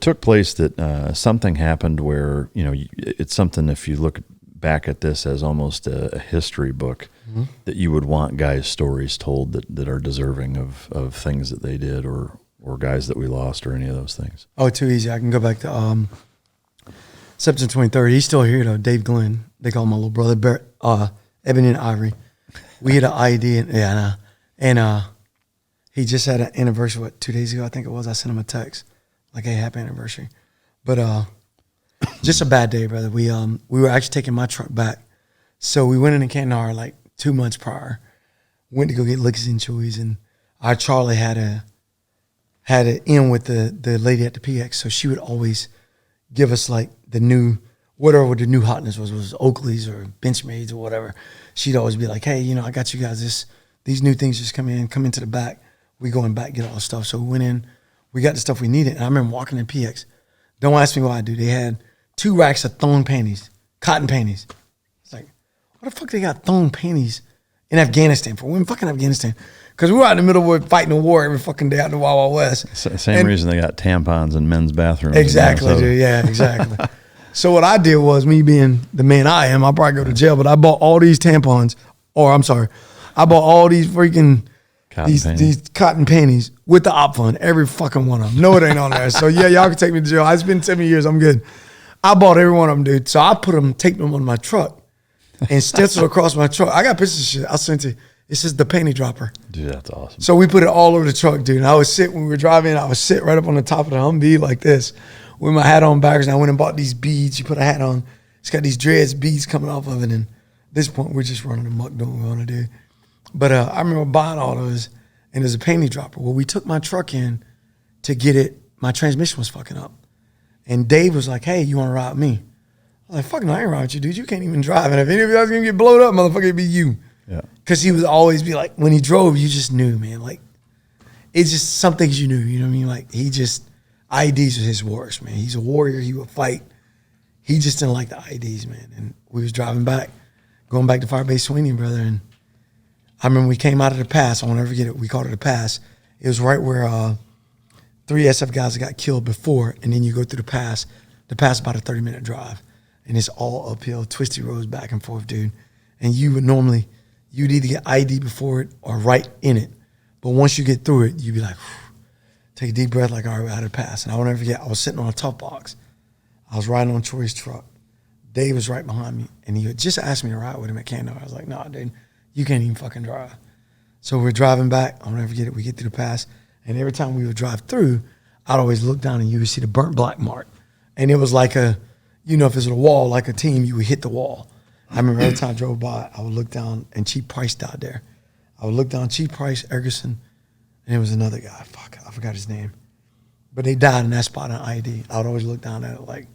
took place that something happened where, it's something, if you look back at this as almost a history book, that you would want guys' stories told that are deserving of things that they did or guys that we lost or any of those things. Oh, too easy. I can go back to September 23rd. He's still here, though. Dave Glenn. They call him my little brother, Ebony and Ivory. We had an IED, and he just had an anniversary, 2 days ago, I think it was. I sent him a text, like, hey, happy anniversary. But just a bad day, brother. We were actually taking my truck back. So we went into Kandahar like 2 months prior, went to go get Licks and Chewies, and our Charlie had an in with the lady at the PX, so she would always give us like the new, whatever the new hotness was Oakley's or Benchmades or whatever. She'd always be like, hey, I got you guys these new things just come into the back. We go in back, get all the stuff. So we went in, we got the stuff we needed. And I remember walking in PX. Don't ask me why, dude. They had 2 racks of thong panties, cotton panties. It's like, what the fuck they got thong panties in Afghanistan for? We're in fucking Afghanistan. Because we were out in the middle of fighting a war every fucking day out in the Wild Wild West. Same reason they got tampons in men's bathrooms. Exactly, dude. Yeah, exactly. So what I did was, me being the man I am, I'll probably go to jail, but I bought all these tampons, I bought all these freaking these cotton panties with the op fund, every fucking one of them. No, it ain't on there. So yeah, y'all can take me to jail. It's been 7 years. I'm good. I bought every one of them, dude. So I taped them on my truck and stenciled across my truck. I got pictures of shit. I'll send it to you. It says the panty dropper. Dude, that's awesome. So we put it all over the truck, dude. And I would sit when we were driving. I would sit right up on the top of the Humvee like this with my hat on backwards. And I went and bought these beads. You put a hat on. It's got these dreads beads coming off of it. And at this point, we're just running amok doing what we want to do. But I remember buying all those. And there's a panty dropper. Well, we took my truck in to get it. My transmission was fucking up. And Dave was like, hey, you want to ride with me? I was like, fuck no, I ain't riding with you, dude. You can't even drive. And if any of you guys going to get blown up, motherfucker, it'd be you. Yeah. Because he would always be like, when he drove, you just knew, man. Like, it's just some things you knew, you know what I mean? Like, IEDs was his worst, man. He's a warrior. He would fight. He just didn't like the IEDs, man. And we was driving back, going back to Firebase Sweeney, brother. And I remember we came out of the pass. I won't ever forget it. We called it a pass. It was right where 3 SF guys got killed before, and then you go through the pass. The pass is about a 30-minute drive. And it's all uphill, twisty roads back and forth, dude. And you'd either get ID before it or right in it. But once you get through it, you'd be like, take a deep breath, like, all right, we're out of the pass. And I won't ever forget, I was sitting on a tough box. I was riding on Troy's truck. Dave was right behind me, and he had just asked me to ride with him at Kandahar. I was like, nah, dude, you can't even fucking drive. So we're driving back. I'll never forget it. We get through the pass, and every time we would drive through, I'd always look down, and you would see the burnt black mark. And it was like if it was a wall, like a team, you would hit the wall. I remember every time I drove by, I would look down, and Chief Price died there. I would look down, Chief Price, Ergerson, and there was another guy. Fuck, I forgot his name. But they died in that spot on ID. I would always look down at it like,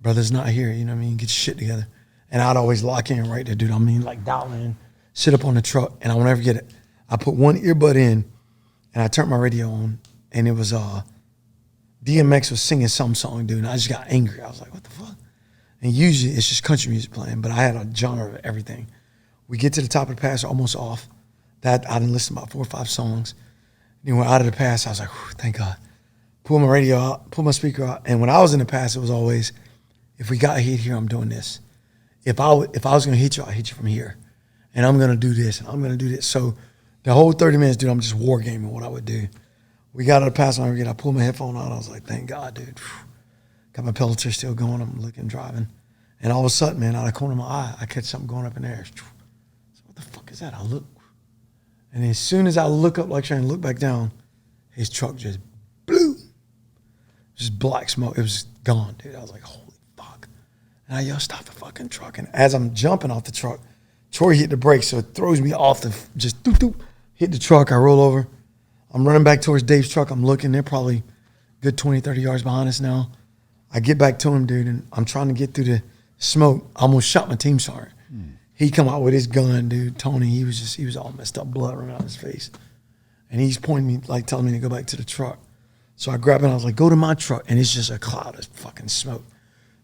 brother's not here, you know what I mean? Get your shit together. And I'd always lock in right there, dude. I mean, like dial in, sit up on the truck, and I won't ever get it. I put one earbud in, and I turned my radio on, and it was DMX was singing some song, dude, and I just got angry. I was like, what the fuck? And usually it's just country music playing, but I had a genre of everything. We get to the top of the pass, almost off. That I didn't listen to about 4 or 5 songs. Then we're out of the pass. I was like, thank God. Pull my radio out, pull my speaker out. And when I was in the pass, it was always, if we got hit here, I'm doing this. If I was going to hit you, I'll hit you from here. and I'm going to do this, and I'm going to do this. So the whole 30 minutes, dude, I'm just war gaming what I would do. We got out of the Pass again. I pulled my headphone out. I was like, thank God, dude. Got my Pelletier still going. I'm looking, driving. And all of a sudden, man, out of the corner of my eye, I catch something going up in the air. So what the fuck is that? I look. And as soon as I look up like trying to look back down, his truck just blew. Just black smoke. It was gone, dude. I was like, holy fuck. And I yelled, stop the fucking truck. And as I'm jumping off the truck, Troy hit the brakes, so it throws me off the, just doop, doop, hit the truck. I roll over. I'm running back towards Dave's truck. I'm looking. They're probably good 20, 30 yards behind us now. I get back to him, dude, and I'm trying to get through the smoke. I almost shot my team sergeant. He come out with his gun, dude. Tony, he was all messed up, blood running out of his face. And he's pointing me, like telling me to go back to the truck. So I grabbed it and I was like, go to my truck. And it's just a cloud of fucking smoke.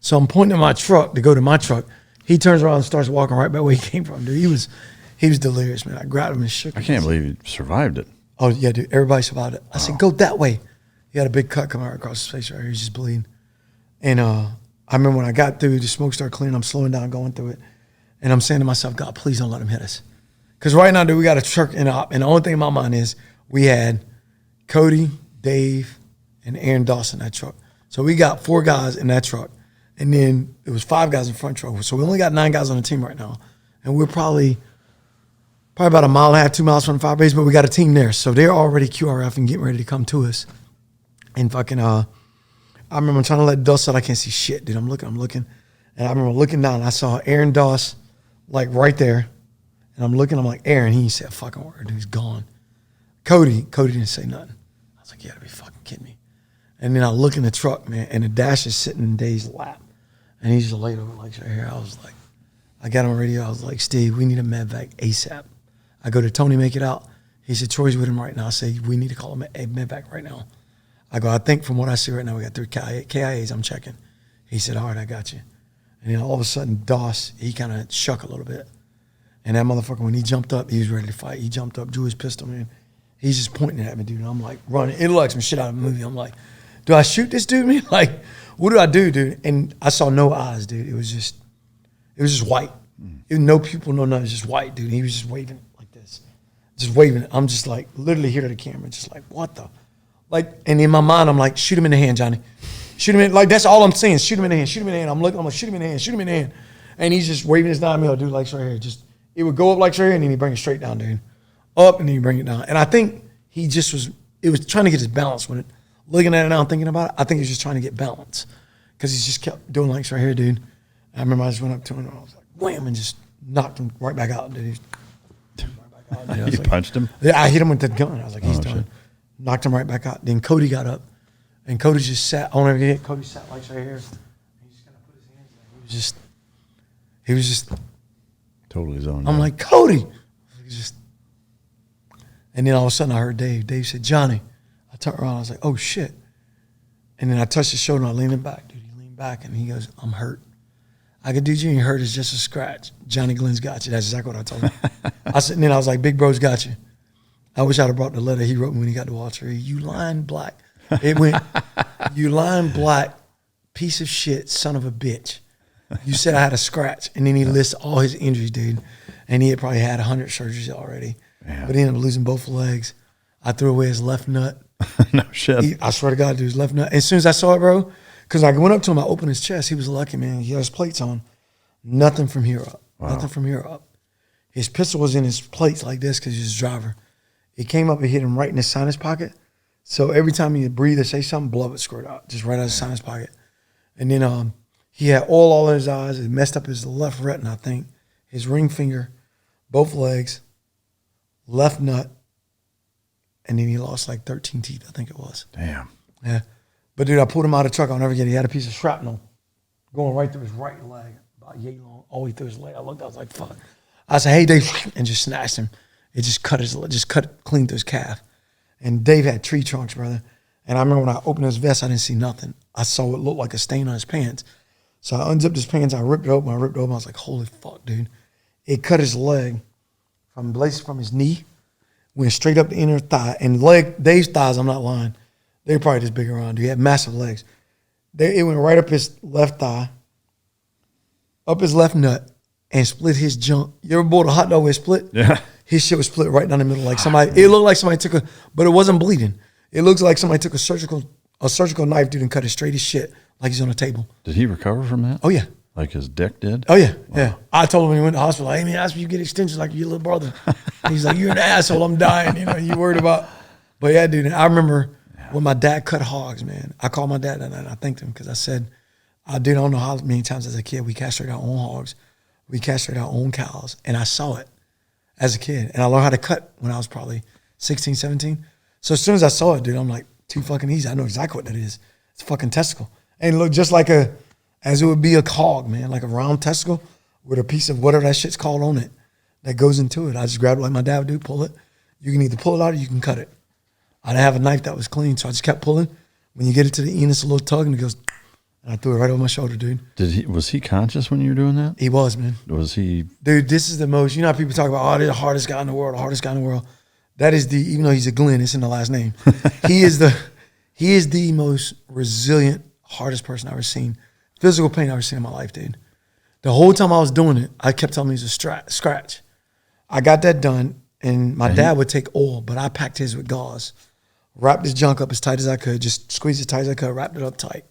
So I'm pointing at my truck to go to my truck. He turns around and starts walking right back where he came from, dude. He was delirious, man. I grabbed him and shook him. I can't believe you survived it. Oh, yeah, dude. Everybody survived it. I said, go that way. He had a big cut coming right across his face right here. He's just bleeding. And I remember when I got through, the smoke started clearing. I'm slowing down, going through it. And I'm saying to myself, God, please don't let him hit us. Because right now, dude, we got a truck and the only thing in my mind is we had Cody, Dave, and Aaron Dawson in that truck. So we got 4 guys in that truck. And then it was 5 guys in front truck. So we only got 9 guys on the team right now. And we're probably about 1.5 miles, 2 miles from the fire base, but we got a team there. So they're already QRF and getting ready to come to us. And fucking, I remember trying to let dust out. I can't see shit, dude. I'm looking. And I remember looking down. I saw Aaron Doss, like right there. And I'm looking. I'm like, Aaron. He said, fucking word. Dude, he's gone. Cody didn't say nothing. I was like, you gotta be fucking kidding me. And then I look in the truck, man, and the dash is sitting in Dave's lap. And he's just laid over like right here. I was like, I got on the radio. I was like, Steve, we need a medevac ASAP. I go to Tony, make it out. He said, Troy's with him right now. I say, we need to call him a medevac right now. I go, I think from what I see right now, we got 3 KIAs. I'm checking. He said, all right, I got you. And then all of a sudden, Doss, he kind of shook a little bit. And that motherfucker, when he jumped up, he was ready to fight. He jumped up, drew his pistol, man. He's just pointing at me, dude. And I'm like running. It looks like some shit out of a movie. I'm like, do I shoot this dude, man? Like, what do I do, dude? And I saw no eyes, dude. It was just white. It was no pupil, no nothing. It was just white, dude. He was just waving like this. Just waving. I'm just like, literally here to the camera, just like, what the? Like, and in my mind, I'm like, shoot him in the hand, Johnny. Shoot him in, like, that's all I'm saying. Shoot him in the hand, shoot him in the hand. I'm like, shoot him in the hand, shoot him in the hand. And he's just waving his 9mm, dude, like right here. Just, it would go up like right here, and then he'd bring it straight down, dude. Up, and then he'd bring it down. And I think he just was trying to get his balance when looking at it now and thinking about it, I think he was just trying to get balance. Because he just kept doing like right here, dude. I remember I just went up to him, and I was like, wham, and just knocked him right back out, dude. Right back out, dude. You punched him? Yeah, I hit him with the gun. I was like, he's done. Shit. Knocked him right back out. Then Cody got up, and Cody just sat. I'll never forget. Cody sat like right here. He just kind of put his hands down. He was just totally zoned. I'm like, Cody. And then all of a sudden I heard Dave. Dave said, Johnny. I turned around. I was like, oh shit. And then I touched his shoulder. And I leaned him back, dude. He leaned back, and he goes, I'm hurt. I could do you. Ain't hurt. It's just a scratch. Johnny Glenn's got you. That's exactly what I told him. I said, and then I was like, Big Bro's got you. I wish I'd have brought the letter he wrote me when he got to Walter. You lying black. It went, you lying black piece of shit, son of a bitch. You said I had a scratch. And then he lists all his injuries, dude. And he had probably had 100 surgeries already. Yeah. But he ended up losing both legs. I threw away his left nut. No shit. I swear to God, dude, his left nut. As soon as I saw it, bro, because I went up to him, I opened his chest. He was lucky, man. He had his plates on. Nothing from here up. Wow. Nothing from here up. His pistol was in his plates like this because he was a driver. It came up and hit him right in his sinus pocket. So every time he would breathe or say something, blood would squirt out, just right out of his sinus pocket. And then he had oil all in his eyes. It messed up his left retina, I think. His ring finger, both legs, left nut, and then he lost like 13 teeth, I think it was. Damn. Yeah. But, dude, I pulled him out of the truck. I'll never forget it. He had a piece of shrapnel going right through his right leg, about yay long, all the way through his leg. I looked, I was like, fuck. I said, hey, Dave, and just snatched him. It just cut clean through his calf. And Dave had tree trunks, brother. And I remember when I opened his vest, I didn't see nothing. I saw what looked like a stain on his pants. So I unzipped his pants. I ripped it open. I was like, holy fuck, dude. It cut his leg from his knee, went straight up the inner thigh. And Dave's thighs, I'm not lying, they were probably this big around. He had massive legs. It went right up his left thigh, up his left nut, and split his junk. You ever bought a hot dog with split? Yeah. His shit was split right down the middle. Like somebody, it looked like somebody took but it wasn't bleeding. It looks like somebody took a surgical knife, dude, and cut it straight as shit, like he's on a table. Did he recover from that? Oh, yeah. Like his dick did? Oh, yeah. Wow. Yeah. I told him when he went to the hospital, hey, man, that's when you get extensions like your little brother. He's like, you're an asshole. I'm dying. You worried about. But yeah, dude, I remember when my dad cut hogs, man. I called my dad that night and I thanked him because I said, dude, I don't know how many times as a kid we castrated our own hogs. We castrated our own cows. And I saw it as a kid. And I learned how to cut when I was probably 16, 17. So as soon as I saw it, dude, I'm like, too fucking easy. I know exactly what that is. It's a fucking testicle. And it looked just like as it would be a hog, man, like a round testicle with a piece of whatever that shit's called on it that goes into it. I just grabbed it like my dad would do, pull it. You can either pull it out or you can cut it. I didn't have a knife that was clean, so I just kept pulling. When you get it to the end, it's a little tug, and it goes, and I threw it right over my shoulder, dude. Was he conscious when you were doing that? He was, man. Was he? Dude, this is the most, you know how people talk about, they're the hardest guy in the world, the hardest guy in the world. That is even though he's a Glenn, it's in the last name. He is the most resilient, hardest person I've ever seen. Physical pain I've ever seen in my life, dude. The whole time I was doing it, I kept telling him he was a scratch. I got that done, and my dad would take oil, but I packed his with gauze. Wrapped his junk up as tight as I could, just squeezed it as tight as I could, wrapped it up tight.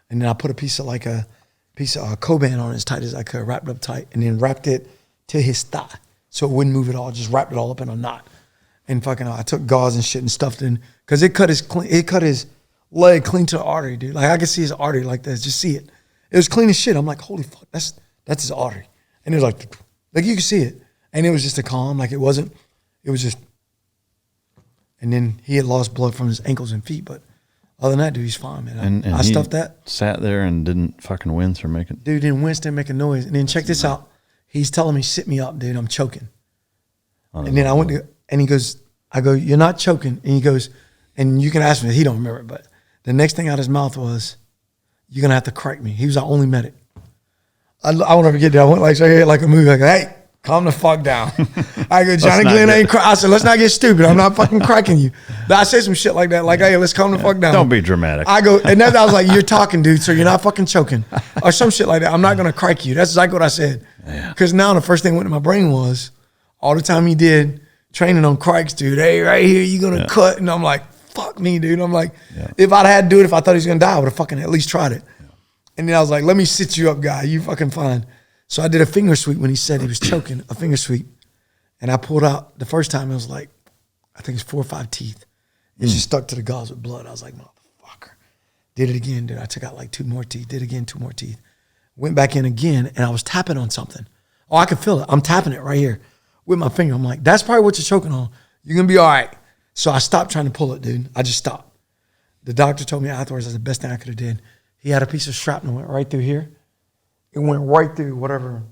And then I put a piece of Coban on it as tight as I could, wrapped it up tight, and then wrapped it to his thigh so it wouldn't move at all, just wrapped it all up in a knot. And fucking, I took gauze and shit and stuffed it in, because it cut his leg clean to the artery, dude. Like I could see his artery like this, just see it. It was clean as shit. I'm like, holy fuck, that's his artery. And it was like you could see it. And it was just a calm, like it was just, and then he had lost blood from his ankles and feet, but other than that, dude, he's fine, man. And I stuffed that. Sat there and didn't fucking wince or make it. Dude, didn't wince, didn't make a noise. And then check this out. He's telling me, sit me up, dude, I'm choking. And then I went to, and he goes, I go, you're not choking. And he goes, and you can ask me, he don't remember it, but the next thing out of his mouth was, you're going to have to crack me. He was our only medic. I won't ever forget that. I went like, so like a movie, I go, hey, calm the fuck down. I go, Johnny Glenn ain't I said, let's not get stupid. I'm not fucking cracking you. But I said some shit like that, like, hey, let's calm the fuck down. Don't be dramatic. I go, and then I was like, you're talking, dude, so you're not fucking choking. Or some shit like that. I'm not going to crack you. That's exactly what I said. Because now the first thing that went in my brain was, all the time he did training on crikes, dude, hey, right here, you're going to cut. And I'm like, fuck me, dude. I'm like, if I'd had to do it, if I thought he was going to die, I would have fucking at least tried it. And then I was like, let me sit you up, guy. You fucking fine. So I did a finger sweep when he said he was choking, a finger sweep. And I pulled out, the first time it was like, I think it's 4 or 5 teeth. It just stuck to the gauze with blood. I was like, motherfucker. Did it again, dude. I took out like 2 more teeth. Did it again, 2 more teeth. Went back in again, and I was tapping on something. Oh, I could feel it. I'm tapping it right here with my finger. I'm like, that's probably what you're choking on. You're going to be all right. So I stopped trying to pull it, dude. I just stopped. The doctor told me afterwards that's the best thing I could have did. He had a piece of shrapnel went right through here. It went right through whatever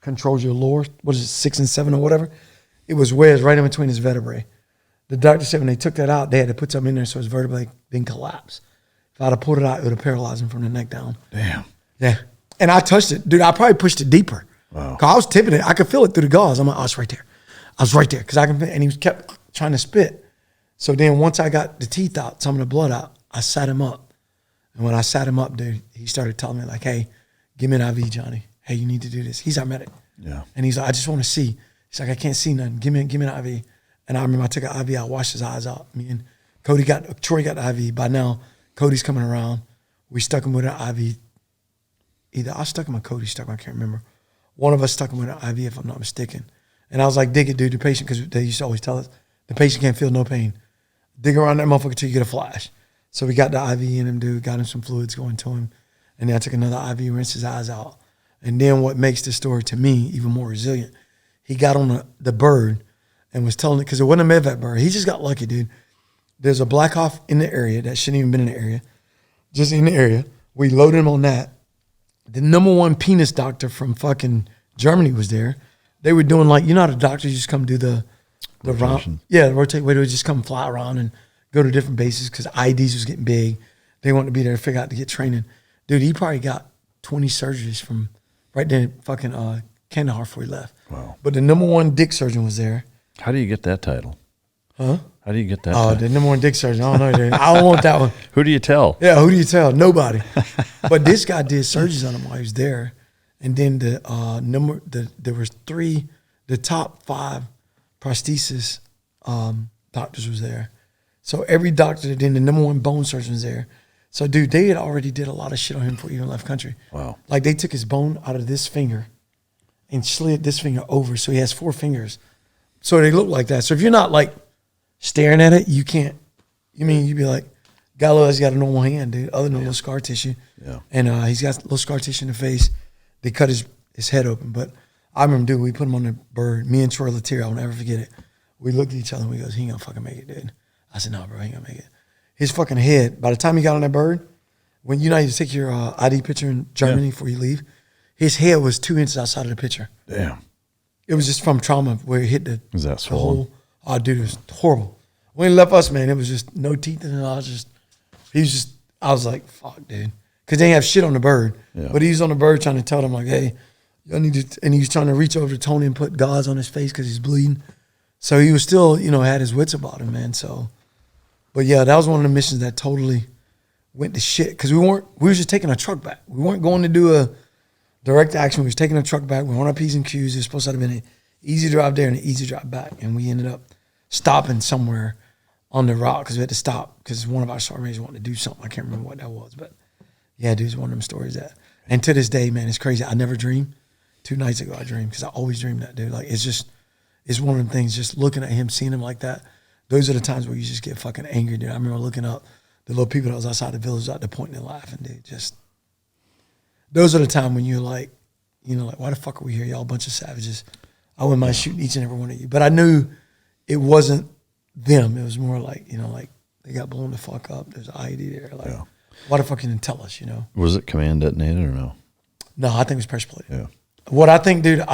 controls your lower, what is it, 6 and 7 or whatever. It was wedged right in between his vertebrae. The doctor said when they took that out, they had to put something in there so his vertebrae didn't collapse. If I'd have pulled it out, it would have paralyzed him from the neck down. Damn. Yeah. And I touched it. Dude, I probably pushed it deeper. Wow. Cause I was tipping it. I could feel it through the gauze. I'm like, oh, it's right there. I was right there. Cause I can, and he kept trying to spit. So then once I got the teeth out, some of the blood out, I sat him up. And when I sat him up, dude, he started telling me like, hey, give me an IV, Johnny. Hey, you need to do this. He's our medic. Yeah. And he's like, I just want to see. He's like, I can't see nothing. Give me an IV. And I remember I took an IV. I washed his eyes out. Me and Troy got the IV. By now, Cody's coming around. We stuck him with an IV. Either I stuck him or Cody stuck him. I can't remember. One of us stuck him with an IV, if I'm not mistaken. And I was like, dig it, dude. The patient, because they used to always tell us, the patient can't feel no pain. Dig around that motherfucker till you get a flash. So we got the IV in him, dude. Got him some fluids going to him. And then I took another IV, rinsed his eyes out. And then what makes this story, to me, even more resilient, he got on the bird and was telling it, because it wasn't a medevac bird. He just got lucky, dude. There's a Black Hawk in the area that shouldn't even been in the area. Just in the area. We loaded him on that. The #1 penis doctor from fucking Germany was there. They were doing like, you know how the doctors just come do the round? Yeah, the rotate. They would just come fly around and go to different bases because IDs was getting big. They wanted to be there to figure out to get training. Dude, he probably got 20 surgeries from right there in fucking Kandahar before he left. Wow. But the #1 dick surgeon was there. How do you get that title? Huh? How do you get that title? The #1 dick surgeon. I don't know, dude. I don't want that one. Who do you tell? Yeah, who do you tell? Nobody. But this guy did surgeries on him while he was there. And then there was the top 5 prosthesis doctors was there. So every doctor, then the number 1 bone surgeon was there. So, dude, they had already did a lot of shit on him before he even left country. Wow. Like, they took his bone out of this finger and slid this finger over. So he has 4 fingers. So they look like that. So if you're not, like, staring at it, you can't. You mean, you'd be like, Gallo's got a normal hand, dude, other than a little scar tissue. Yeah. And he's got a little scar tissue in the face. They cut his head open. But I remember, dude, we put him on the bird. Me and Troy Letier, I'll never forget it. We looked at each other and we goes, he ain't gonna fucking make it, dude. I said, no, bro, he ain't gonna make it. His fucking head, by the time he got on that bird, when you know you take your ID picture in Germany before you leave, his head was 2 inches outside of the picture. Damn. It was just from trauma where it hit the swollen? Oh, dude, it was horrible. When he left us, man, it was just no teeth in it. I was like, fuck, dude. Because they didn't have shit on the bird. Yeah. But he was on the bird trying to tell them, like, hey, y'all need to, and he was trying to reach over to Tony and put gauze on his face because he's bleeding. So he was still, had his wits about him, man. So, but yeah, that was one of the missions that totally went to shit because we were just taking a truck back. We weren't going to do a direct action. We was taking a truck back. We were on our P's and Q's. It was supposed to have been an easy drive there and an easy drive back. And we ended up stopping somewhere on the route because we had to stop because one of our sergeant majors wanted to do something. I can't remember what that was. But yeah, dude, it's one of them stories that, and to this day, man, it's crazy. I never dreamed. 2 nights ago, I dreamed because I always dreamed that, dude. Like, it's one of the things, just looking at him, seeing him like that. Those are the times where you just get fucking angry, dude. I remember looking up the little people that was outside the village out there pointing and laughing, dude. Just, those are the times when you're like, like, why the fuck are we here? Y'all a bunch of savages. I wouldn't mind shooting each and every one of you. But I knew it wasn't them. It was more like, like they got blown the fuck up. There's an IED there. Like, why the fuck you didn't tell us, Was it command detonated or no? No, I think it was pressure plate. Yeah. What I think, dude,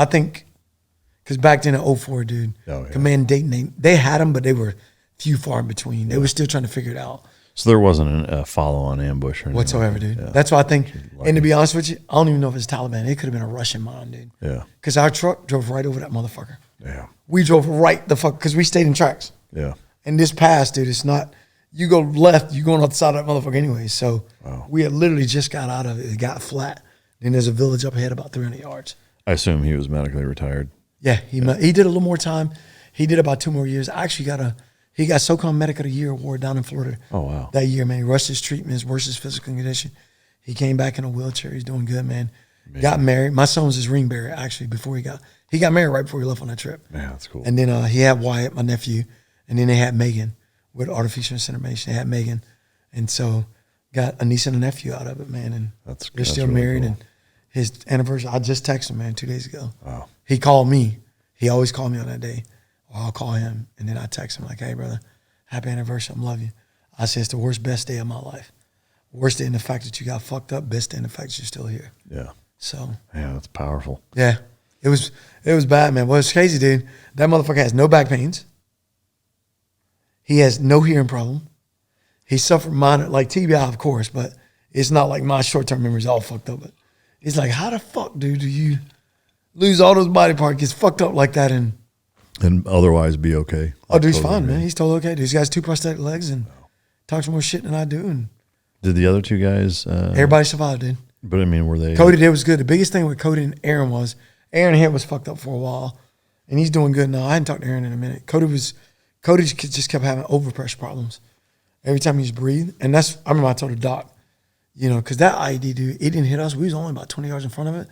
because back then in 04, dude, command detonated, they had them, but they were few far in between. They were still trying to figure it out. So there wasn't a follow-on ambush or anything whatsoever, dude. Yeah. That's why I think, and to be honest with you, I don't even know if it's Taliban. It could have been a Russian mine, dude. Yeah. Because our truck drove right over that motherfucker. Yeah. We drove right the fuck, because we stayed in tracks. Yeah. And this pass, dude, it's not, you go left, you going off the side of that motherfucker anyway. So we had literally just got out of it. It got flat. Then there's a village up ahead about 300 yards. I assume he was medically retired. Yeah, he did a little more time. He did about 2 more years. I actually he got SoCon Medic of the Year award down in Florida. Oh, wow. That year, man. He rushed his treatments, worse his physical condition. He came back in a wheelchair. He's doing good, man. Got married. My son was his ring bearer, actually, before he got married right before he left on that trip. Man, that's cool. And then he had Wyatt, my nephew, and then they had Megan with artificial insemination. They had Megan. And so got a niece and a nephew out of it, man. And they're still really married. Cool. And his anniversary, I just texted him, man, 2 days ago. Wow. He called me. He always called me on that day. Or I'll call him. And then I text him like, hey, brother, happy anniversary. I love you. I said, it's the worst, best day of my life. Worst day in the fact that you got fucked up. Best day in the fact that you're still here. Yeah. So. Yeah, that's powerful. Yeah. It was bad, man. Well, it's crazy, dude. That motherfucker has no back pains. He has no hearing problem. He suffered minor, like TBI, of course, but it's not like my short-term memory is all fucked up. But it's like, how the fuck, dude, do you lose all those body parts, gets fucked up like that and otherwise be okay? Oh, dude, he's fine, man. He's totally okay. Dude, he's got 2 prosthetic legs and talks more shit than I do. And did the other 2 guys? Everybody survived, dude. But I mean, were they? Cody did was good. The biggest thing with Cody and Aaron was Aaron's head was fucked up for a while, and he's doing good now. I hadn't talked to Aaron in a minute. Cody just kept having overpressure problems every time he just breathed. And I remember I told the doc, because that IED, dude, it didn't hit us. We was only about 20 yards in front of it.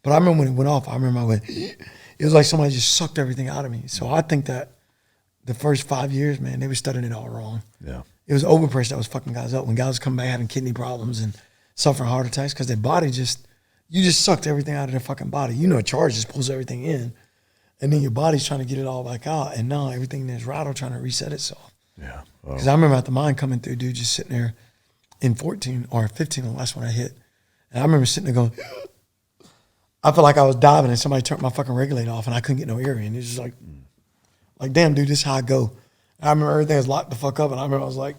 But I remember when it went off, I went, it was like somebody just sucked everything out of me. So I think that the first 5 years, man, they were studying it all wrong. Yeah. It was overpressure that was fucking guys up. When guys come back having kidney problems and suffering heart attacks because their body you just sucked everything out of their fucking body. A charge just pulls everything in. And then your body's trying to get it all back out. And now everything in this rattle trying to reset itself. Yeah. Because I remember at the mine coming through, dude, just sitting there in 14 or 15, the last one I hit. And I remember sitting there going, I felt like I was diving and somebody turned my fucking regulator off and I couldn't get no air in. It was just like, damn, dude, this is how I go. And I remember everything was locked the fuck up and I remember I was like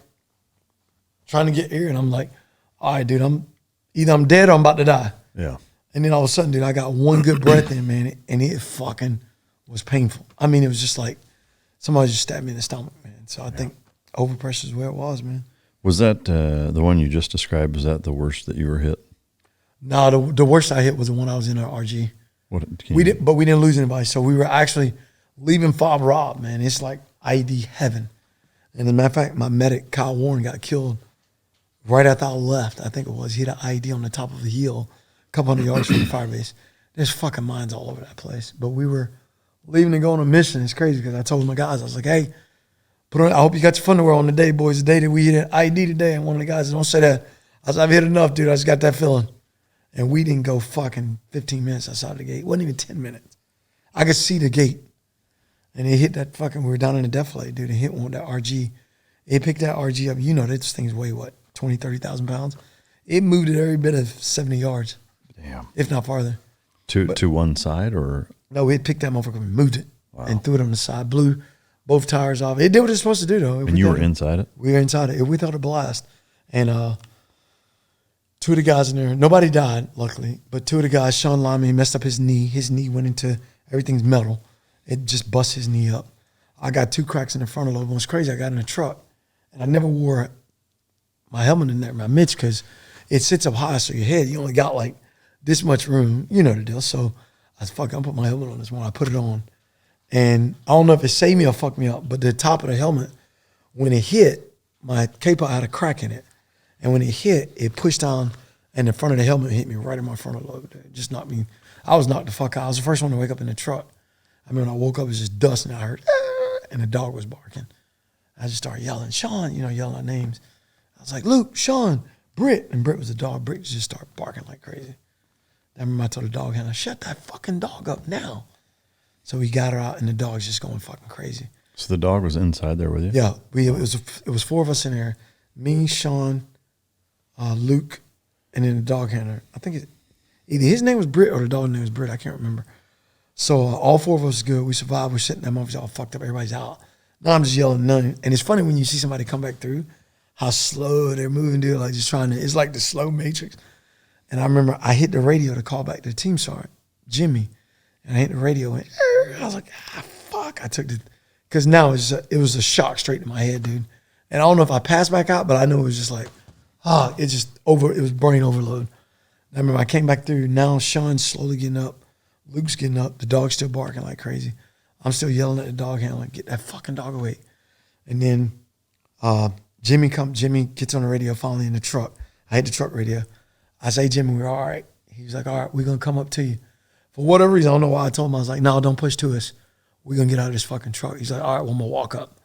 trying to get air and I'm like, all right, dude, I'm dead or I'm about to die. Yeah. And then all of a sudden, dude, I got one good breath in, man, and it fucking was painful. I mean, it was just like somebody just stabbed me in the stomach, man. So I think overpressure is where it was, man. Was that the one you just described, was that the worst that you were hit? No, the worst I hit was the one I was in our RG. What, We didn't lose anybody. So we were actually leaving Fob Rob, man. It's like IED heaven. And as a matter of fact, my medic, Kyle Warren, got killed right after I left. I think it was. He had an IED on the top of a hill, a couple hundred yards from the fire base. There's fucking mines all over that place. But we were leaving to go on a mission. It's crazy because I told my guys, I was like, hey, I hope you got your underwear on today, boys. The day that we hit an IED today. And one of the guys, don't say that. I said, I've hit enough, dude. I just got that feeling. And we didn't go fucking 15 minutes outside the gate. It wasn't even 10 minutes. I could see the gate. And it hit that fucking, we were down in the defilade, dude. It hit one with that RG. It picked that RG up. You know, this thing's weigh, what, 20, 30,000 pounds? It moved it every bit of 70 yards. Damn. If not farther. To one side or? No, it picked that motherfucker and moved it. Wow. And threw it on the side. Blew both tires off. It did what it's supposed to do, though. And you were inside it? We were inside it. We thought a blast. And two of the guys in there, nobody died, luckily, but two of the guys, Sean Lyman, messed up his knee. His knee went into, everything's metal. It just bust his knee up. I got 2 cracks in the frontal lobe. What's crazy, I got in a truck, and I never wore my helmet in there, my mitts, because it sits up high, so your head, you only got like this much room. You know the deal. So I said, fuck, I'm put my helmet on this morning. I put it on. And I don't know if it saved me or fucked me up, but the top of the helmet, when it hit, my cape had a crack in it. And when it hit, it pushed down, and the front of the helmet hit me right in my frontal lobe. It just knocked me. I was knocked the fuck out. I was the first one to wake up in the truck. I mean, when I woke up, it was just dust, and I heard, and the dog was barking. I just started yelling, Sean, yelling our names. I was like, Luke, Sean, Britt. And Britt was the dog. Britt just started barking like crazy. I remember I told the dog handler, shut that fucking dog up now. So we got her out, and the dog's just going fucking crazy. So the dog was inside there with you? Yeah. It was 4 of us in there. Me, Sean, Luke, and then the dog handler. I think either his name was Britt or the dog's name was Britt. I can't remember. So all 4 of us is good. We survived. We're sitting there, motherfuckers all fucked up. Everybody's out. Now I'm just yelling none. And it's funny when you see somebody come back through, how slow they're moving, dude. Like just trying to, it's like the slow matrix. And I remember I hit the radio to call back to the team sergeant, Jimmy. And I hit the radio and I was like, fuck. I took because now it was a shock straight to my head, dude. And I don't know if I passed back out, but I know it was just like, it was brain overload. And I remember I came back through. Now Sean's slowly getting up. Luke's getting up. The dog's still barking like crazy. I'm still yelling at the dog handler, get that fucking dog away. And then Jimmy gets on the radio finally in the truck. I hit the truck radio. I say, Jimmy, we're all right. He's like, all right, we're going to come up to you. For whatever reason, I don't know why I told him. I was like, no, don't push to us. We're going to get out of this fucking truck. He's like, all right, well, I'm going to walk up.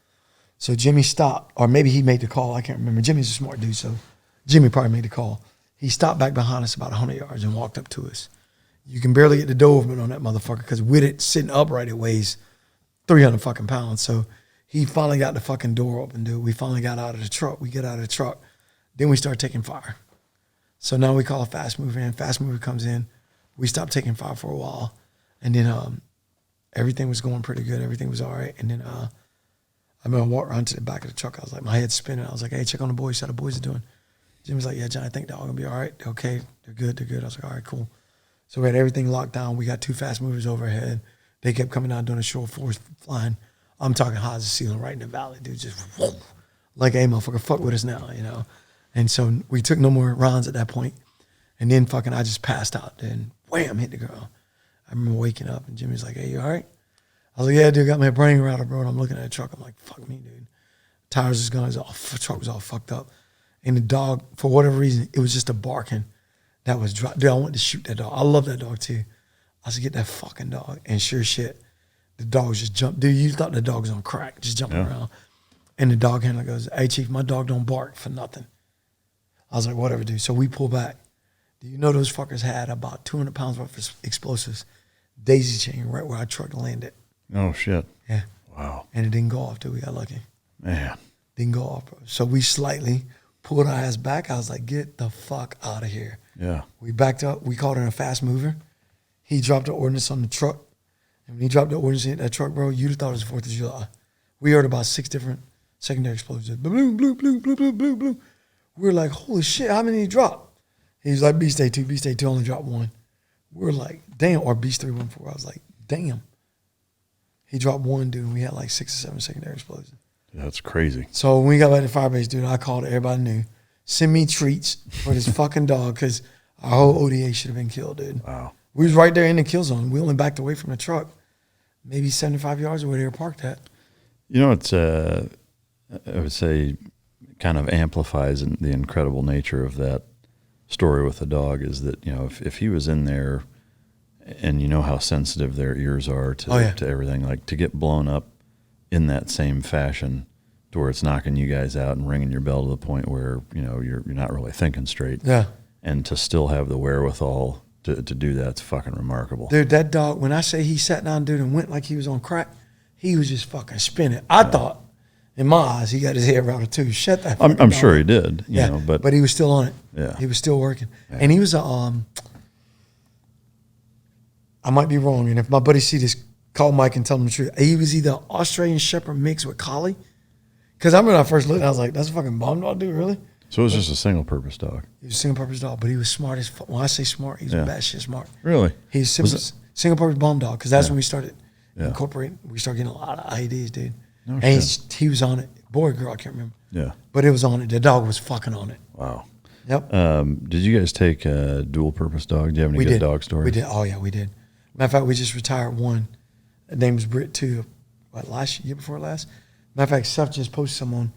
So Jimmy stopped, or maybe he made the call. I can't remember. Jimmy's a smart dude, so Jimmy probably made the call. He stopped back behind us about 100 yards and walked up to us. You can barely get the door open on that motherfucker because with it sitting upright, it weighs 300 fucking pounds. So he finally got the fucking door open, dude. We finally got out of the truck. We get out of the truck. Then we start taking fire. So now we call a fast mover in. Fast mover comes in. We stopped taking fire for a while. And then everything was going pretty good. Everything was all right. And then I remember I walked around to the back of the truck. I was like, my head's spinning. I was like, hey, check on the boys. How the boys are doing? Jim was like, yeah, John, I think they're all going to be all right. They're okay. They're good. I was like, all right, cool. So we had everything locked down. We got 2 fast movers overhead. They kept coming down doing a shore force flying. I'm talking high as the ceiling right in the valley, dude. Just whoa, like, hey, motherfucker, fuck with us now, And so we took no more rounds at that point. And then fucking I just passed out. Then wham, hit the ground. I remember waking up and Jimmy's like, hey, you all right? I was like, yeah, dude, got my brain router, bro. And I'm looking at the truck. I'm like, fuck me, dude. Tires was gone. The truck was all fucked up. And the dog, for whatever reason, it was just a barking that was dropped. Dude, I wanted to shoot that dog. I love that dog too. I said, get that fucking dog. And sure shit, the dog just jumped. Dude, you thought the dog was on crack, just jumping around. And the dog handler goes, hey, Chief, my dog don't bark for nothing. I was like, whatever, dude. So we pull back. Do you know those fuckers had about 200 pounds worth of explosives, daisy chain right where our truck landed. Oh, shit. Yeah. Wow. And it didn't go off, dude. We got lucky. Man. Didn't go off, bro. So we slightly pulled our ass back. I was like, get the fuck out of here. Yeah. We backed up. We called in a fast mover. He dropped the ordnance on the truck. And when he dropped the ordnance in that truck, bro, you'd have thought it was 4th of July. We heard about 6 different secondary explosions. Blue, blue, blue, blue, blue, blue, blue. We were like, holy shit, how many did he drop? He was like, Beast A2, Beast A2 only dropped 1. We were like, damn, or Beast 314. I was like, damn. He dropped 1, dude, and we had like 6 or 7 secondary explosions. That's crazy. So when we got back to Firebase, dude, I called everybody knew. Send me treats for this fucking dog, because Our whole ODA should have been killed, dude. Wow. We was right there in the kill zone. We only backed away from the truck, maybe 75 yards of where they were parked at. You know, it's I would say kind of amplifies the incredible nature of that story with the dog is that, you know, if he was in there and you know how sensitive their ears are to everything, like to get blown up in that same fashion to where it's knocking you guys out and ringing your bell to the point where, you know, you're not really thinking straight. Yeah. And to still have the wherewithal to do that's fucking remarkable. Dude, that dog, when I say he sat down, dude, and went like he was on crack, he was just fucking spinning. I thought, in my eyes, he got his head routed too. Shut that fucking I'm dog sure up. he did, you know, but he was still on it. Yeah. He was still working. Yeah. And he was a, I might be wrong, and if my buddy see this, call Mike and tell him the truth. He was either Australian Shepherd mixed with Collie. Because I remember when I first looked, I was like, that's a fucking bomb dog, dude, really? So it was just a single-purpose dog. He was a single-purpose dog, but he was smart as fuck. When I say smart, he was batshit smart. Really? He's single-purpose bomb dog, because that's when we started Yeah. incorporating. We started getting a lot of IEDs, dude. No And shit. he was on it. Boy or girl, I can't remember. Yeah. But it was on it. The dog was fucking on it. Wow. Yep. Did you guys take a dual-purpose dog? Do you have any good dog stories? We did. Oh, yeah, we did. Matter of fact, we just retired one. The name was Britt, too. What, year before last? Matter of fact, Seth just posted someone.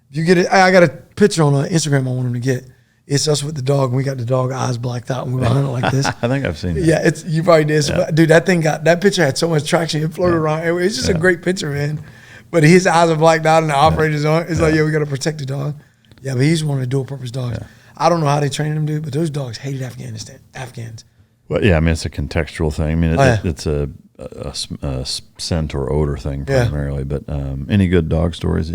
If you get it, I got a picture on Instagram I want him to get. It's us with the dog, and we got the dog eyes blacked out, and we're behind it like this. I think I've seen that. Yeah, you probably did. So, Yeah. dude, that picture had so much traction. It floated around everywhere. It's just a great picture, man. But his eyes are blacked out, and the operator's on. It's like, we got to protect the dog. Yeah, but he's one of the dual-purpose dogs. Yeah. I don't know how they train him, dude, but those dogs hated Afghans. Well, yeah, I mean, it's a contextual thing. I mean, it's a scent or odor thing primarily. But any good dog stories?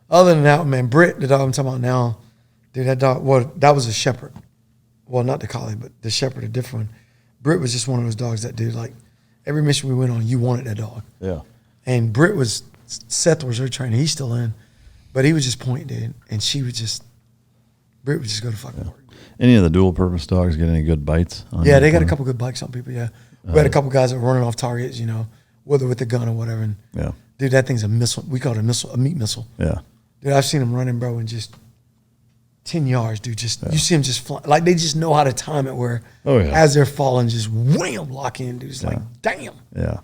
Other than that, man, Britt, the dog I'm talking about now, dude, that dog, well, that was a shepherd. Well, not the collie, but the shepherd, a different one. Britt was just one of those dogs that, dude, like, every mission we went on, you wanted that dog. Yeah. And Britt was, Seth was her trainer. He's still in. But he was just point, dude. And Britt would just go to fucking work. Any of the dual-purpose dogs get any good bites? Yeah, they got a couple good bites on people, yeah. We had a couple guys that were running off targets, you know, whether with the gun or whatever. And yeah. Dude, that thing's a missile. We call it a meat missile. Yeah. Dude, I've seen them running, bro, in just 10 yards, dude. You see them just fly. Like, they just know how to time it where as they're falling, just wham, lock in, dude. It's like, damn. Yeah.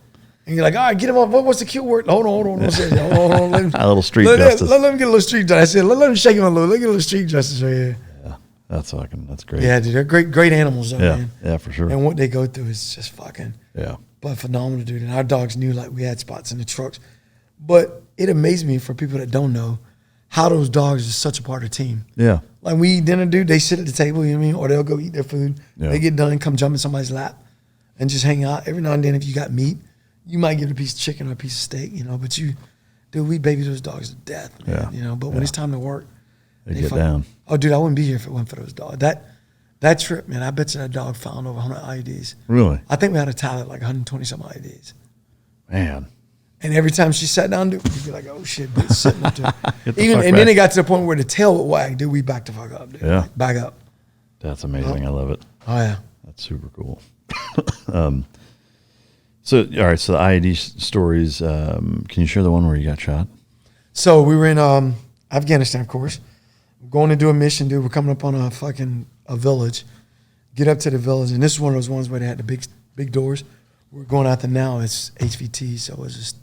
And you're like, all right, get him up. What's the cue word? Hold on. Hold on. A little street justice. Let him get a little street justice. I said, let him shake him a little. Let him get a little street justice right here. Yeah. That's great. Yeah, dude. They're great animals, though, man. Yeah, for sure. And what they go through is just fucking phenomenal, dude. And our dogs knew, like, we had spots in the trucks. But it amazed me, for people that don't know, how those dogs are such a part of the team. Yeah. Like, we eat dinner, dude, they sit at the table, you know what I mean? Or they'll go eat their food. Yeah. They get done, come jump in somebody's lap and just hang out. Every now and then, if you got meat, you might give it a piece of chicken or a piece of steak, you know. But we baby those dogs to death, man, you know. But when it's time to work, they get down. Oh, dude, I wouldn't be here if it wasn't for those dogs. That trip, man, I bet you that dog found over 100 IEDs. Really? I think we had a tally at like 120-some IEDs. Man. And every time she sat down, dude, we'd be like, oh, shit, dude, sitting up there. Then it got to the point where the tail would wag, dude, we back the fuck up, dude. Yeah. Like, back up. That's amazing. I love it. Oh, yeah. That's super cool. So, all right, so the IED stories, can you share the one where you got shot? So we were in Afghanistan, of course. We're going to do a mission, dude. We're coming up on a village. Get up to the village, and this is one of those ones where they had the big doors. We're going out there now. It's HVT, so it was just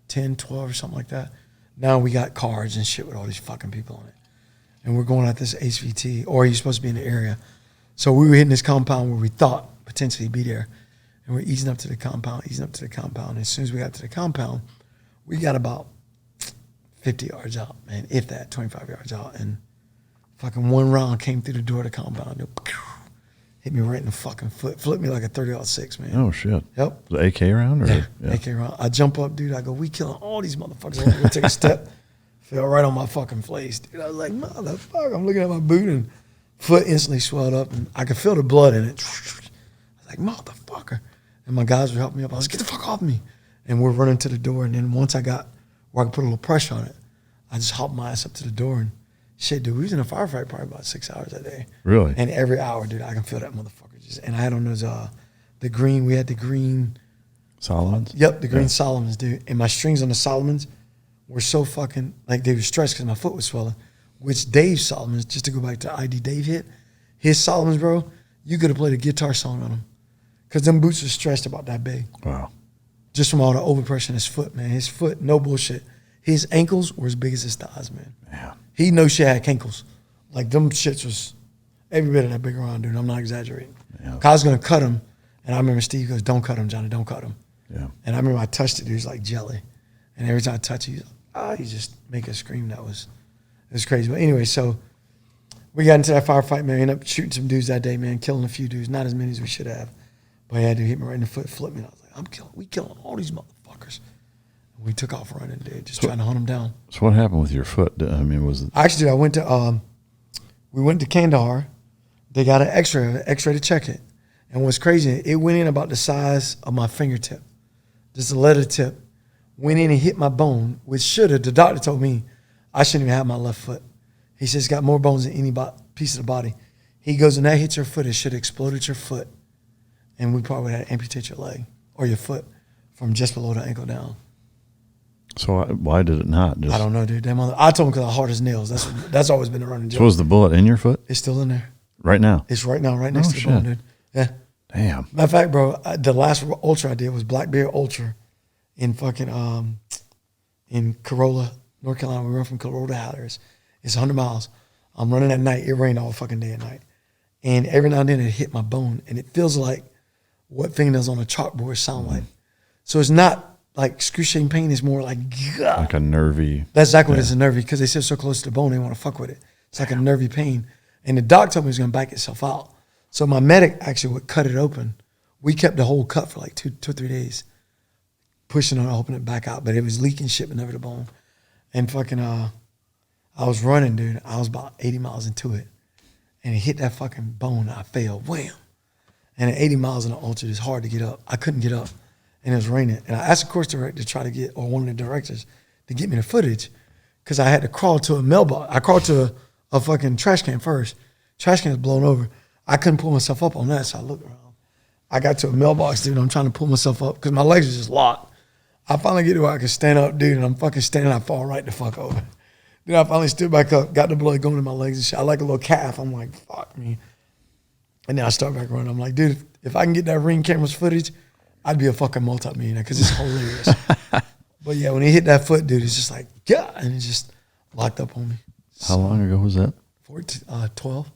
10, 12 or something like that. Now we got cars and shit with all these fucking people on it. And we're going out this HVT, or you're supposed to be in the area. So we were hitting this compound where we thought potentially be there. And we're easing up to the compound. And as soon as we got to the compound, we got about 50 yards out, man, if that, 25 yards out. And fucking one round came through the door of the compound. Hit me right in the fucking foot. Flipped me like a 30-06, man. Oh, shit. Yep. The AK round? Or? Yeah, AK round. I jump up, dude. I go, we killing all these motherfuckers. I'm going to take a step. Fell right on my fucking face, dude. I was like, motherfucker. I'm looking at my boot, and foot instantly swelled up, and I could feel the blood in it. I was like, motherfucker. And my guys were helping me up. I was like, get the fuck off me. And we're running to the door, and then once I got where I could put a little pressure on it, I just hopped my ass up to the door, and shit, dude, we was in a firefight probably about 6 hours a day. Really? And every hour, dude, I can feel that motherfucker. And I had on those, we had the green. Solomons? Yep, the green Solomons, dude. And my strings on the Solomons were so fucking, like, they were stretched because my foot was swelling. Which Dave Solomons, just to go back to ID Dave hit, His Solomons, bro, you could have played a guitar song on them. Because them boots were stretched about that big. Wow. Just from all the overpressure in his foot, man. His foot, no bullshit. His ankles were as big as his thighs, man. Yeah. He knows shit had ankles. Like, them shits was every bit of that big around, dude. I'm not exaggerating. Yeah. I was going to cut him, and I remember Steve goes, don't cut him, Johnny, don't cut him. Yeah. And I remember I touched it, dude. It was like jelly. And every time I touch it, he just make a scream. It was crazy. But anyway, so we got into that firefight, man. We ended up shooting some dudes that day, man, killing a few dudes. Not as many as we should have. But yeah, dude hit me right in the foot, flipped me. And I was like, we killing all these motherfuckers. And we took off running, dude, just trying to hunt them down. So what happened with your foot? I mean, was it? Actually, dude, I went to, we went to Kandahar. They got an x-ray to check it. And what's crazy, it went in about the size of my fingertip. Just a letter tip. Went in and hit my bone, which should have, the doctor told me, I shouldn't even have my left foot. He says it's got more bones than any piece of the body. He goes, and that hits your foot, it should have exploded your foot. And we probably had to amputate your leg or your foot from just below the ankle down. So why did it not? I don't know, dude. I told him because I'm hard as nails. That's always been the running joke. So was the bullet in your foot? It's still in there. Right now? It's right now, right next to the bone, dude. Yeah. Damn. Matter of fact, bro, the last ultra I did was Black Bear Ultra in fucking in Corolla, North Carolina. We run from Corolla to Hatteras. It's 100 miles. I'm running at night. It rained all fucking day at night. And every now and then it hit my bone. And it feels like what fingernails on a chalkboard sound like. So it's not like excruciating pain. It's more like, God. Like a nervy. That's exactly what it is, a nervy. Because they sit so close to the bone, they want to fuck with it. It's like a nervy pain. And the doc told me it was going to back itself out. So my medic actually would cut it open. We kept the whole cut for like two or 3 days, pushing on it, opening it back out. But it was leaking shit, but never the bone. And fucking, I was running, dude. I was about 80 miles into it. And it hit that fucking bone. And I fell. Wham. And at 80 miles in the ultra, it's hard to get up. I couldn't get up. And it was raining. And I asked the course director to try to get, or one of the directors, to get me the footage. Because I had to crawl to a mailbox. I crawled to a fucking trash can first. Trash can was blown over. I couldn't pull myself up on that, so I looked around. I got to a mailbox, dude. I'm trying to pull myself up because my legs are just locked. I finally get to where I can stand up, dude, and I'm fucking standing. I fall right the fuck over. Then I finally stood back up, got the blood going in my legs and shit. I like a little calf. I'm like, fuck me. And then I start back running. I'm like, dude, if I can get that Ring cameras footage, I'd be a fucking multi-millionaire because it's hilarious. But yeah, when he hit that foot, dude, it's just like, God, and it just locked up on me. How long ago was that? 12.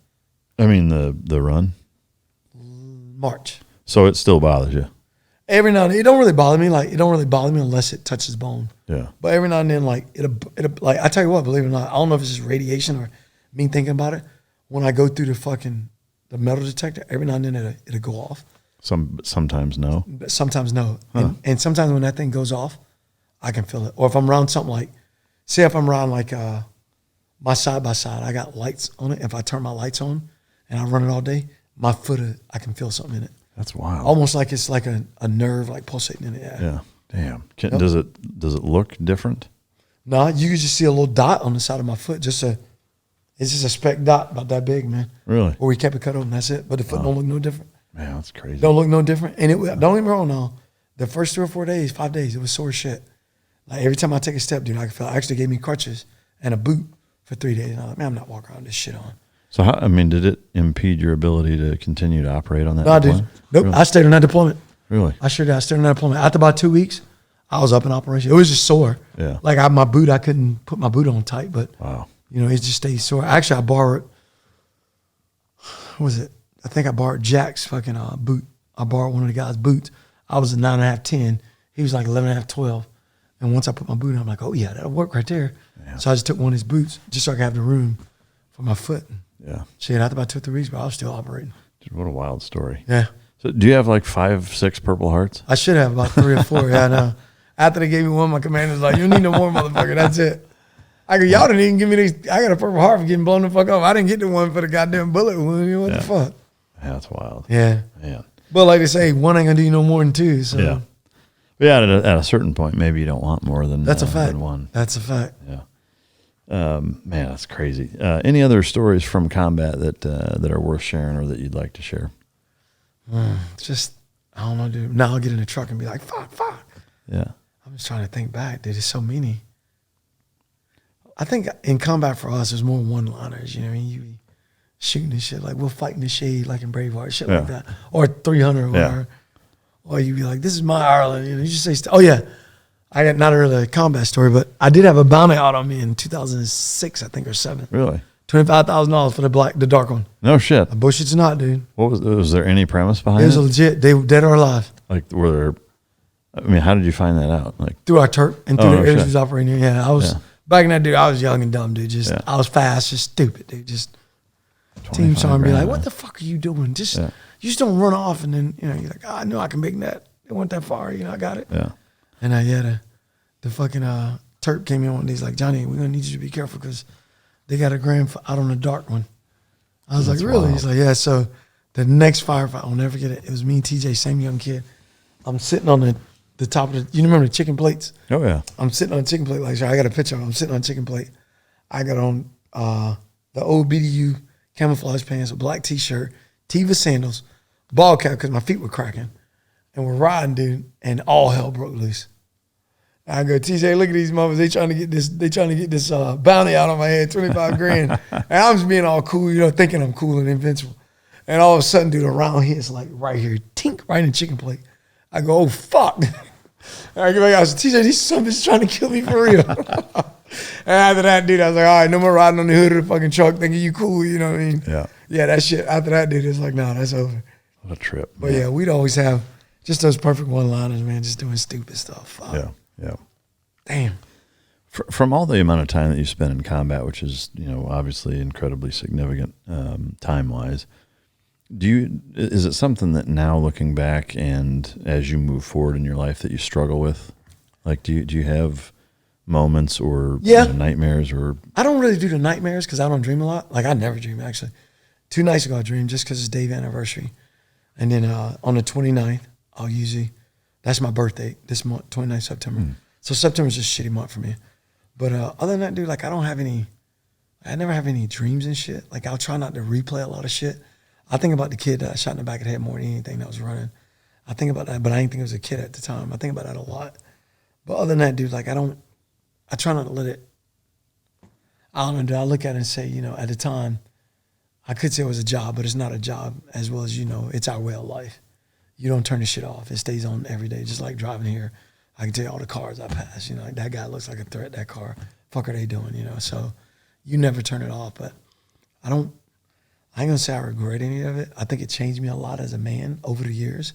I mean, the run? March. So it still bothers you? Every now and then, it don't really bother me. Like, it don't really bother me unless it touches bone. Yeah. But every now and then, like, like, I tell you what, believe it or not, I don't know if it's just radiation or me thinking about it. When I go through the metal detector, every now and then it'll go off. Sometimes no. But sometimes no. Huh. And sometimes when that thing goes off, I can feel it. Or if I'm around something like, say if I'm around like my side-by-side, I got lights on it. If I turn my lights on and I run it all day, my foot, I can feel something in it. That's wild. Almost like it's like a nerve like pulsating in it. Yeah. Damn. Does it look different? No, you can just see a little dot on the side of my foot. It's just a speck dot about that big, man. Really? Where we kept it cut open. That's it. But the foot don't look no different. Man, that's crazy. Don't look no different. And don't get me wrong now. The first 3 or 4 days, 5 days, it was sore shit. Like every time I take a step, dude, I can feel. I actually gave me crutches and a boot for 3 days. And I was like, man, I'm not walking around with this shit on. So did it impede your ability to continue to operate on that? No, dude. Nope. Really? I stayed on that deployment. Really? I sure did. I stayed on that deployment. After about 2 weeks, I was up in operation. It was just sore. Yeah. Like my boot, I couldn't put my boot on tight, but wow. It just stayed sore. Actually, I borrowed, what was it? I think I borrowed Jack's fucking boot. I borrowed one of the guy's boots. I was a 9.5, 10. He was like 11.5, 12. And once I put my boot on, I'm like, oh yeah, that'll work right there. Yeah. So I just took one of his boots just so I could have the room for my foot. Yeah. Shit, after about 2 or 3 weeks, but I was still operating. Dude, what a wild story. Yeah. So do you have like 5, 6 Purple Hearts? I should have about 3 or 4. Yeah, I know. After they gave me one, my commander was like, you need no more, motherfucker. That's it. I go, y'all didn't even give me these. I got a Purple Heart for getting blown the fuck off. I didn't get the one for the goddamn bullet wound. What the fuck? Yeah, that's wild. Yeah. Man. But like they say, one ain't going to do you no more than 2. So. Yeah. But yeah, at a certain point, maybe you don't want more than that's a fact. Than one. That's a fact. Yeah. Man, that's crazy. Any other stories from combat that are worth sharing or that you'd like to share? Just, I don't know, dude. Now I'll get in the truck and be like, fuck. Yeah. I'm just trying to think back, dude. There's so many. I think in combat for us, there's more one-liners. You know what I mean? shooting and shit. Like, we'll fight in the shade, like in Braveheart, shit like that. Or 300 or whatever. Yeah. Or you'd be like, this is my Ireland. You know, you just say, oh, yeah. I got not really a combat story, but I did have a bounty out on me in 2006, I think, or 7. Really? $25,000 for the dark one. No shit. I bullshit's not, dude. Was there any premise behind it? It was legit. They were dead or alive. Like, were there, I mean, how did you find that out? Like through our Turk and through the areas we was operating in. Yeah, I was, back in that dude, I was young and dumb, dude. Just, I was fast, just stupid, dude. Just, team saw me be like, what the fuck are you doing? Just, you just don't run off and then, you know, you're like, oh, I know I can make that. It went that far, you know, I got it. Yeah. And the fucking Turk came in one day. He's like, Johnny, we're gonna need you to be careful because they got a grand out on the dark one. I was like, really? Wild. He's like, yeah. So the next firefight, I'll never forget it. It was me and TJ, same young kid. I'm sitting on the top of you remember the chicken plates? Oh yeah. I'm sitting on a chicken plate. Like, I got a picture of it. I'm sitting on a chicken plate. I got on the old BDU camouflage pants, a black t-shirt, Teva sandals, ball cap because my feet were cracking. And we're riding, dude, and all hell broke loose. I go, TJ, look at these motherfuckers. They trying to get this bounty out on my head, 25 grand. And I'm just being all cool, you know, thinking I'm cool and invincible. And all of a sudden, dude, around here, it's like right here, tink, right in the chicken plate. I go, oh, fuck. And I go back, I was like, TJ, these somebody's trying to kill me for real. And after that, dude, I was like, all right, no more riding on the hood of the fucking truck thinking you cool, you know what I mean? Yeah. Yeah, that shit, after that, dude, it's like, nah, that's over. What a trip. But yeah, we'd always have just those perfect one-liners, man, just doing stupid stuff. Yeah, yeah. Damn. From all the amount of time that you spent in combat, which is, you know, obviously incredibly significant time-wise, is it something that now looking back and as you move forward in your life that you struggle with? Like, do you have moments or nightmares? Or I don't really do the nightmares because I don't dream a lot. Like, I never dream, actually. 2 nights ago I dreamed just because it's Dave anniversary. And then on the 29th, I'll usually, that's my birthday this month, 29th September. So September's just a shitty month for me. But other than that, dude, like, I never have any dreams and shit. Like, I'll try not to replay a lot of shit. I think about the kid that I shot in the back of the head more than anything that was running. I think about that, but I didn't think it was a kid at the time. I think about that a lot. But other than that, dude, like, I try not to let it, I don't know, dude, I look at it and say, you know, at the time, I could say it was a job, but it's not a job as well as, you know, it's our way of life. You don't turn the shit off. It stays on every day, just like driving here. I can tell you all the cars I pass, you know, like that guy looks like a threat, that car. Fuck are they doing, you know? So you never turn it off, but I ain't gonna say I regret any of it. I think it changed me a lot as a man over the years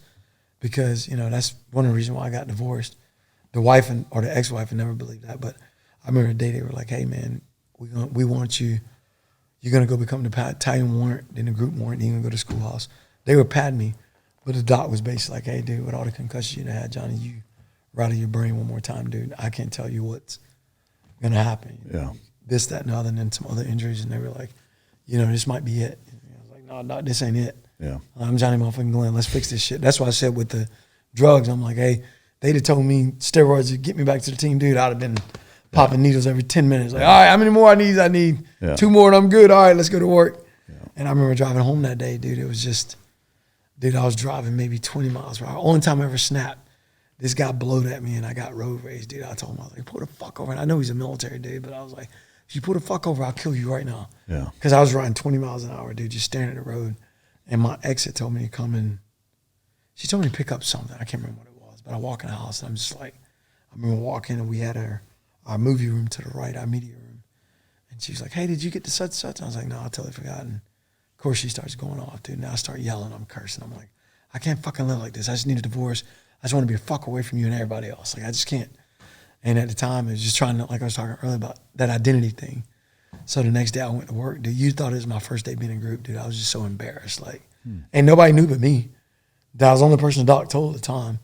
because, you know, that's one of the reasons why I got divorced. The wife or the ex-wife never believed that, but I remember the day they were like, hey man, we want you, you're gonna go become the battalion warrant, then the group warrant, then you're gonna go to schoolhouse. They were patting me, but the doc was basically like, hey dude, with all the concussions you had, Johnny, you rattle your brain one more time, dude. I can't tell you what's gonna happen. Yeah. This, that, and other, and then some other injuries, and they were like, you know, this might be it. And I was like, no, this ain't it. Yeah. I'm Johnny motherfucking Glenn. Let's fix this shit. That's why I said with the drugs, I'm like, hey, they'd have told me steroids would get me back to the team, dude. I'd have been popping needles every 10 minutes. Like, all right, how many more I need? I need 2 more and I'm good. All right, let's go to work. Yeah. And I remember driving home that day, dude. It was just, dude, I was driving maybe 20 miles per hour. Only time I ever snapped. This guy blowed at me and I got road rage, dude. I told him, I was like, pull the fuck over. And I know he's a military dude, but I was like, if you pull the fuck over, I'll kill you right now. Yeah. Because I was riding 20 miles an hour, dude, just staring at the road. And my ex had told me to come in. She told me to pick up something. I can't remember what it was, but I walk in the house and I'm just like, I remember walking and we had our movie room to the right, our media room. And she was like, hey, did you get to such and such? And I was like, no, I totally forgot. And of course she starts going off, dude. Now I start yelling, I'm cursing. I'm like, I can't fucking live like this. I just need a divorce. I just want to be a fuck away from you and everybody else. Like, I just can't. And at the time, it was just trying to, like I was talking earlier about that identity thing. So the next day I went to work, dude. You thought it was my first day being in a group, dude. I was just so embarrassed. Like, and nobody knew but me. That was the only person the doc told at the time.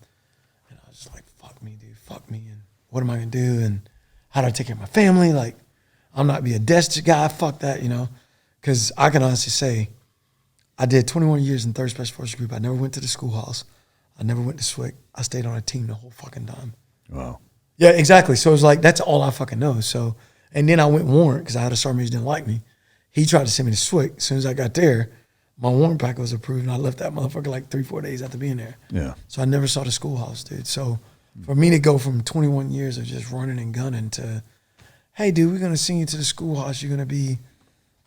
And I was just like, fuck me, dude. Fuck me. And what am I going to do? And how do I take care of my family? Like, I'm not be a desk guy. Fuck that, you know. Because I can honestly say, I did 21 years in 3rd Special Forces Group. I never went to the schoolhouse. I never went to SWIC. I stayed on a team the whole fucking time. Wow. Yeah, exactly. So it was like, that's all I fucking know. So, and then I went warrant because I had a sergeant who didn't like me. He tried to send me to SWIC. As soon as I got there, my warrant packet was approved and I left that motherfucker like 3-4 days after being there. Yeah. So I never saw the schoolhouse, dude. So for me to go from 21 years of just running and gunning to, hey, dude, we're going to send you to the schoolhouse. You're going to be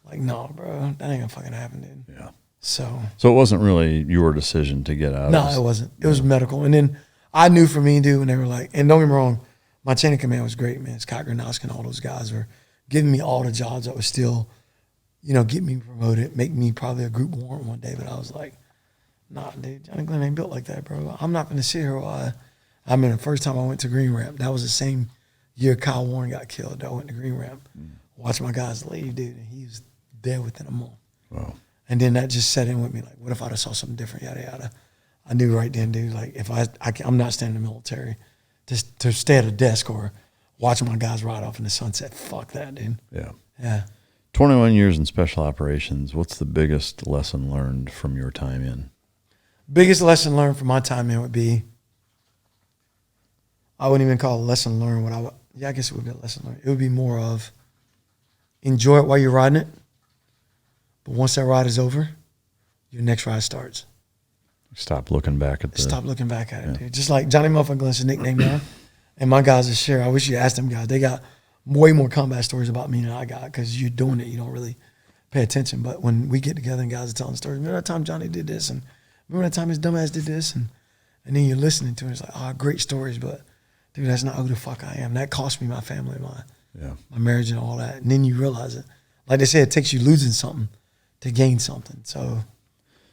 Like, no, bro, that ain't gonna fucking happen, dude. Yeah. So it wasn't really your decision to get out. No, it wasn't. It was medical. And then I knew for me, dude, when they were like, and don't get me wrong, my chain of command was great, man. Scott Gronowski and all those guys were giving me all the jobs that was still, get me promoted, make me probably a group warrant one day. But I was like, nah, dude, Johnny Glenn ain't built like that, bro. I'm not going to sit here while the first time I went to Green Ramp, that was the same year Kyle Warren got killed. I went to Green Ramp, watched my guys leave, dude, and he was dead within a month. Wow. And then that just set in with me, like, what if I'd have saw something different, yada, yada. I knew right then, dude, like, if I'm not staying in the military to stay at a desk or watching my guys ride off in the sunset. Fuck that, dude. Yeah. Yeah. 21 years in special operations. What's the biggest lesson learned from your time in? Biggest lesson learned from my time in would be, I wouldn't even call it a lesson learned. I guess it would be a lesson learned. It would be more of enjoy it while you're riding it. But once that ride is over, your next ride starts. Stop looking back at it, dude. Just like Johnny Motherf Glenn's nickname now. And my guys are share. I wish you asked them guys. They got way more combat stories about me than I got because you're doing it. You don't really pay attention. But when we get together and guys are telling stories, remember that time Johnny did this? And remember that time his dumbass did this? And then you're listening to it. It's like, oh, great stories. But, dude, that's not who the fuck I am. That cost me my family, my marriage and all that. And then you realize it. Like they say, it takes you losing something to gain something. So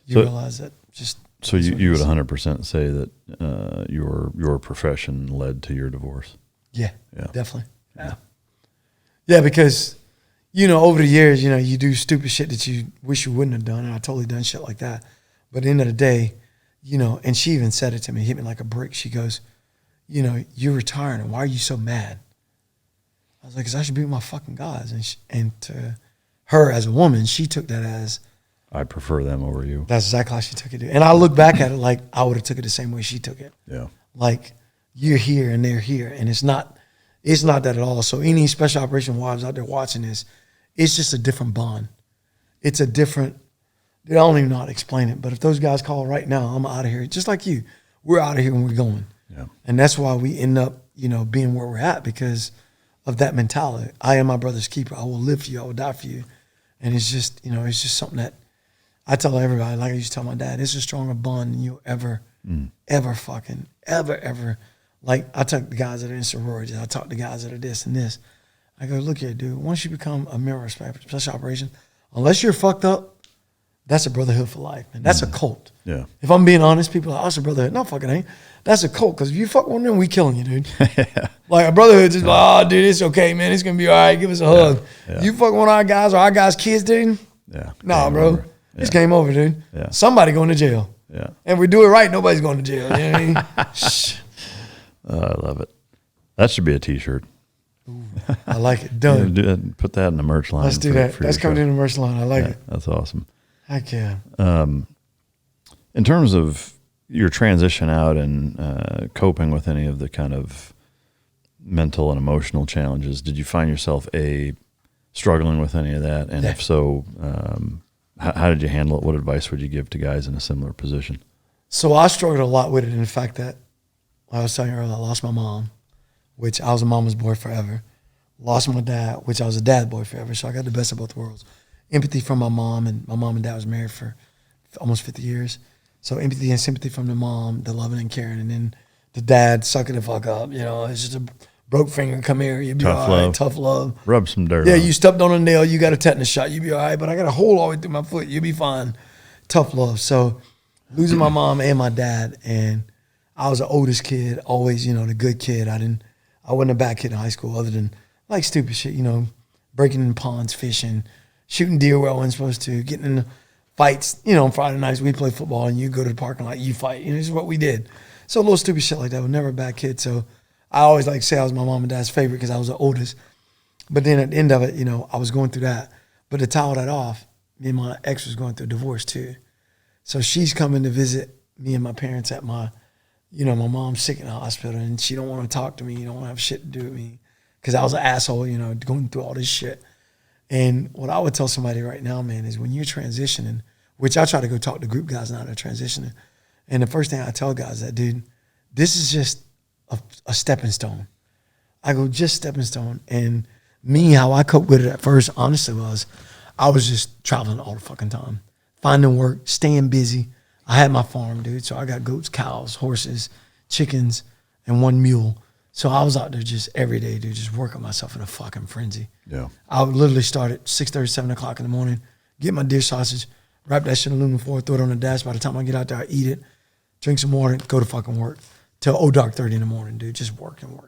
you realize that just... So you would 100% say that your profession led to your divorce? Yeah. Definitely. Yeah, because, over the years, you do stupid shit that you wish you wouldn't have done, and I totally done shit like that. But at the end of the day, and she even said it to me, hit me like a brick. She goes, you're retiring, and why are you so mad? I was like, because I should be with my fucking guys. And to her as a woman, she took that as, I prefer them over you. That's exactly how she took it. And I look back at it like I would have took it the same way she took it. Yeah. Like you're here and they're here. And it's not that at all. So any special operation wives out there watching this, it's just a different bond. It's a different, I don't even know how to explain it. But if those guys call right now, I'm out of here. Just like you. We're out of here and we're going. Yeah. And that's why we end up, being where we're at because of that mentality. I am my brother's keeper. I will live for you. I will die for you. And it's just, it's just something that I tell everybody, like I used to tell my dad, it's a stronger bond than you'll ever fucking, ever. Like, I talk to guys that are in sororities. I talk to guys that are this and this. I go, look here, dude, once you become a member of special operation, unless you're fucked up, that's a brotherhood for life, man. That's a cult. Yeah. If I'm being honest, people are like, oh, it's a brotherhood. No, fucking ain't. That's a cult, because if you fuck one of them, we killing you, dude. Like, a brotherhood just like, oh, dude, it's okay, man. It's going to be all right. Give us a hug. Yeah. You fuck one of our guys or our guys' kids, dude? Yeah. Nah, bro. Over. It's game over, dude. Yeah. Somebody going to jail. Yeah. And if we do it right, nobody's going to jail. You know what I mean? I love it. That should be a T-shirt. Ooh, I like it. Done. Put that in the merch line. Let's do that. That's coming in the merch line. I like it. That's awesome. Heck yeah. In terms of your transition out and coping with any of the kind of mental and emotional challenges, did you find yourself struggling with any of that? And if so, how did you handle it? What advice would you give to guys in a similar position? So I struggled a lot with it in the fact that, like I was telling you earlier, I lost my mom, which I was a mama's boy forever. Lost my dad, which I was a dad boy forever. So I got the best of both worlds. Empathy from my mom, and my mom and dad was married for almost 50 years. So empathy and sympathy from the mom, the loving and caring, and then the dad sucking the fuck up. It's just a broke finger, come here, you'll be all right. Tough love. Rub some dirt on. You stepped on a nail, you got a tetanus shot, you'll be all right. But I got a hole all the way through my foot, you'll be fine. Tough love. So losing my mom and my dad, and I was the oldest kid, always, the good kid. I wasn't a bad kid in high school other than like stupid shit, breaking in ponds, fishing, shooting deer where I wasn't supposed to, getting in fights. On Friday nights we play football and you go to the parking lot, you fight. This is what we did. So a little stupid shit like that. I was never a bad kid. So I always like to say I was my mom and dad's favorite because I was the oldest. But then at the end of it, I was going through that. But to towel that off, me and my ex was going through a divorce too. So she's coming to visit me and my parents at my mom's sick in the hospital and she don't want to talk to me. You don't want to have shit to do with me because I was an asshole, going through all this shit. And what I would tell somebody right now, man, is when you're transitioning, which I try to go talk to group guys now that are transitioning. And the first thing I tell guys that, dude, this is just a stepping stone. I go, just stepping stone. And me, how I coped with it at first, honestly, was I was just traveling all the fucking time, finding work, staying busy. I had my farm, dude. So I got goats, cows, horses, chickens, and 1 mule. So I was out there just every day, dude, just working myself in a fucking frenzy. Yeah. I would literally start at 6:30, 7 o'clock in the morning, get my deer sausage, wrap that shit in aluminum foil, throw it on the dash. By the time I get out there, I eat it, drink some water, go to fucking work till dark 30 in the morning, dude, just working.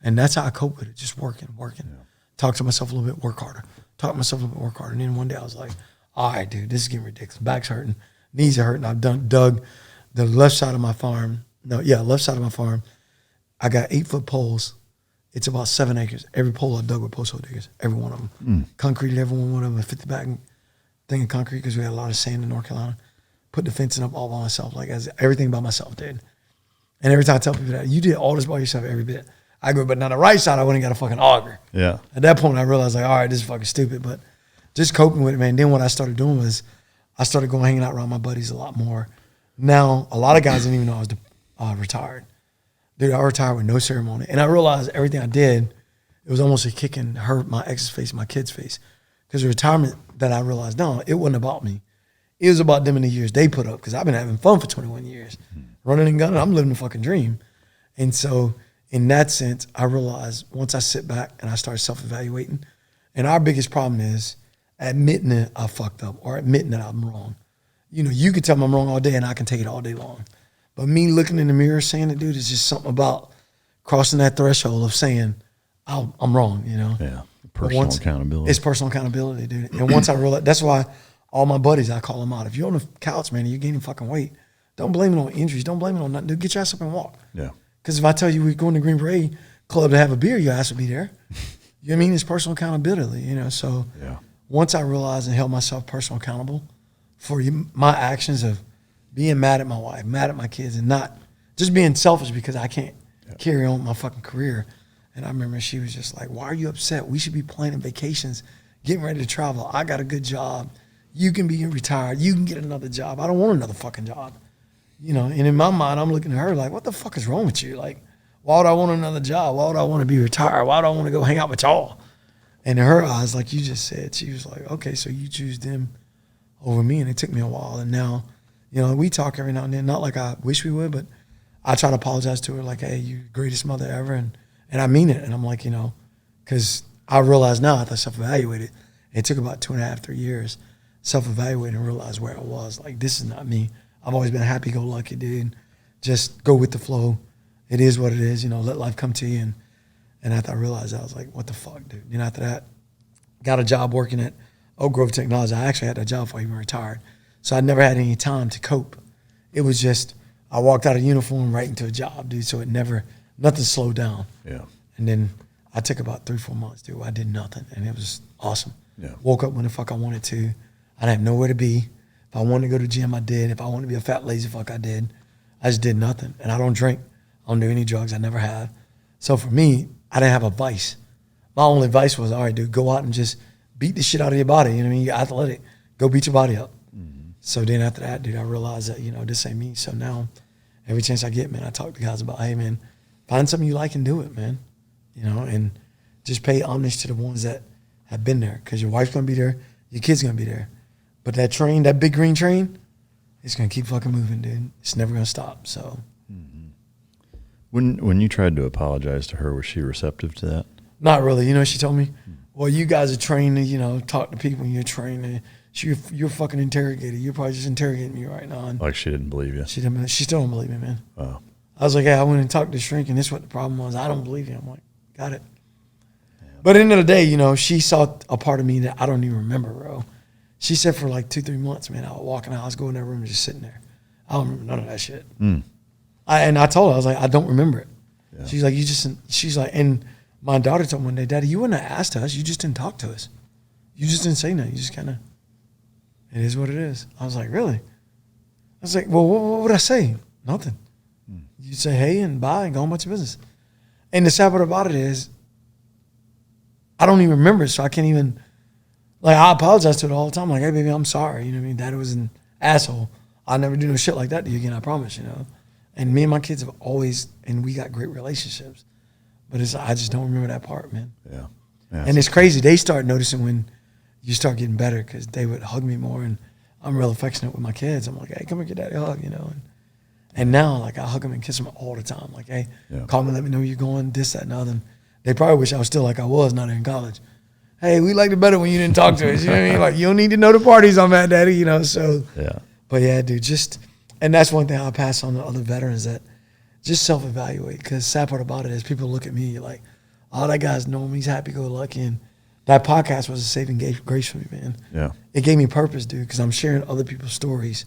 And that's how I cope with it, just working. Yeah. Talk to myself a little bit, work harder. Talk to myself a little bit, work harder. And then one day I was like, all right, dude, this is getting ridiculous. Back's hurting, knees are hurting. I've dug the left side of my farm. Left side of my farm. I got 8-foot poles. It's about 7 acres. Every pole I dug with post hole diggers, every one of them. Concreted every one of them, a 50-bag thing of concrete because we had a lot of sand in North Carolina. Put the fencing up all by myself, everything by myself, dude. And every time I tell people that, you did all this by yourself, every bit. I go, but now the right side, I went and got a fucking auger. Yeah. At that point, I realized, all right, this is fucking stupid. But just coping with it, man. Then what I started doing was I started going hanging out around my buddies a lot more. Now, a lot of guys didn't even know I was retired. Dude, I retired with no ceremony. And I realized everything I did, it was almost a kick in my ex's face, my kid's face. Because the retirement that I realized, no, it wasn't about me. It was about them in the years they put up. Because I've been having fun for 21 years. Running and gunning, I'm living a fucking dream. And so in that sense, I realized once I sit back and I start self-evaluating, and our biggest problem is admitting that I fucked up or admitting that I'm wrong. You know, you can tell me I'm wrong all day and I can take it all day long. But me looking in the mirror saying it, dude, is just something about crossing that threshold of saying, I'm wrong, you know? Yeah, personal accountability. It's personal accountability, dude. And once I realized, that's why all my buddies, I call them out. If you're on the couch, man, and you're gaining fucking weight, don't blame it on injuries. Don't blame it on nothing. Dude, get your ass up and walk. Yeah. Because if I tell you we're going to Green Beret Club to have a beer, your ass will be there. You know what I mean? It's personal accountability, you know? So once I realized and held myself personal accountable for my actions of being mad at my wife, mad at my kids, and not just being selfish because I can't carry on my fucking career. And I remember she was just like, why are you upset? We should be planning vacations, getting ready to travel. I got a good job. You can be retired. You can get another job. I don't want another fucking job. You know, and in my mind, I'm looking at her like, what the fuck is wrong with you? Like, why would I want another job? Why would I want to be retired? Why would I want to go hang out with y'all? And in her eyes, like you just said, she was like, okay, so you choose them over me. And it took me a while. And now, you know, we talk every now and then, not like I wish we would, but I try to apologize to her like, hey, you're the greatest mother ever. And I mean it. And I'm like, you know, because I realize now, after I self-evaluated, it took about 2.5, 3 years, self-evaluating and realize where I was. Like, this is not me. I've always been a happy-go-lucky dude. Just go with the flow. It is what it is, you know, let life come to you. And after I realized that, I was like, what the fuck, dude? You know, after that, got a job working at Oak Grove Technology. I actually had that job before I even retired. So I never had any time to cope. It was just, I walked out of uniform right into a job, dude. So nothing slowed down. Yeah. And then I took about 3-4 months, dude, where I did nothing. And it was awesome. Yeah. Woke up when the fuck I wanted to. I didn't have nowhere to be. If I wanted to go to the gym, I did. If I wanted to be a fat, lazy fuck, I did. I just did nothing. And I don't drink. I don't do any drugs. I never have. So for me, I didn't have a vice. My only vice was, all right, dude, go out and just beat the shit out of your body. You know what I mean? You're athletic. Go beat your body up. Mm-hmm. So then after that, dude, I realized that, you know, this ain't me. So now every chance I get, man, I talk to guys about, hey, man, find something you like and do it, man. You know, and just pay homage to the ones that have been there. Because your wife's going to be there. Your kid's going to be there. But that train, that big green train, it's going to keep fucking moving, dude. It's never going to stop, so. Mm-hmm. When you tried to apologize to her, was she receptive to that? Not really. You know what she told me? Mm-hmm. Well, you guys are trained to, you know, talk to people and you're trained to, you're fucking interrogated. You're probably just interrogating me right now. And like she didn't believe you? She still don't believe me, man. Oh. I was like, hey, I went and talked to the shrink and this is what the problem was. I don't believe you. I'm like, got it. Yeah. But at the end of the day, you know, she saw a part of me that I don't even remember, bro. She said for like 2-3 months, man, I was walking out, I was going in that room and just sitting there. I don't remember none of that shit. Mm. I told her, I was like, I don't remember it. Yeah. She's like, she's like, and my daughter told me one day, Daddy, you wouldn't have asked us. You just didn't talk to us. You just didn't say nothing. You just kind of, it is what it is. I was like, really? I was like, well, what would I say? Nothing. Mm. You say hey and bye and go on about your business. And the sad part about it is, I don't even remember it, so I can't even, like, I apologize to it all the time. Like, hey, baby, I'm sorry. You know what I mean? Daddy was an asshole. I'll never do no shit like that to you again, I promise, you know. And me and my kids have always, and we got great relationships. But I just don't remember that part, man. Yeah. And it's crazy. They start noticing when, you start getting better because they would hug me more, and I'm real affectionate with my kids. I'm like, hey, come here, get daddy a hug, you know. And now, like, I hug them and kiss them all the time. Like, hey, call me, let me know where you're going, this, that, and other. And they probably wish I was still like I was, not in college. Hey, we liked it better when you didn't talk to us. You know what I mean? Like, you don't need to know the parties I'm at, daddy, you know. So, but yeah, dude, and that's one thing I'll pass on to other veterans, that just self-evaluate. Because sad part about it is people look at me like, oh, that guy's normal, he's happy-go-lucky. And that podcast was a saving grace for me, man. Yeah. It gave me purpose, dude, because I'm sharing other people's stories.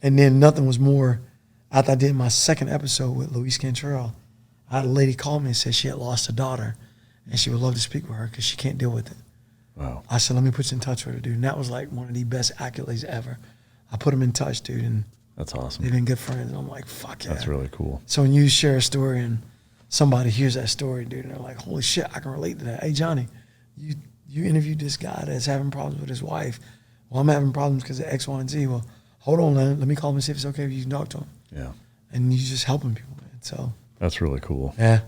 And then nothing was more, after I did my second episode with Luis Cantrell, I had a lady call me and said she had lost a daughter, and she would love to speak with her because she can't deal with it. Wow. I said, let me put you in touch with her, dude. And that was like one of the best accolades ever. I put them in touch, dude, and that's awesome. they've been good friends. And I'm like, fuck yeah. That's really cool. So when you share a story and somebody hears that story, dude, and they're like, holy shit, I can relate to that. Hey, Johnny, you interviewed this guy that's having problems with his wife. Well, I'm having problems because of X, Y, and Z. Well, hold on, let me call him and see if it's okay if you can talk to him. Yeah. And you just helping people, man. So that's really cool. Yeah.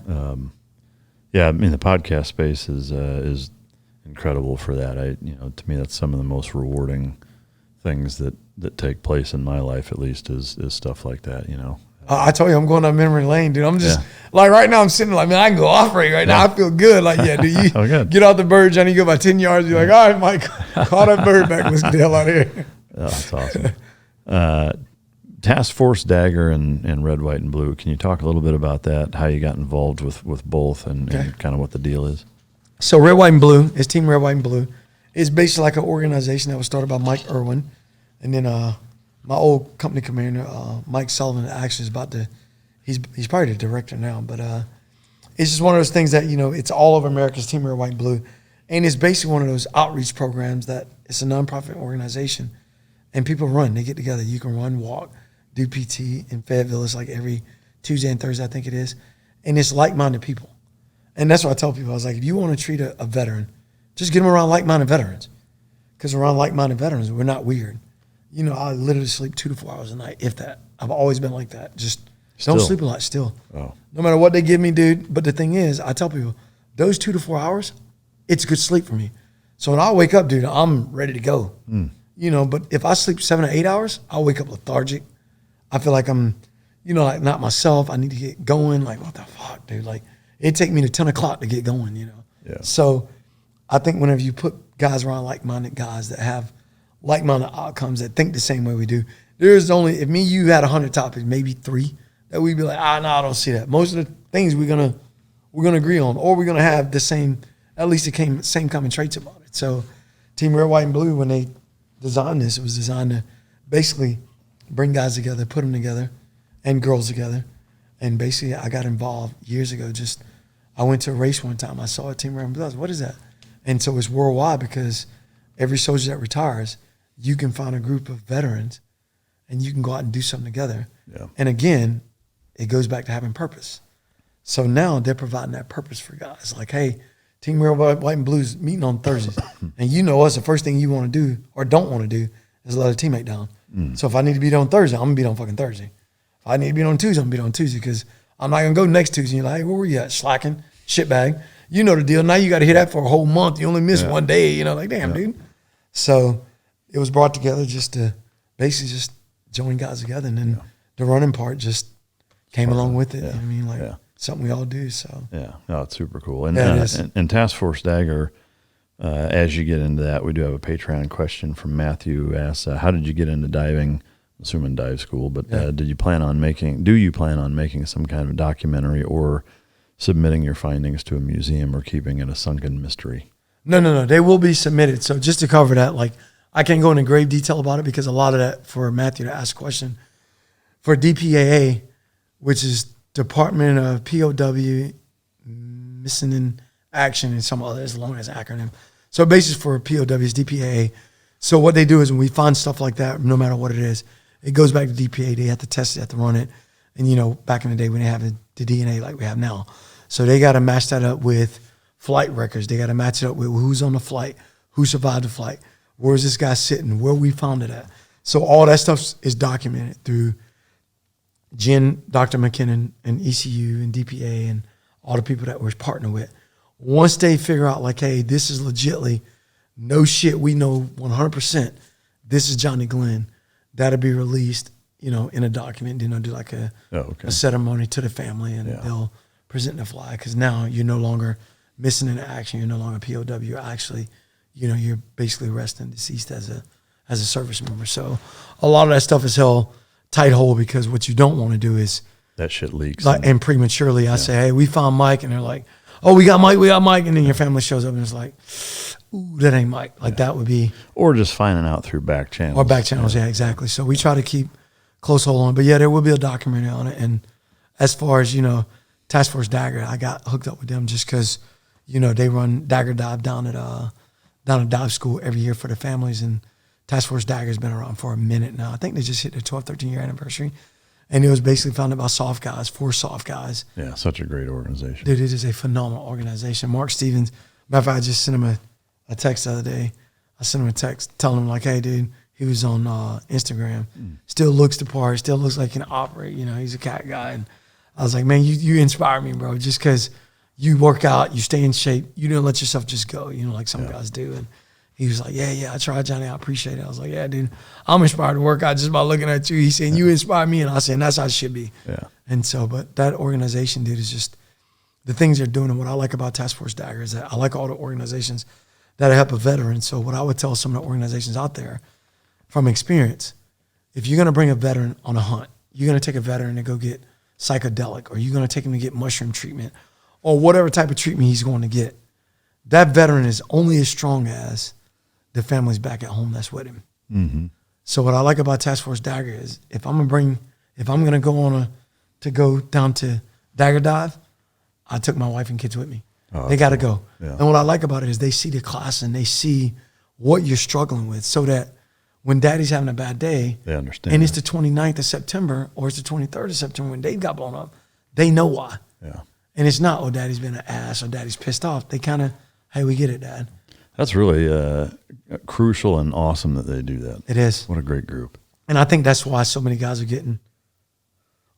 Yeah, I mean, the podcast space is incredible for that. To me, that's some of the most rewarding things that take place in my life, at least, is stuff like that, you know. I told you I'm going down memory lane, dude. I'm just like right now I'm sitting like, man, I can go off right now. I feel good. Like, yeah, dude, you get out the bird, Johnny, you go about 10 yards. You're like, all right, Mike, call that bird back. Let's get the hell out of here. Oh, that's awesome. Task Force Dagger and Red, White, and Blue. Can you talk a little bit about that, how you got involved with both and kind of what the deal is? So Red, White, and Blue is Team Red, White, and Blue. It's basically like an organization that was started by Mike Irwin. And then my old company commander, Mike Sullivan, actually is he's probably the director now. But it's just one of those things that, you know, it's all over America's Team Red, White, and Blue. And it's basically one of those outreach programs that it's a nonprofit organization. And people run. They get together. You can run, walk, do PT in Fayetteville. It's like every Tuesday and Thursday, I think it is. And it's like-minded people. And that's what I tell people. I was like, if you want to treat a veteran, just get them around like-minded veterans. Because around like-minded veterans, we're not weird. You know, I literally sleep 2 to 4 hours a night, if that. I've always been like that. Just don't sleep a lot still. Oh. No matter what they give me, dude. But the thing is, I tell people, those 2 to 4 hours, it's good sleep for me. So when I wake up, dude, I'm ready to go. You know, but if I sleep 7 or 8 hours, I'll wake up lethargic. I feel like I'm, you know, like not myself. I need to get going. Like, what the fuck, dude? Like, it'd take me to 10 o'clock to get going, you know? Yeah. So I think whenever you put guys around like-minded guys that have like-minded outcomes, that think the same way we do, there's only, if me and you had 100 topics, maybe 3, that we'd be like, no, I don't see that. Most of the things we're gonna agree on, or we're gonna have the same, at least the same common traits about it. So Team Red, White, and Blue, when they designed this, it was designed to basically bring guys together, put them together, and girls together. And basically, I got involved years ago. I went to a race one time. I saw a Team Red and Blue. I was, what is that? And so it's worldwide, because every soldier that retires, you can find a group of veterans, and you can go out and do something together. Yeah. And again, it goes back to having purpose. So now they're providing that purpose for guys. Like, hey, Team Red, White, and Blue's meeting on Thursdays. And you know us, the first thing you want to do or don't want to do is let a teammate down. So if I need to be on Thursday, I'm going to be on fucking Thursday. If I need to be on Tuesday, I'm going to be on Tuesday, because I'm not going to go next Tuesday. And you're like, hey, where were you at? Slacking, shitbag. You know the deal. Now you got to hear that for a whole month. You only miss one day, you know, like, damn, dude. So it was brought together just to basically just join guys together. And then the running part just came along with it. You know what I mean? Like something we all do. So no, it's super cool. And Task Force Dagger, as you get into that, we do have a Patreon question from Matthew who asks, how did you get into diving? I'm assuming dive school, but do you plan on making some kind of documentary or submitting your findings to a museum or keeping it a sunken mystery? No. They will be submitted. So just to cover that, like, I can't go into grave detail about it, because a lot of that, for Matthew to ask a question, for DPAA, which is Department of POW Missing in Action, and some other, as long as acronym. So basically for POWs, DPAA. So what they do is when we find stuff like that, no matter what it is, it goes back to DPA. They have to test it, have to run it. And, you know, back in the day when they have the DNA like we have now. So they got to match that up with flight records. They got to match it up with who's on the flight, who survived the flight, where's this guy sitting, where we found it at. So all that stuff is documented through Jen, Dr. McKinnon, and ECU and DPA and all the people that we're partnered with. Once they figure out, like, hey, this is legitly no shit, we know 100% this is Johnny Glenn. That'll be released, in a document, do like a ceremony to the family, and they'll present the flag, because now you're no longer missing in action. You're no longer POW. You're actually, you're basically resting deceased as a service member. So a lot of that stuff is held tight hold, because what you don't want to do is that shit leaks. And prematurely, I say, hey, we found Mike, and they're like, oh, we got Mike, and then your family shows up and it's like, ooh, that ain't Mike. Like that would be, or just finding out through back channels. Or back channels, yeah, exactly. So we try to keep close hold on it. But yeah, there will be a documentary on it. And as far as, Task Force Dagger, I got hooked up with them just because, they run Dagger Dive down at dive school every year for the families. And Task Force Dagger's been around for a minute now. I think they just hit their 12, 13-year anniversary. And it was basically founded by soft guys, 4 soft guys. Yeah, such a great organization. Dude, it is a phenomenal organization. Mark Stevens, matter of fact, I just sent him a text the other day. I sent him a text telling him, like, hey, dude, he was on Instagram. Still looks the part, still looks like he can operate. He's a cat guy. And I was like, man, you inspire me, bro, just because you work out, you stay in shape. You don't let yourself just go, like some guys do. And he was like, yeah, I tried, Johnny. I appreciate it. I was like, yeah, dude, I'm inspired to work out just by looking at you. He's saying, you inspire me. And I said, that's how it should be. Yeah. And so, but that organization, dude, is just the things they're doing. And what I like about Task Force Dagger is that I like all the organizations that help a veteran. So what I would tell some of the organizations out there from experience, if you're going to bring a veteran on a hunt, you're going to take a veteran to go get psychedelic, or you're going to take him to get mushroom treatment, or whatever type of treatment he's going to get. That veteran is only as strong as the family's back at home that's with him. Mm-hmm. So what I like about Task Force Dagger is if I'm going to go down to Dagger Dive, I took my wife and kids with me. Oh, they got to go. Yeah. And what I like about it is they see the class and they see what you're struggling with, so that when daddy's having a bad day, they understand. And it's the 29th of September or it's the 23rd of September when Dave got blown up, they know why. Yeah. And it's not, oh, daddy's been an ass or daddy's pissed off. They kind of, hey, we get it, dad. That's really crucial and awesome that they do that. It is. What a great group. And I think that's why so many guys are getting,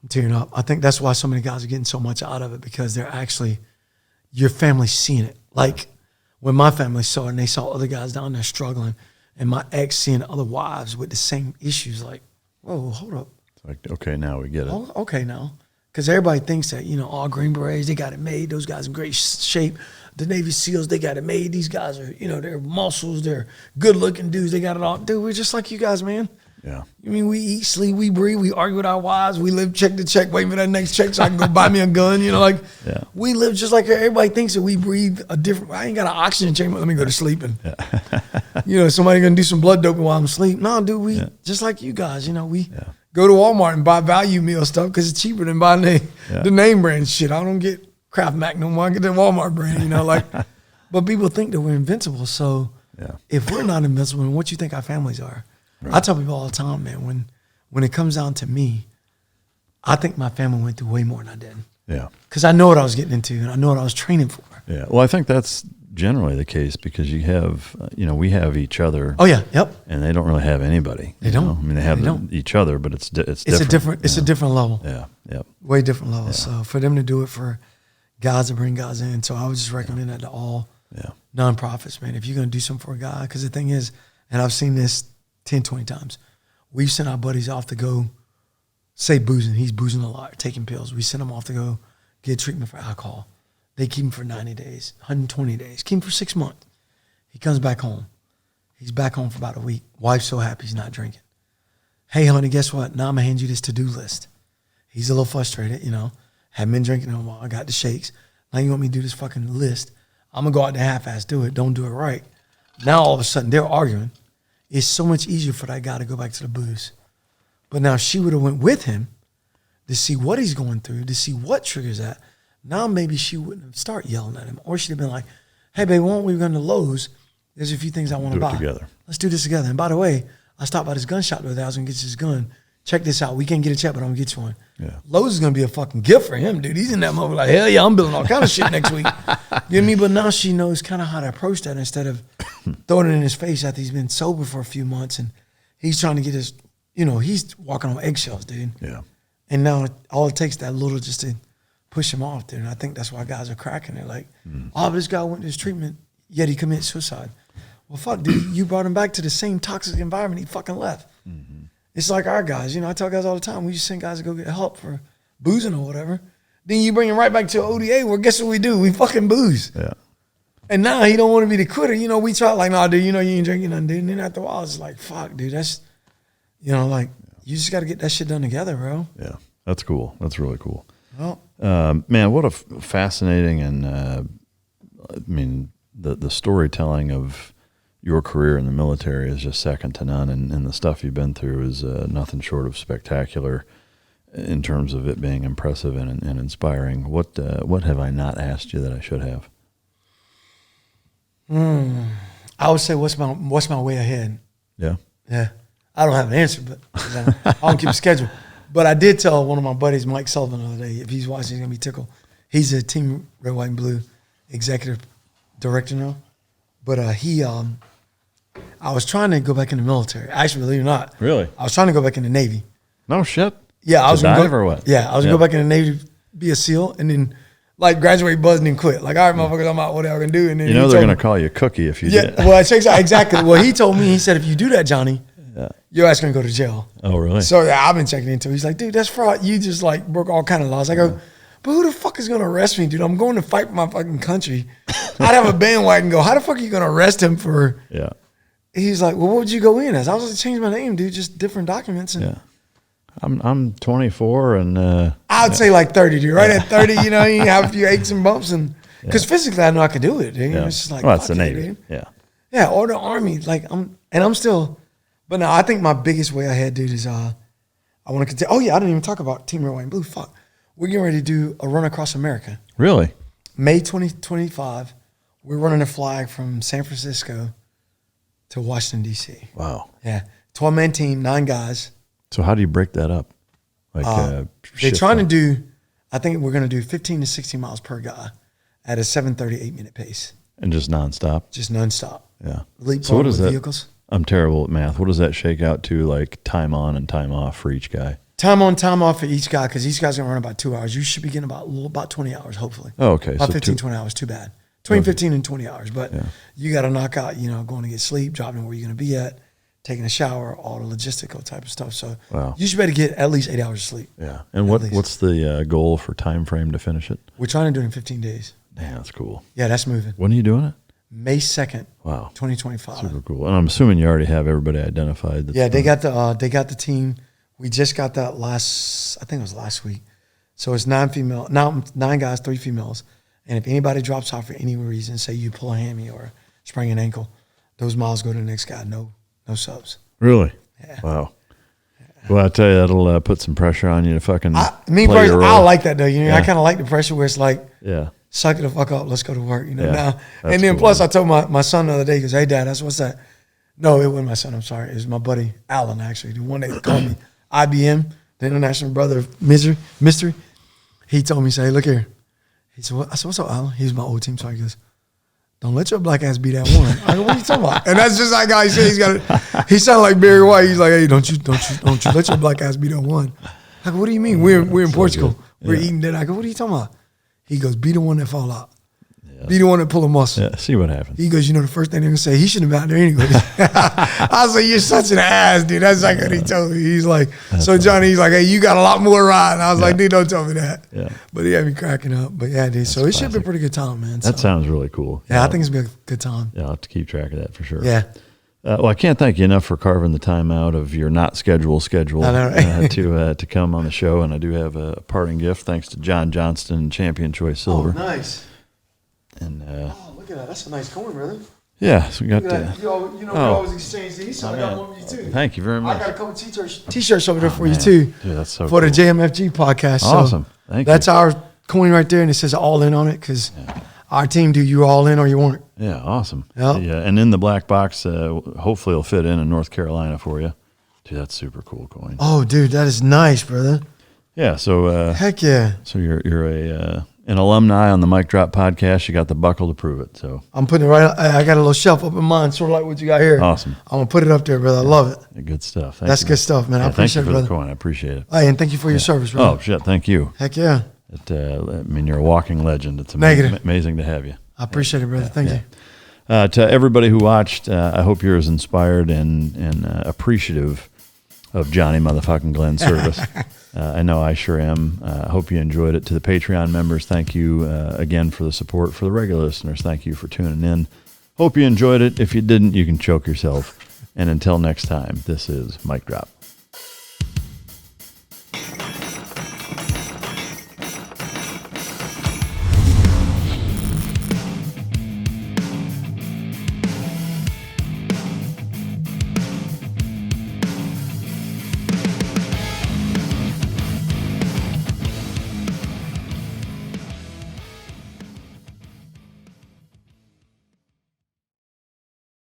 I'm tearing up. I think that's why so many guys are getting so much out of it, because they're actually, your family's seeing it. Like when my family saw it and they saw other guys down there struggling, and my ex seeing other wives with the same issues, like, whoa, hold up. It's like, okay, now we get it. Oh, okay, now. Because everybody thinks that, all Green Berets, they got it made. Those guys in great shape. The Navy SEALs, they got it made. These guys are, they're muscles. They're good-looking dudes. They got it all. Dude, we're just like you guys, man. Yeah. I mean, we eat, sleep, we breathe. We argue with our wives. We live check to check, waiting for that next check so I can go buy me a gun. Yeah. We live just like everybody thinks that we breathe a different. I ain't got an oxygen chamber. Let me go to sleeping. Yeah. Somebody gonna do some blood doping while I'm asleep. No, dude, we just like you guys. We go to Walmart and buy value meal stuff because it's cheaper than buying the name brand shit. I don't get Kraft Mac no more. I get the Walmart brand. But people think that we're invincible. So if we're not invincible, then what you think our families are? Right. I tell people all the time, man, when it comes down to me, I think my family went through way more than I did. Yeah. Because I know what I was getting into and I know what I was training for. Yeah. Well, I think that's generally the case because you have, we have each other. Oh, yeah. Yep. And they don't really have anybody. They don't. I mean, they have each other, but it's different. It's a different level. Yeah. Yep. Way different level. Yeah. So for them to do it for guys to bring guys in. So I would just recommend that to all nonprofits, man. If you're going to do something for a guy, because the thing is, and I've seen this 10, 20 times. We've sent our buddies off to go, say boozing. He's boozing a lot, taking pills. We send him off to go get treatment for alcohol. They keep him for 90 days, 120 days. Keep him for 6 months. He comes back home. He's back home for about a week. Wife's so happy he's not drinking. Hey, honey, guess what? Now I'm going to hand you this to-do list. He's a little frustrated, Haven't been drinking in a while. I got the shakes. Now you want me to do this fucking list. I'm going to go out there half-ass do it. Don't do it right. Now all of a sudden they're arguing. It's so much easier for that guy to go back to the booze. But now if she would have went with him to see what he's going through, to see what triggers that, now maybe she wouldn't have started yelling at him. Or she'd have been like, hey, babe, why don't we go to Lowe's? There's a few things I want to buy. Together. Let's do this together. And by the way, I stopped by this gun shop the other day. I was going to get this gun. Check this out. We can't get a check, but I'm going to get you one. Yeah. Lowe's is going to be a fucking gift for him, dude. He's in that motherfucker like, hell yeah, I'm building all kind of shit next week. You know me? But now she knows kind of how to approach that instead of throwing it in his face after he's been sober for a few months and he's trying to get his, he's walking on eggshells, dude. Yeah. And now all it takes that little just to push him off, dude. And I think that's why guys are cracking. They're like, oh, this guy went to his treatment, yet he commits suicide. Well, fuck, dude, you brought him back to the same toxic environment he fucking left. Mm-hmm. It's like our guys. You know, I tell guys all the time, we just send guys to go get help for boozing or whatever. Then you bring him right back to ODA. Well, guess what we do? We fucking booze. Yeah. And now he don't want to be the quitter. You know, we try like, nah, dude, you know, you ain't drinking nothing, dude. And then after a while, it's like, fuck, dude, that's, you know, like, you just got to get that shit done together, bro. Yeah. That's cool. That's really cool. Well, man, what a fascinating and, I mean, the storytelling of your career in the military is just second to none. And the stuff you've been through is nothing short of spectacular in terms of it being impressive and inspiring. What have I not asked you that I should have? I would say, what's my way ahead? Yeah. Yeah. I don't have an answer, but I don't keep a schedule. But I did tell one of my buddies, Mike Sullivan, the other day, if he's watching, he's going to be tickled. He's a Team Red, White, and Blue executive director now. But I was trying to go back in the military. Actually, believe it or not. Really? I was trying to go back in the Navy. No shit. Yeah, I was going to dive or what? Yeah, I was going to go back in the Navy, be a SEAL, and then like graduate, buzz, and then quit. Like, all right, motherfuckers, I'm out, whatever I can do. And then you know they're going to call you Cookie if you did. Well, exactly. Well, he told me, he said, if you do that, Johnny, your ass going to go to jail. Oh, really? So, yeah, I've been checking into it. He's like, dude, that's fraud. You just, like, broke all kind of laws. I go, but who the fuck is going to arrest me, dude? I'm going to fight for my fucking country. I'd have a bandwagon go, how the fuck are you going to arrest him for? Yeah. He's like, well, what would you go in as? I was like, change my name, dude, just different documents. And yeah. I'm 24 and I'd say like 30, dude. Right at 30, you know, you have a few aches and bumps, and because physically I know I could do it, dude. Yeah. It's just like, well, that's the it, Navy. dude. Yeah. Yeah, or the Army. Like I'm still, but no, I think my biggest way ahead, dude, is I want to continue. Oh yeah, I didn't even talk about Team Red, White, and Blue. Fuck, we're getting ready to do a run across America. Really? May 2025. We're running a flag from San Francisco to Washington D.C. Wow. Yeah, 12-man team, 9 guys. So how do you break that up? Like they're trying to do, I think we're going to do 15 to 16 miles per guy at a 7:30, 8-minute pace. And just nonstop? Just nonstop. Yeah. So what is that? Vehicles. I'm terrible at math. What does that shake out to, like time on and time off for each guy? Time on, time off for each guy, because each guy's going to run about 2 hours. You should be getting about 20 hours, hopefully. Oh, okay. About 15, 20 hours, too bad. Between 15 and 20 hours. But you got to knock out, you know, going to get sleep, dropping where you're going to be at, taking a shower, all the logistical type of stuff. So you should better get at least 8 hours of sleep. Yeah. And what's the goal for time frame to finish it? We're trying to do it in 15 days. Damn, that's cool. Yeah, that's moving. When are you doing it? May 2nd. Wow. 2025. Super cool. And I'm assuming you already have everybody identified. Yeah, they got the team. We just got that I think it was last week. So it's 9 guys, 3 females. And if anybody drops off for any reason, say you pull a hammy or sprain an ankle, those miles go to the next guy. No subs. Really? Yeah. Wow. Well, I tell you, that'll put some pressure on you to fucking play your role. I like that, though. You know, I kind of like the pressure where it's like, suck it the fuck up, let's go to work, you know, now. And then plus I told my son the other day, he goes, hey, Dad, what's that? No, it wasn't my son, I'm sorry. It was my buddy, Alan, actually, the one that called me IBM, the International Brother of Mystery. He told me, say, look here. He said, I said, what's up, Alan? He was my old team, so he goes, don't let your black ass be that one. I go, what are you talking about? And that's just like how he said he sounded like Barry White. He's like, hey, don't you let your black ass be that one. I go, what do you mean? We're in Portugal. We're eating that. I go, what are you talking about? He goes, be the one that fall out. Be the one that pull a muscle. Yeah, see what happens. He goes, you know, the first thing they're going to say, he shouldn't have been out there anyway. I was like, you're such an ass, dude. That's like what he told me. He's like, so Johnny, he's like, hey, you got a lot more ride. And I was like, dude, don't tell me that. Yeah. But he had me cracking up. But yeah, dude. So it should be a pretty good time, man. That sounds really cool. Yeah, I think it's going to be a good time. Yeah, I'll have to keep track of that for sure. Yeah. Well, I can't thank you enough for carving the time out of your not schedule I know, right? to come on the show. And I do have a parting gift thanks to John Johnston, Champion Choice Silver. Oh, nice. And look at that. That's a nice coin, brother. Yeah, so we got we always exchange these, so I got one of you too. Thank you very much. I got a couple t-shirts over there for you too. Dude, that's so for cool. the JMFG podcast. Awesome. Thank you. That's our coin right there, and it says all in on it because our team do you all in or you weren't. Yeah, awesome. Yep. Yeah, and in the black box, hopefully it'll fit in North Carolina for you. Dude, that's super cool coin. Oh, dude, that is nice, brother. Yeah, so heck yeah. So you're an alumni on the Mic Drop podcast. You got the buckle to prove it. So I'm putting it right. I got a little shelf up in mine, sort of like what you got here. Awesome. I'm gonna put it up there, brother. I love it. Yeah, good stuff. That's good stuff, man. I appreciate thank you it, for brother. the coin. I appreciate it. Hey, and thank you for your service, brother. Oh shit, thank you. Heck yeah. I mean, you're a walking legend. It's amazing to have you. I appreciate it, brother. Thank you. To everybody who watched, I hope you're as inspired and appreciative of Johnny motherfucking Glenn's service. I know I sure am. I hope you enjoyed it. To the Patreon members, thank you again for the support. For the regular listeners, thank you for tuning in. Hope you enjoyed it. If you didn't, you can choke yourself. And until next time, this is Mic Drop.